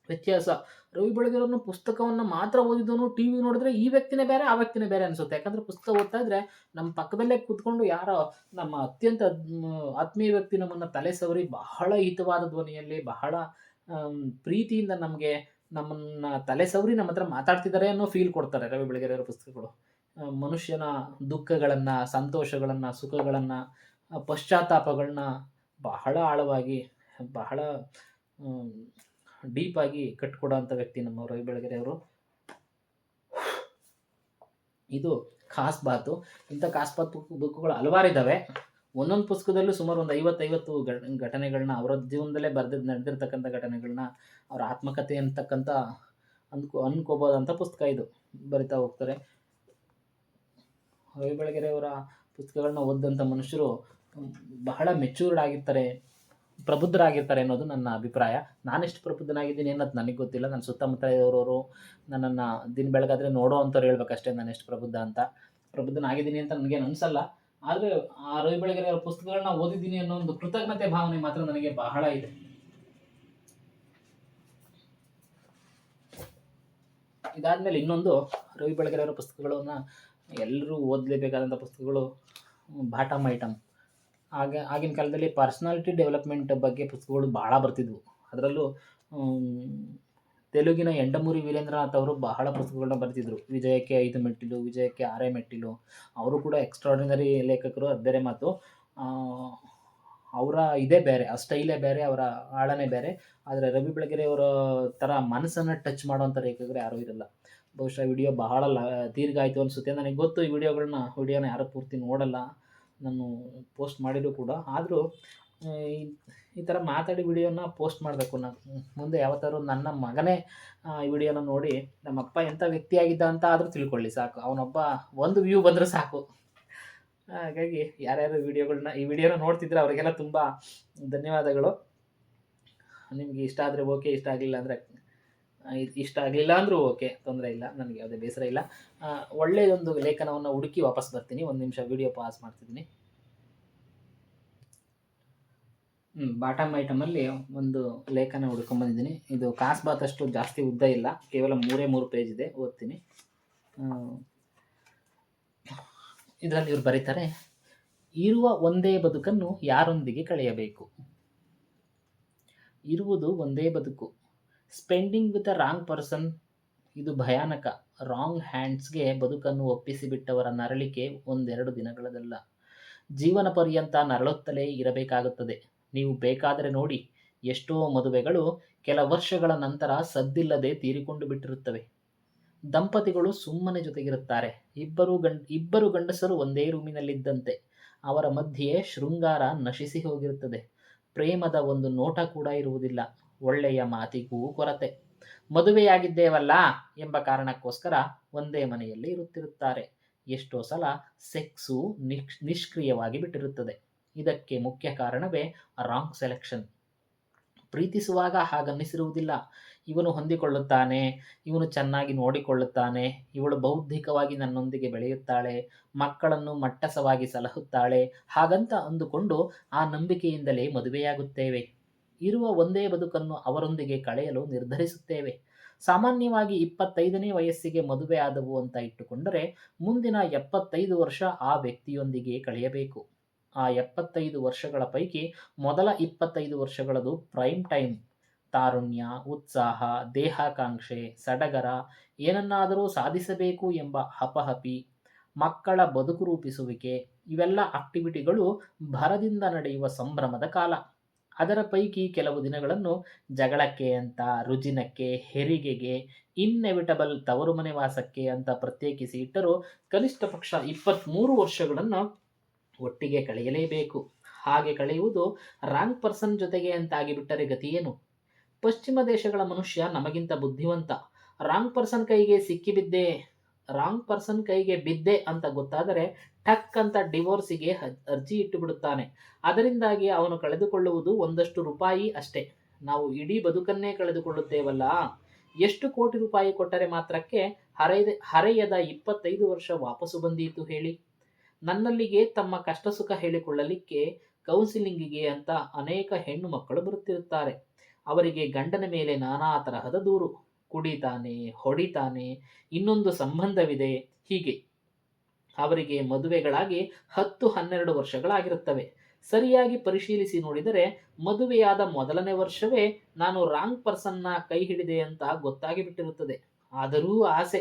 ವ್ಯತ್ಯಾಸ. ರವಿ ಬೆಳಗೆರೆಯವ್ರನ್ನ ಪುಸ್ತಕವನ್ನು ಮಾತ್ರ ಓದಿದವನು ಟಿ ವಿ ನೋಡಿದ್ರೆ ಈ ವ್ಯಕ್ತಿನೇ ಬೇರೆ, ಆ ವ್ಯಕ್ತಿನೇ ಬೇರೆ ಅನಿಸುತ್ತೆ. ಯಾಕಂದರೆ ಪುಸ್ತಕ ಓದ್ತಾ ಇದ್ರೆ ನಮ್ಮ ಪಕ್ಕದಲ್ಲೇ ಕೂತ್ಕೊಂಡು ಯಾರೋ ನಮ್ಮ ಅತ್ಯಂತ ಆತ್ಮೀಯ ವ್ಯಕ್ತಿ ನಮ್ಮನ್ನು ತಲೆ ಸವರಿ ಬಹಳ ಹಿತವಾದ ಧ್ವನಿಯಲ್ಲಿ ಬಹಳ ಪ್ರೀತಿಯಿಂದ ನಮ್ಮನ್ನ ತಲೆ ಸವರಿ ನಮ್ಮ ಹತ್ರ ಮಾತಾಡ್ತಿದ್ದಾರೆ ಅನ್ನೋ ಫೀಲ್ ಕೊಡ್ತಾರೆ ರವಿ ಬೆಳಗೆರೆಯವರ ಪುಸ್ತಕಗಳು. ಮನುಷ್ಯನ ದುಃಖಗಳನ್ನು, ಸಂತೋಷಗಳನ್ನು, ಸುಖಗಳನ್ನು, ಪಶ್ಚಾತ್ತಾಪಗಳನ್ನ ಬಹಳ ಆಳವಾಗಿ, ಬಹಳ ಡೀಪಾಗಿ ಕಟ್ಕೊಡೋಂಥ ವ್ಯಕ್ತಿ ನಮ್ಮ ರವಿ ಬೆಳಗೆರೆಯವರು. ಇದು ಖಾಸ್ ಬಾತು. ಇಂಥ ಖಾಸ್ ಬಾತ್ ಬುಕ್ಗಳು ಹಲವಾರಿದ್ದಾವೆ. ಒಂದೊಂದು ಪುಸ್ತಕದಲ್ಲೂ ಸುಮಾರು ಒಂದು 50 ಘಟನೆಗಳನ್ನ, ಅವರ ಜೀವನದಲ್ಲೇ ನಡೆದಿರ್ತಕ್ಕಂಥ ಘಟನೆಗಳನ್ನ, ಅವರ ಆತ್ಮಕಥೆ ಅಂತಕ್ಕಂಥ ಅನ್ಕೋಬೋದಂಥ ಪುಸ್ತಕ ಇದು. ಬರಿತಾ ಹೋಗ್ತಾರೆ. ರವಿ ಬೆಳಗೆರೆಯವರ ಪುಸ್ತಕಗಳನ್ನ ಓದಿದಂಥ ಮನುಷ್ಯರು ಬಹಳ ಮೆಚ್ಯೂರ್ಡ್ ಆಗಿರ್ತಾರೆ, ಪ್ರಬುದ್ಧರಾಗಿರ್ತಾರೆ ಅನ್ನೋದು ನನ್ನ ಅಭಿಪ್ರಾಯ. ನಾನೆಷ್ಟು ಪ್ರಬುದ್ಧನಾಗಿದ್ದೀನಿ ಅನ್ನೋದು ನನಗೆ ಗೊತ್ತಿಲ್ಲ. ನನ್ನ ಸುತ್ತಮುತ್ತ ಇರೋರು ನನ್ನನ್ನು ದಿನ ಬೆಳಗಾದರೆ ನೋಡೋ ಅಂಥವ್ರು ಹೇಳ್ಬೇಕಷ್ಟೇ ನಾನು ಎಷ್ಟು ಪ್ರಬುದ್ಧನಾಗಿದ್ದೀನಿ ಅಂತ ನನಗೇನು ಅನಿಸಲ್ಲ. ಆದರೆ ಆ ರವಿ ಬೆಳಗೆರೆಯವರ ಪುಸ್ತಕಗಳನ್ನ ಓದಿದ್ದೀನಿ ಅನ್ನೋ ಒಂದು ಕೃತಜ್ಞತೆ ಭಾವನೆ ಮಾತ್ರ ನನಗೆ ಬಹಳ ಇದೆ. ಇದಾದಮೇಲೆ ಇನ್ನೊಂದು ರವಿ ಬೆಳಗೆರೆಯವರ ಪುಸ್ತಕಗಳನ್ನ ಎಲ್ಲರೂ ಓದಲೇಬೇಕಾದಂಥ ಪುಸ್ತಕಗಳು ಬಾಟಮ್ ಐಟಮ್. ಆಗಿನ ಕಾಲದಲ್ಲಿ ಪರ್ಸ್ನಾಲಿಟಿ ಡೆವಲಪ್ಮೆಂಟ್ ಬಗ್ಗೆ ಪುಸ್ತಕಗಳು ಭಾಳ ಬರ್ತಿದ್ವು. ಅದರಲ್ಲೂ ತೆಲುಗಿನ ಎಂಡಮೂರಿ ವೀರೇಂದ್ರನಾಥ್ ಅವರು ಬಹಳ ಪುಸ್ತಕಗಳನ್ನ ಬರೆದಿದ್ರು. ವಿಜಯಕ್ಕೆ 5 ಮೆಟ್ಟಿಲು, ವಿಜಯಕ್ಕೆ 6 ಮೆಟ್ಟಿಲು. ಅವರು ಕೂಡ ಎಕ್ಸ್ಟ್ರಾರ್ಡಿನರಿ ಲೇಖಕರು, ಅದು ಬೇರೆ ಮಾತು. ಅವರ ಇದೇ ಬೇರೆ, ಆ ಸ್ಟೈಲೇ ಬೇರೆ, ಅವರ ಆಳನೇ ಬೇರೆ. ಆದರೆ ರವಿ ಬೆಳಗೆರೆಯವರ ಥರ ಮನಸ್ಸನ್ನು ಟಚ್ ಮಾಡೋವಂಥ ಲೇಖಕರು ಯಾರೂ ಇರಲ್ಲ. ಬಹುಶಃ ವಿಡಿಯೋ ಬಹಳ ದೀರ್ಘ ಆಯಿತು ಅನಿಸುತ್ತೆ. ನನಗೆ ಗೊತ್ತು ಈ ವಿಡಿಯೋನ ಯಾರೂ ಪೂರ್ತಿ ನೋಡಲ್ಲ, ನಾನು ಪೋಸ್ಟ್ ಮಾಡಿದ್ರು ಕೂಡ. ಆದರೂ ಈ ಥರ ಮಾತಾಡಿ ವಿಡಿಯೋನ ಪೋಸ್ಟ್ ಮಾಡಬೇಕು. ನಾನು ಮುಂದೆ ಯಾವತ್ತಾದ್ರು ನನ್ನ ಮಗನೇ ಈ ವಿಡಿಯೋನ ನೋಡಿ ನಮ್ಮಪ್ಪ ಎಂಥ ವ್ಯಕ್ತಿಯಾಗಿದ್ದ ಅಂತ ಆದರೂ ತಿಳ್ಕೊಳ್ಳಿ ಸಾಕು. ಅವನೊಬ್ಬ ಒಂದು ವ್ಯೂ ಬಂದರೆ ಸಾಕು. ಹಾಗಾಗಿ ಯಾರ್ಯಾರು ಈ ವಿಡಿಯೋನ ನೋಡ್ತಿದ್ರೆ ಅವರಿಗೆಲ್ಲ ತುಂಬ ಧನ್ಯವಾದಗಳು. ನಿಮಗೆ ಇಷ್ಟ ಆದರೆ ಓಕೆ, ಇಷ್ಟ ಆಗಲಿಲ್ಲ ಅಂದರೂ ಓಕೆ, ತೊಂದರೆ ಇಲ್ಲ, ನನಗೆ ಯಾವುದೇ ಬೇಸರ ಇಲ್ಲ. ಒಳ್ಳೆಯದೊಂದು ಲೇಖನವನ್ನು ಹುಡುಕಿ ವಾಪಸ್ ಬರ್ತೀನಿ. 1 ನಿಮಿಷ ವಿಡಿಯೋ ಪಾಸ್ ಮಾಡ್ತಿದ್ದೀನಿ. ಬಾಟಮ್ ಐಟಮಲ್ಲಿ ಒಂದು ಲೇಖನ ಹುಡ್ಕೊಂಬಂದಿದ್ದೀನಿ. ಇದು ಖಾಸ್ ಬಾತ್ ಅಷ್ಟು ಜಾಸ್ತಿ ಉದ್ದ ಇಲ್ಲ, ಕೇವಲ 3 ಪೇಜ್ ಇದೆ. ಓದ್ತೀನಿ. ಇದರಲ್ಲಿ ಇವ್ರು ಬರೀತಾರೆ, ಇರುವ ಒಂದೇ ಬದುಕನ್ನು ಯಾರೊಂದಿಗೆ ಕಳೆಯಬೇಕು. ಇರುವುದು ಒಂದೇ ಬದುಕು. Spending with a wrong person, ಇದು ಭಯಾನಕ. ರಾಂಗ್ ಹ್ಯಾಂಡ್ಸ್ಗೆ ಬದುಕನ್ನು ಒಪ್ಪಿಸಿಬಿಟ್ಟವರ ನರಳಿಕೆ 1-2 ದಿನಗಳದಲ್ಲ, ಜೀವನ ಪರ್ಯಂತ ನರಳುತ್ತಲೇ ಇರಬೇಕಾಗುತ್ತದೆ. ನೀವು ಬೇಕಾದರೆ ನೋಡಿ, ಎಷ್ಟೋ ಮದುವೆಗಳು ಕೆಲ ವರ್ಷಗಳ ನಂತರ ಸದ್ದಿಲ್ಲದೆ ತೀರಿಕೊಂಡು ಬಿಟ್ಟಿರುತ್ತವೆ. ದಂಪತಿಗಳು ಸುಮ್ಮನೆ ಜೊತೆಗಿರುತ್ತಾರೆ. ಇಬ್ಬರು ಗಂಡಸರು ಒಂದೇ ರೂಮಿನಲ್ಲಿದ್ದಂತೆ. ಅವರ ಮಧ್ಯೆ ಶೃಂಗಾರ ನಶಿಸಿ ಹೋಗಿರುತ್ತದೆ. ಪ್ರೇಮದ ಒಂದು ನೋಟ ಕೂಡ ಇರುವುದಿಲ್ಲ. ಒಳ್ಳೆಯ ಮಾತಿಗೂ ಕೊರತೆ. ಮದುವೆಯಾಗಿದ್ದೇವಲ್ಲ ಎಂಬ ಕಾರಣಕ್ಕೋಸ್ಕರ ಒಂದೇ ಮನೆಯಲ್ಲಿ ಇರುತ್ತಿರುತ್ತಾರೆ. ಎಷ್ಟೋ ಸಲ ಸೆಕ್ಸು ನಿಷ್ಕ್ರಿಯವಾಗಿ ಬಿಟ್ಟಿರುತ್ತದೆ. ಇದಕ್ಕೆ ಮುಖ್ಯ ಕಾರಣವೇ ರಾಂಗ್ ಸೆಲೆಕ್ಷನ್. ಪ್ರೀತಿಸುವಾಗ ಹಾಗನ್ನಿಸಿರುವುದಿಲ್ಲ. ಇವನು ಹೊಂದಿಕೊಳ್ಳುತ್ತಾನೆ, ಇವನು ಚೆನ್ನಾಗಿ ನೋಡಿಕೊಳ್ಳುತ್ತಾನೆ, ಇವಳು ಬೌದ್ಧಿಕವಾಗಿ ನನ್ನೊಂದಿಗೆ ಬೆಳೆಯುತ್ತಾಳೆ, ಮಕ್ಕಳನ್ನು ಮಟ್ಟಸವಾಗಿ ಸಲಹುತ್ತಾಳೆ, ಹಾಗಂತ ಅಂದುಕೊಂಡು ಆ ನಂಬಿಕೆಯಿಂದಲೇ ಮದುವೆಯಾಗುತ್ತೇವೆ. ಇರುವ ಒಂದೇ ಬದುಕನ್ನು ಅವರೊಂದಿಗೆ ಕಳೆಯಲು ನಿರ್ಧರಿಸುತ್ತೇವೆ. ಸಾಮಾನ್ಯವಾಗಿ 25ನೇ ವಯಸ್ಸಿಗೆ ಮದುವೆ ಆದವು ಅಂತ ಇಟ್ಟುಕೊಂಡರೆ ಮುಂದಿನ 75 ವರ್ಷ ಆ ವ್ಯಕ್ತಿಯೊಂದಿಗೆ ಕಳೆಯಬೇಕು. ಆ 75 ವರ್ಷಗಳ ಪೈಕಿ ಮೊದಲ 25 ವರ್ಷಗಳದು ಪ್ರೈಮ್ ಟೈಮ್. ತಾರುಣ್ಯ, ಉತ್ಸಾಹ, ದೇಹಾಕಾಂಕ್ಷೆ, ಸಡಗರ, ಏನನ್ನಾದರೂ ಸಾಧಿಸಬೇಕು ಎಂಬ ಹಪಹಪಿ, ಮಕ್ಕಳ ಬದುಕು ರೂಪಿಸುವಿಕೆ, ಇವೆಲ್ಲ ಆಕ್ಟಿವಿಟಿಗಳು ಭರದಿಂದ ನಡೆಯುವ ಸಂಭ್ರಮದ ಕಾಲ. ಅದರ ಪೈಕಿ ಕೆಲವು ದಿನಗಳನ್ನು ಜಗಳಕ್ಕೆ ಅಂತ, ರುಜಿನಕ್ಕೆ, ಹೆರಿಗೆಗೆ, ಇನ್ನೆವಿಟಬಲ್ ತವರು ಮನೆ ವಾಸಕ್ಕೆ ಅಂತ ಪ್ರತ್ಯೇಕಿಸಿ ಇಟ್ಟರೂ ಕನಿಷ್ಠ ಪಕ್ಷ 23 ವರ್ಷಗಳನ್ನು ಒಟ್ಟಿಗೆ ಕಳೆಯಲೇಬೇಕು. ಹಾಗೆ ಕಳೆಯುವುದು ರಾಂಗ್ ಪರ್ಸನ್ ಜೊತೆಗೆ ಅಂತಾಗಿಬಿಟ್ಟರೆ ಗತಿಯೇನು? ಪಶ್ಚಿಮ ದೇಶಗಳ ಮನುಷ್ಯ ನಮಗಿಂತ ಬುದ್ಧಿವಂತ. ರಾಂಗ್ ಪರ್ಸನ್ ಕೈಗೆ ಬಿದ್ದೆ ಅಂತ ಗೊತ್ತಾದರೆ ಟಕ್ ಅಂತ ಡಿವೋರ್ಸಿಗೆ ಅರ್ಜಿ ಇಟ್ಟು ಬಿಡುತ್ತಾನೆ. ಅದರಿಂದಾಗಿ ಅವನು ಕಳೆದುಕೊಳ್ಳುವುದು ಒಂದಷ್ಟು ರೂಪಾಯಿ ಅಷ್ಟೇ. ನಾವು ಇಡೀ ಬದುಕನ್ನೇ ಕಳೆದುಕೊಳ್ಳುತ್ತೇವಲ್ಲ. ಎಷ್ಟು ಕೋಟಿ ರೂಪಾಯಿ ಕೊಟ್ಟರೆ ಮಾತ್ರಕ್ಕೆ ಹರೆಯದ 25 ವರ್ಷ ವಾಪಸ್ಸು ಬಂದೀತು ಹೇಳಿ? ನನ್ನಲ್ಲಿಗೆ ತಮ್ಮ ಕಷ್ಟ ಸುಖ ಹೇಳಿಕೊಳ್ಳಲಿಕ್ಕೆ ಕೌನ್ಸಿಲಿಂಗಿಗೆ ಅಂತ ಅನೇಕ ಹೆಣ್ಣು ಮಕ್ಕಳು ಬರುತ್ತಿರುತ್ತಾರೆ. ಅವರಿಗೆ ಗಂಡನ ಮೇಲೆ ನಾನಾ ತರಹದ ದೂರು. ಕುಡಿತಾನೆ, ಹೊಡಿತಾನೆ, ಇನ್ನೊಂದು ಸಂಬಂಧವಿದೆ, ಹೀಗೆ. ಅವರಿಗೆ ಮದುವೆಗಳಾಗಿ 10-12 ವರ್ಷಗಳಾಗಿರುತ್ತವೆ. ಸರಿಯಾಗಿ ಪರಿಶೀಲಿಸಿ ನೋಡಿದರೆ ಮದುವೆಯಾದ ಮೊದಲನೇ ವರ್ಷವೇ ನಾನು ರಾಂಗ್ ಪರ್ಸನ್ನ ಕೈ ಹಿಡಿದೆ ಅಂತ ಗೊತ್ತಾಗಿ ಬಿಟ್ಟಿರುತ್ತದೆ. ಆದರೂ ಆಸೆ.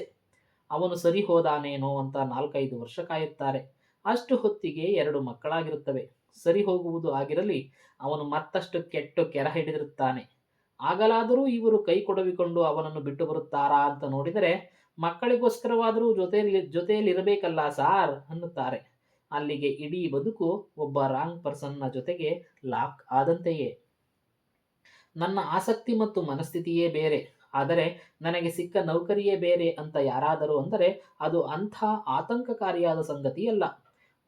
ಅವನು ಸರಿ ಹೋದಾನೇನೋ ಅಂತ 4-5 ವರ್ಷ ಕಾಯುತ್ತಾರೆ. ಅಷ್ಟು ಹೊತ್ತಿಗೆ 2 ಮಕ್ಕಳಾಗಿರುತ್ತವೆ. ಸರಿ ಹೋಗುವುದು ಆಗಿರಲಿ, ಅವನು ಮತ್ತಷ್ಟು ಕೆಟ್ಟು ಕೆರ ಹಿಡಿದಿರುತ್ತಾನೆ. ಆಗಲಾದರೂ ಇವರು ಕೈ ಕೊಡವಿಕೊಂಡು ಅವನನ್ನು ಬಿಟ್ಟು ಬರುತ್ತಾರಾ ಅಂತ ನೋಡಿದರೆ ಮಕ್ಕಳಿಗೋಸ್ಕರವಾದರೂ ಜೊತೆಯಲ್ಲಿರಬೇಕಲ್ಲ ಸಾರ್ ಅನ್ನುತ್ತಾರೆ. ಅಲ್ಲಿಗೆ ಇಡೀ ಬದುಕು ಒಬ್ಬ ರಾಂಗ್ ಪರ್ಸನ್ನ ಜೊತೆಗೆ ಲಾಕ್ ಆದಂತೆಯೇ. ನನ್ನ ಆಸಕ್ತಿ ಮತ್ತು ಮನಸ್ಥಿತಿಯೇ ಬೇರೆ, ಆದರೆ ನನಗೆ ಸಿಕ್ಕ ನೌಕರಿಯೇ ಬೇರೆ ಅಂತ ಯಾರಾದರೂ ಅಂದರೆ ಅದು ಅಂಥ ಆತಂಕಕಾರಿಯಾದ ಸಂಗತಿಯಲ್ಲ.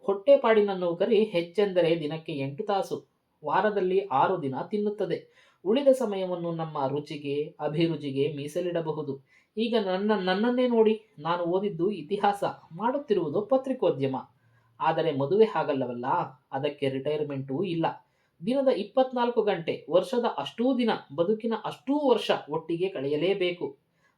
ಹೊಟ್ಟೆಪಾಡಿನ ನೌಕರಿ ಹೆಚ್ಚೆಂದರೆ ದಿನಕ್ಕೆ 8 ತಾಸು, ವಾರದಲ್ಲಿ 6 ದಿನ ತಿನ್ನುತ್ತದೆ. ಉಳಿದ ಸಮಯವನ್ನು ನಮ್ಮ ರುಚಿಗೆ, ಅಭಿರುಚಿಗೆ ಮೀಸಲಿಡಬಹುದು. ಈಗ ನನ್ನನ್ನೇ ನೋಡಿ. ನಾನು ಓದಿದ್ದು ಇತಿಹಾಸ, ಮಾಡುತ್ತಿರುವುದು ಪತ್ರಿಕೋದ್ಯಮ. ಆದರೆ ಮದುವೆ ಹಾಗಲ್ಲವಲ್ಲ. ಅದಕ್ಕೆ ರಿಟೈರ್ಮೆಂಟೂ ಇಲ್ಲ. ದಿನದ 24 ಗಂಟೆ, ವರ್ಷದ ಅಷ್ಟೂ ದಿನ, ಬದುಕಿನ ಅಷ್ಟೂ ವರ್ಷ ಒಟ್ಟಿಗೆ ಕಳೆಯಲೇಬೇಕು.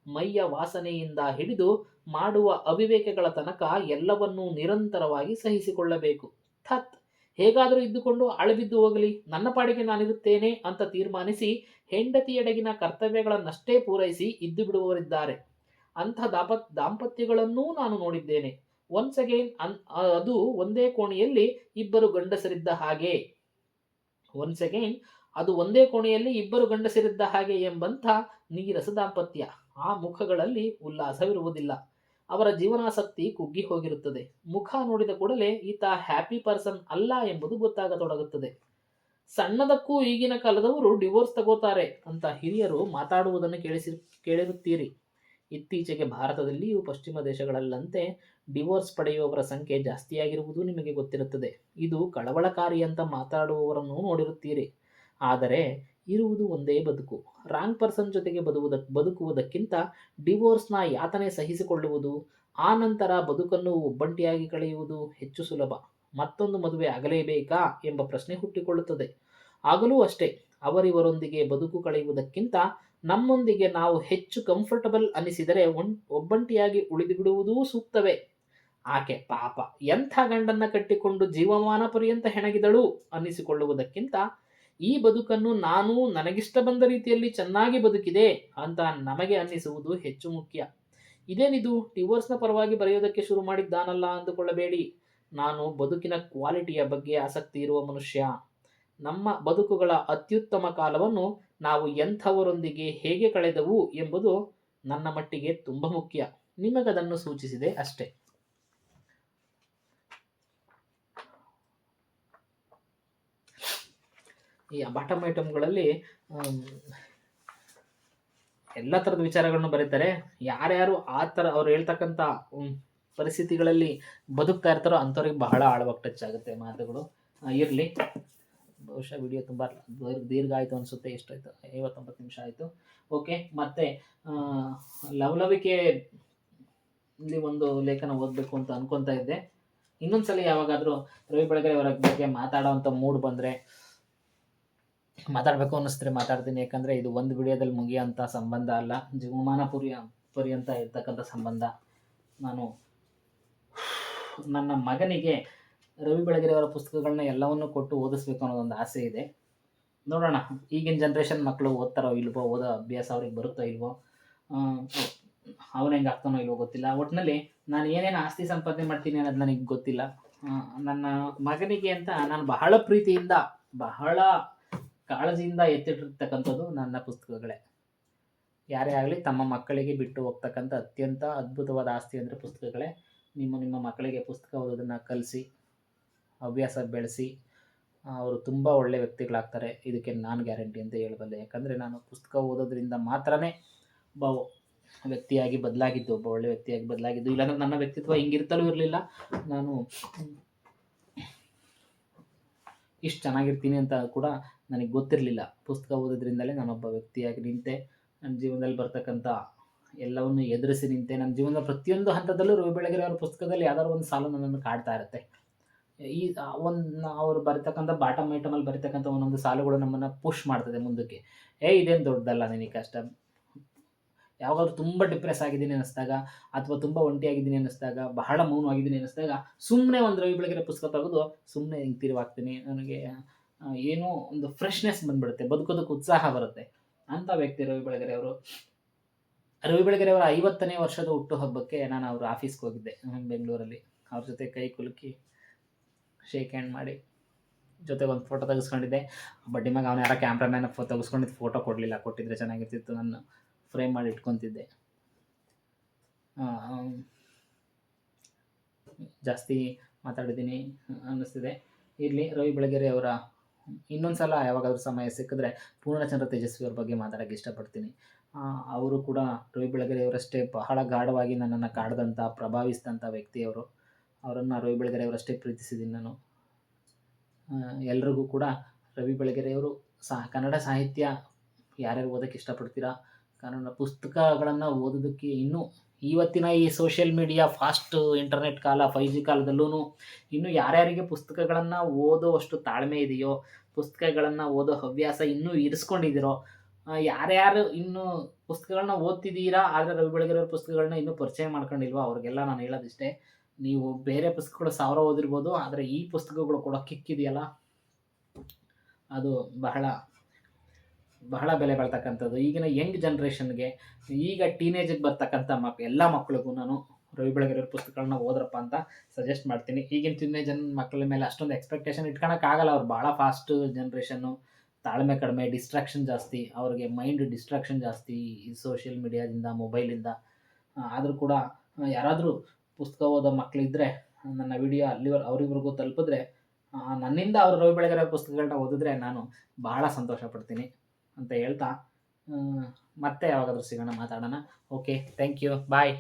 ಮೈಯ ವಾಸನೆಯಿಂದ ಹಿಡಿದು ಮಾಡುವ ಅವಿವೇಕಗಳ ತನಕ ಎಲ್ಲವನ್ನೂ ನಿರಂತರವಾಗಿ ಸಹಿಸಿಕೊಳ್ಳಬೇಕು. ಥತ್, ಹೇಗಾದರೂ ಇದ್ದುಕೊಂಡು ಆಳಿಬಿದ್ದು ಹೋಗಲಿ, ನನ್ನ ಪಾಡಿಗೆ ನಾನಿರುತ್ತೇನೆ ಅಂತ ತೀರ್ಮಾನಿಸಿ ಹೆಂಡತಿಯೆಡೆಗಿನ ಕರ್ತವ್ಯಗಳನ್ನಷ್ಟೇ ಪೂರೈಸಿ ಇದ್ದು ಬಿಡುವವರಿದ್ದಾರೆ. ಅಂಥ ದಾಂಪತ್ಯಗಳನ್ನೂ ನಾನು ನೋಡಿದ್ದೇನೆ. ಒನ್ಸ್ ಅಗೇನ್ ಅದು ಒಂದೇ ಕೋಣೆಯಲ್ಲಿ ಇಬ್ಬರು ಗಂಡಸರಿದ್ದ ಹಾಗೆ ಎಂಬಂಥ ನೀರಸ ದಾಂಪತ್ಯ. ಆ ಮುಖಗಳಲ್ಲಿ ಉಲ್ಲಾಸವಿರುವುದಿಲ್ಲ. ಅವರ ಜೀವನಾಸಕ್ತಿ ಕುಗ್ಗಿ ಹೋಗಿರುತ್ತದೆ. ಮುಖ ನೋಡಿದ ಕೂಡಲೇ ಈತ ಹ್ಯಾಪಿ ಪರ್ಸನ್ ಅಲ್ಲ ಎಂಬುದು ಗೊತ್ತಾಗತೊಡಗುತ್ತದೆ. ಸಣ್ಣದಕ್ಕೂ ಈಗಿನ ಕಾಲದವರು ಡಿವೋರ್ಸ್ ತಗೋತಾರೆ ಅಂತ ಹಿರಿಯರು ಮಾತಾಡುವುದನ್ನು ಕೇಳಿರುತ್ತೀರಿ. ಇತ್ತೀಚೆಗೆ ಭಾರತದಲ್ಲಿಯೂ ಪಶ್ಚಿಮ ದೇಶಗಳಲ್ಲಂತೆ ಡಿವೋರ್ಸ್ ಪಡೆಯುವವರ ಸಂಖ್ಯೆ ಜಾಸ್ತಿಯಾಗಿರುವುದು ನಿಮಗೆ ಗೊತ್ತಿರುತ್ತದೆ. ಇದು ಕಳವಳಕಾರಿ ಅಂತ ಮಾತಾಡುವವರನ್ನು ನೋಡಿರುತ್ತೀರಿ. ಆದರೆ ಇರುವುದು ಒಂದೇ ಬದುಕು. ರಾಂಗ್ ಪರ್ಸನ್ ಜೊತೆಗೆ ಬದುಕುವುದಕ್ಕಿಂತ ಡಿವೋರ್ಸ್ನ ಯಾತನೆ ಸಹಿಸಿಕೊಳ್ಳುವುದು, ಆ ನಂತರ ಬದುಕನ್ನು ಒಬ್ಬಂಟಿಯಾಗಿ ಕಳೆಯುವುದು ಹೆಚ್ಚು ಸುಲಭ. ಮತ್ತೊಂದು ಮದುವೆ ಆಗಲೇಬೇಕಾ ಎಂಬ ಪ್ರಶ್ನೆ ಹುಟ್ಟಿಕೊಳ್ಳುತ್ತದೆ. ಆಗಲೂ ಅಷ್ಟೇ, ಅವರಿವರೊಂದಿಗೆ ಬದುಕು ಕಳೆಯುವುದಕ್ಕಿಂತ ನಮ್ಮೊಂದಿಗೆ ನಾವು ಹೆಚ್ಚು ಕಂಫರ್ಟಬಲ್ ಅನಿಸಿದರೆ ಒಬ್ಬಂಟಿಯಾಗಿ ಉಳಿದು ಬಿಡುವುದೂ ಸೂಕ್ತವೇ. ಆಕೆ ಪಾಪ ಎಂಥ ಗಂಡನ್ನ ಕಟ್ಟಿಕೊಂಡು ಜೀವಮಾನ ಪರ್ಯಂತ ಹೆಣಗಿದಳು ಅನ್ನಿಸಿಕೊಳ್ಳುವುದಕ್ಕಿಂತ ಈ ಬದುಕನ್ನು ನಾನು ನನಗಿಷ್ಟ ಬಂದ ರೀತಿಯಲ್ಲಿ ಚೆನ್ನಾಗಿ ಬದುಕಿದೆ ಅಂತ ನಮಗೆ ಅನ್ನಿಸುವುದು ಹೆಚ್ಚು ಮುಖ್ಯ. ಇದೇನಿದು ಡಿವೋರ್ಸ್ನ ಪರವಾಗಿ ಬರೆಯೋದಕ್ಕೆ ಶುರು ಮಾಡಿದ್ದಾನಲ್ಲ ಅಂದುಕೊಳ್ಳಬೇಡಿ. ನಾನು ಬದುಕಿನ ಕ್ವಾಲಿಟಿಯ ಬಗ್ಗೆ ಆಸಕ್ತಿ ಇರುವ ಮನುಷ್ಯ. ನಮ್ಮ ಬದುಕುಗಳ ಅತ್ಯುತ್ತಮ ಕಾಲವನ್ನು ನಾವು ಎಂಥವರೊಂದಿಗೆ ಹೇಗೆ ಕಳೆದವು ಎಂಬುದು ನನ್ನ ಮಟ್ಟಿಗೆ ತುಂಬ ಮುಖ್ಯ. ನಿಮಗದನ್ನು ಸೂಚಿಸಿದೆ ಅಷ್ಟೇ. ಈ ಬಾಟಮ್ ಐಟಮ್ಗಳಲ್ಲಿ ಎಲ್ಲ ಥರದ ವಿಚಾರಗಳನ್ನು ಬರೀತಾರೆ. ಯಾರ್ಯಾರು ಆ ಥರ ಅವ್ರು ಹೇಳ್ತಕ್ಕಂಥ ಪರಿಸ್ಥಿತಿಗಳಲ್ಲಿ ಬದುಕ್ತಾ ಇರ್ತಾರೋ ಅಂಥವ್ರಿಗೆ ಬಹಳ ಆಳವಾಗಿ ಟಚ್ ಆಗುತ್ತೆ ಮಾತುಗಳು. ಇರಲಿ, ಬಹುಶಃ ವಿಡಿಯೋ ತುಂಬ ದೀರ್ಘ ಆಯಿತು ಅನಿಸುತ್ತೆ. ಎಷ್ಟಾಯಿತು? 59 ನಿಮಿಷ ಆಯಿತು. ಓಕೆ, ಮತ್ತೆ ಲವಲವಿಕೆ ಇಲ್ಲಿ ಒಂದು ಲೇಖನ ಓದಬೇಕು ಅಂತ ಅನ್ಕೊತಾ ಇದ್ದೆ. ಇನ್ನೊಂದ್ಸಲ ಯಾವಾಗಾದರೂ ರವಿ ಬೆಳಗೆರೆ ಅವರ ಬಗ್ಗೆ ಮಾತಾಡೋವಂಥ ಮೂಡ್ ಬಂದರೆ, ಮಾತಾಡಬೇಕು ಅನ್ನಿಸಿದ್ರೆ ಮಾತಾಡ್ತೀನಿ. ಯಾಕಂದರೆ ಇದು ಒಂದು ವಿಡಿಯೋದಲ್ಲಿ ಮುಗಿಯೋಂಥ ಸಂಬಂಧ ಅಲ್ಲ, ಜೀವಮಾನ ಪರ್ಯಂತ ಇರ್ತಕ್ಕಂಥ ಸಂಬಂಧ. ನಾನು ನನ್ನ ಮಗನಿಗೆ ರವಿ ಬೆಳಗೆರೆ ಅವರ ಪುಸ್ತಕಗಳನ್ನ ಎಲ್ಲವನ್ನೂ ಕೊಟ್ಟು ಓದಿಸ್ಬೇಕು ಅನ್ನೋದೊಂದು ಆಸೆ ಇದೆ. ನೋಡೋಣ ಈಗಿನ ಜನ್ರೇಷನ್ ಮಕ್ಕಳು ಓದ್ತಾರೋ ಇಲ್ವೋ, ಓದೋ ಅಭ್ಯಾಸ ಅವ್ರಿಗೆ ಬರುತ್ತೋ ಇಲ್ವೋ, ಅವನು ಹೆಂಗೆ ಆಗ್ತಾನೋ ಇಲ್ವೋ ಗೊತ್ತಿಲ್ಲ. ಒಟ್ಟಿನಲ್ಲಿ ನಾನು ಏನೇನು ಆಸ್ತಿ ಸಂಪಾದನೆ ಮಾಡ್ತೀನಿ ಅನ್ನೋದು ನನಗೆ ಗೊತ್ತಿಲ್ಲ. ನನ್ನ ಮಗನಿಗೆ ಅಂತ ನಾನು ಬಹಳ ಪ್ರೀತಿಯಿಂದ, ಬಹಳ ಕಾಳಜಿಯಿಂದ ಎತ್ತಿಟ್ಟಿರ್ತಕ್ಕಂಥದ್ದು ನನ್ನ ಪುಸ್ತಕಗಳೇ. ಯಾರೇ ಆಗಲಿ ತಮ್ಮ ಮಕ್ಕಳಿಗೆ ಬಿಟ್ಟು ಹೋಗ್ತಕ್ಕಂಥ ಅತ್ಯಂತ ಅದ್ಭುತವಾದ ಆಸ್ತಿ ಅಂದರೆ ಪುಸ್ತಕಗಳೇ. ನಿಮ್ಮ ಮಕ್ಕಳಿಗೆ ಪುಸ್ತಕ ಓದೋದನ್ನು ಕಲಿಸಿ, ಹವ್ಯಾಸ ಬೆಳೆಸಿ, ಅವರು ತುಂಬ ಒಳ್ಳೆಯ ವ್ಯಕ್ತಿಗಳಾಗ್ತಾರೆ. ಇದಕ್ಕೆ ನಾನು ಗ್ಯಾರಂಟಿ ಅಂತ ಹೇಳಬಲ್ಲೆ. ಯಾಕಂದರೆ ನಾನು ಪುಸ್ತಕ ಓದೋದ್ರಿಂದ ಮಾತ್ರನೇ ಒಬ್ಬ ವ್ಯಕ್ತಿಯಾಗಿ ಬದಲಾಗಿದ್ದು, ಒಬ್ಬ ಒಳ್ಳೆಯ ವ್ಯಕ್ತಿಯಾಗಿ ಬದಲಾಗಿದ್ದು. ಇಲ್ಲಾಂದ್ರೆ ನನ್ನ ವ್ಯಕ್ತಿತ್ವ ಹಿಂಗಿರ್ತಲೂ ಇರಲಿಲ್ಲ. ನಾನು ಇಷ್ಟು ಚೆನ್ನಾಗಿರ್ತೀನಿ ಅಂತ ಕೂಡ ನನಗೆ ಗೊತ್ತಿರಲಿಲ್ಲ. ಪುಸ್ತಕ ಓದೋದ್ರಿಂದಲೇ ನಾನೊಬ್ಬ ವ್ಯಕ್ತಿಯಾಗಿ ನಿಂತೆ. ನನ್ನ ಜೀವನದಲ್ಲಿ ಬರ್ತಕ್ಕಂಥ ಎಲ್ಲವನ್ನು ಎದುರಿಸಿ ನಿಂತೆ. ನನ್ನ ಜೀವನದ ಪ್ರತಿಯೊಂದು ಹಂತದಲ್ಲೂ ರವಿ ಬೆಳಗೆರೆ ಅವರ ಪುಸ್ತಕದಲ್ಲಿ ಯಾವ್ದಾದ್ರು ಒಂದು ಸಾಲು ನನ್ನನ್ನು ಕಾಡ್ತಾ ಇರುತ್ತೆ. ಈ ಅವರು ಬರೀತಕ್ಕಂಥ ಬಾಟಮ್ ಐಟಮಲ್ಲಿ ಬರೀತಕ್ಕಂಥ ಒಂದೊಂದು ಸಾಲುಗಳು ನಮ್ಮನ್ನು ಪುಷ್ ಮಾಡ್ತದೆ ಮುಂದಕ್ಕೆ. ಇದೇನು ದೊಡ್ಡದಲ್ಲ ನಿನಗೆ ಕಷ್ಟ. ಯಾವಾಗಾದ್ರೂ ತುಂಬ ಡಿಪ್ರೆಸ್ ಆಗಿದ್ದೀನಿ ಅನ್ನಿಸ್ದಾಗ, ಅಥವಾ ತುಂಬ ಒಂಟಿಯಾಗಿದ್ದೀನಿ ಅನ್ನಿಸ್ದಾಗ, ಬಹಳ ಮೌನವಾಗಿದ್ದೀನಿ ಅನ್ನಿಸ್ದಾಗ, ಸುಮ್ಮನೆ ಒಂದು ರವಿ ಬೆಳಗೆರೆ ಪುಸ್ತಕ ತೆಗೆದು ಸುಮ್ಮನೆ ಹಿಂಗೆ ತಿರುವಾಗ್ತೀನಿ. ನನಗೆ ಏನೋ ಒಂದು ಫ್ರೆಶ್ನೆಸ್ ಬಂದ್ಬಿಡುತ್ತೆ, ಬದುಕೋದಕ್ಕೆ ಉತ್ಸಾಹ ಬರುತ್ತೆ. ಅಂಥ ವ್ಯಕ್ತಿ ರವಿ ಬೆಳಗೆರೆ ಅವರು. ರವಿ ಬೆಳಗೆರೆ ಅವರ 50ನೇ ವರ್ಷದ ಹುಟ್ಟುಹಬ್ಬಕ್ಕೆ ನಾನು ಅವ್ರ ಆಫೀಸ್ಗೆ ಹೋಗಿದ್ದೆ ಬೆಂಗಳೂರಲ್ಲಿ. ಅವ್ರ ಜೊತೆ ಕೈ ಕುಲುಕಿ ಶೇಕ್ ಹ್ಯಾಂಡ್ ಮಾಡಿ ಜೊತೆಗೆ ಒಂದು ಫೋಟೋ ತೆಗೆಸ್ಕೊಂಡಿದ್ದೆ. ಬಡ್ಡಿ ಮಗ ಅವನು ಯಾರೋ ಕ್ಯಾಮ್ರಾಮ್ಯಾನ್ ತೆಗೆಸ್ಕೊಂಡಿದ್ದು ಫೋಟೋ ಕೊಡಲಿಲ್ಲ. ಕೊಟ್ಟಿದ್ರೆ ಚೆನ್ನಾಗಿರ್ತಿತ್ತು, ನಾನು ಫ್ರೇಮ್ ಮಾಡಿ ಇಟ್ಕೊತಿದ್ದೆ. ಜಾಸ್ತಿ ಮಾತಾಡಿದ್ದೀನಿ ಅನ್ನಿಸ್ತಿದೆ. ಇರಲಿ, ರವಿ ಬೆಳಗೆರೆ ಅವರ ಇನ್ನೊಂದು ಸಲ ಯಾವಾಗಾದ್ರೂ ಸಮಯ ಸಿಕ್ಕಿದ್ರೆ ಪೂರ್ಣಚಂದ್ರ ತೇಜಸ್ವಿ ಅವ್ರ ಬಗ್ಗೆ ಮಾತಾಡೋಕ್ಕೆ ಇಷ್ಟಪಡ್ತೀನಿ. ಅವರು ಕೂಡ ರವಿ ಬೆಳಗೆರೆ ಅವರಷ್ಟೇ ಬಹಳ ಗಾಢವಾಗಿ ನನ್ನನ್ನು ಕಾಡ್ದಂಥ, ಪ್ರಭಾವಿಸಿದಂಥ ವ್ಯಕ್ತಿಯವರು. ಅವರನ್ನು ರವಿ ಬೆಳಗೆರೆ ಅವರಷ್ಟೇ ಪ್ರೀತಿಸಿದ್ದೀನಿ ನಾನು. ಎಲ್ರಿಗೂ ಕೂಡ ರವಿ ಬೆಳಗೆರೆಯವರು ಕನ್ನಡ ಸಾಹಿತ್ಯ ಯಾರ್ಯಾರು ಓದೋಕ್ಕೆ ಇಷ್ಟಪಡ್ತೀರಾ, ಕನ್ನಡ ಪುಸ್ತಕಗಳನ್ನು ಓದೋದಕ್ಕೆ ಇನ್ನೂ ಇವತ್ತಿನ ಈ ಸೋಷಿಯಲ್ ಮೀಡಿಯಾ, ಫಾಸ್ಟ್ ಇಂಟರ್ನೆಟ್ ಕಾಲ, 5G ಕಾಲದಲ್ಲೂ ಇನ್ನೂ ಯಾರ್ಯಾರಿಗೆ ಪುಸ್ತಕಗಳನ್ನು ಓದೋವಷ್ಟು ತಾಳ್ಮೆ ಇದೆಯೋ, ಪುಸ್ತಕಗಳನ್ನು ಓದೋ ಹವ್ಯಾಸ ಇನ್ನೂ ಇರಿಸ್ಕೊಂಡಿದ್ದೀರೋ, ಯಾರ್ಯಾರು ಇನ್ನೂ ಪುಸ್ತಕಗಳನ್ನ ಓದ್ತಿದ್ದೀರಾ ಆದರೆ ರವಿ ಬೆಳಗೆರೆ ಪುಸ್ತಕಗಳನ್ನ ಇನ್ನೂ ಪರಿಚಯ ಮಾಡ್ಕೊಂಡಿಲ್ವೋ ಅವ್ರಿಗೆಲ್ಲ ನಾನು ಹೇಳೋದಿಷ್ಟೇ. ನೀವು ಬೇರೆ ಪುಸ್ತಕಗಳು 1000 ಓದಿರ್ಬೋದು, ಆದರೆ ಈ ಪುಸ್ತಕಗಳು ಕೊಡೋ ಕಿಕ್ಕಿದೆಯಲ್ಲ, ಅದು ಬಹಳ ಬಹಳ ಬೆಲೆ ಬಾಳ್ತಕ್ಕಂಥದ್ದು. ಈಗಿನ ಯಂಗ್ ಜನ್ರೇಷನ್ಗೆ, ಈಗ ಟೀನೇಜಿಗೆ ಬರ್ತಕ್ಕಂಥ ಎಲ್ಲ ಮಕ್ಕಳಿಗೂ ನಾನು ರವಿ ಬೆಳಗೆರೆ ಪುಸ್ತಕಗಳನ್ನ ಓದ್ರಪ್ಪ ಅಂತ ಸಜೆಸ್ಟ್ ಮಾಡ್ತೀನಿ. ಈಗಿನ ಟೀನೇಜನ್ ಮಕ್ಕಳ ಮೇಲೆ ಅಷ್ಟೊಂದು ಎಕ್ಸ್ಪೆಕ್ಟೇಷನ್ ಇಟ್ಕೊಳಕ್ಕಾಗಲ್ಲ. ಅವ್ರು ಭಾಳ ಫಾಸ್ಟ್ ಜನ್ರೇಷನ್ನು, ತಾಳ್ಮೆ ಕಡಿಮೆ, ಡಿಸ್ಟ್ರಾಕ್ಷನ್ ಜಾಸ್ತಿ, ಅವ್ರಿಗೆ ಮೈಂಡ್ ಡಿಸ್ಟ್ರಾಕ್ಷನ್ ಜಾಸ್ತಿ ಈ ಸೋಷಿಯಲ್ ಮೀಡಿಯಾದಿಂದ, ಮೊಬೈಲಿಂದ. ಆದರೂ ಕೂಡ ಯಾರಾದರೂ ಪುಸ್ತಕ ಓದೋ ಮಕ್ಕಳಿದ್ದರೆ ನನ್ನ ವಿಡಿಯೋ ಅವರಿವ್ರಿಗೂ ತಲುಪಿದ್ರೆ, ನನ್ನಿಂದ ಅವರು ರವಿ ಬೆಳಗೆರೆ ಪುಸ್ತಕಗಳನ್ನ ಓದಿದ್ರೆ ನಾನು ಬಹಳ ಸಂತೋಷ ಪಡ್ತೀನಿ ಅಂತ ಹೇಳ್ತಾ, ಮತ್ತೆ ಯಾವಾಗಾದರೂ ಸಿಗೋಣ, ಮಾತಾಡೋಣ. Okay, thank you, bye.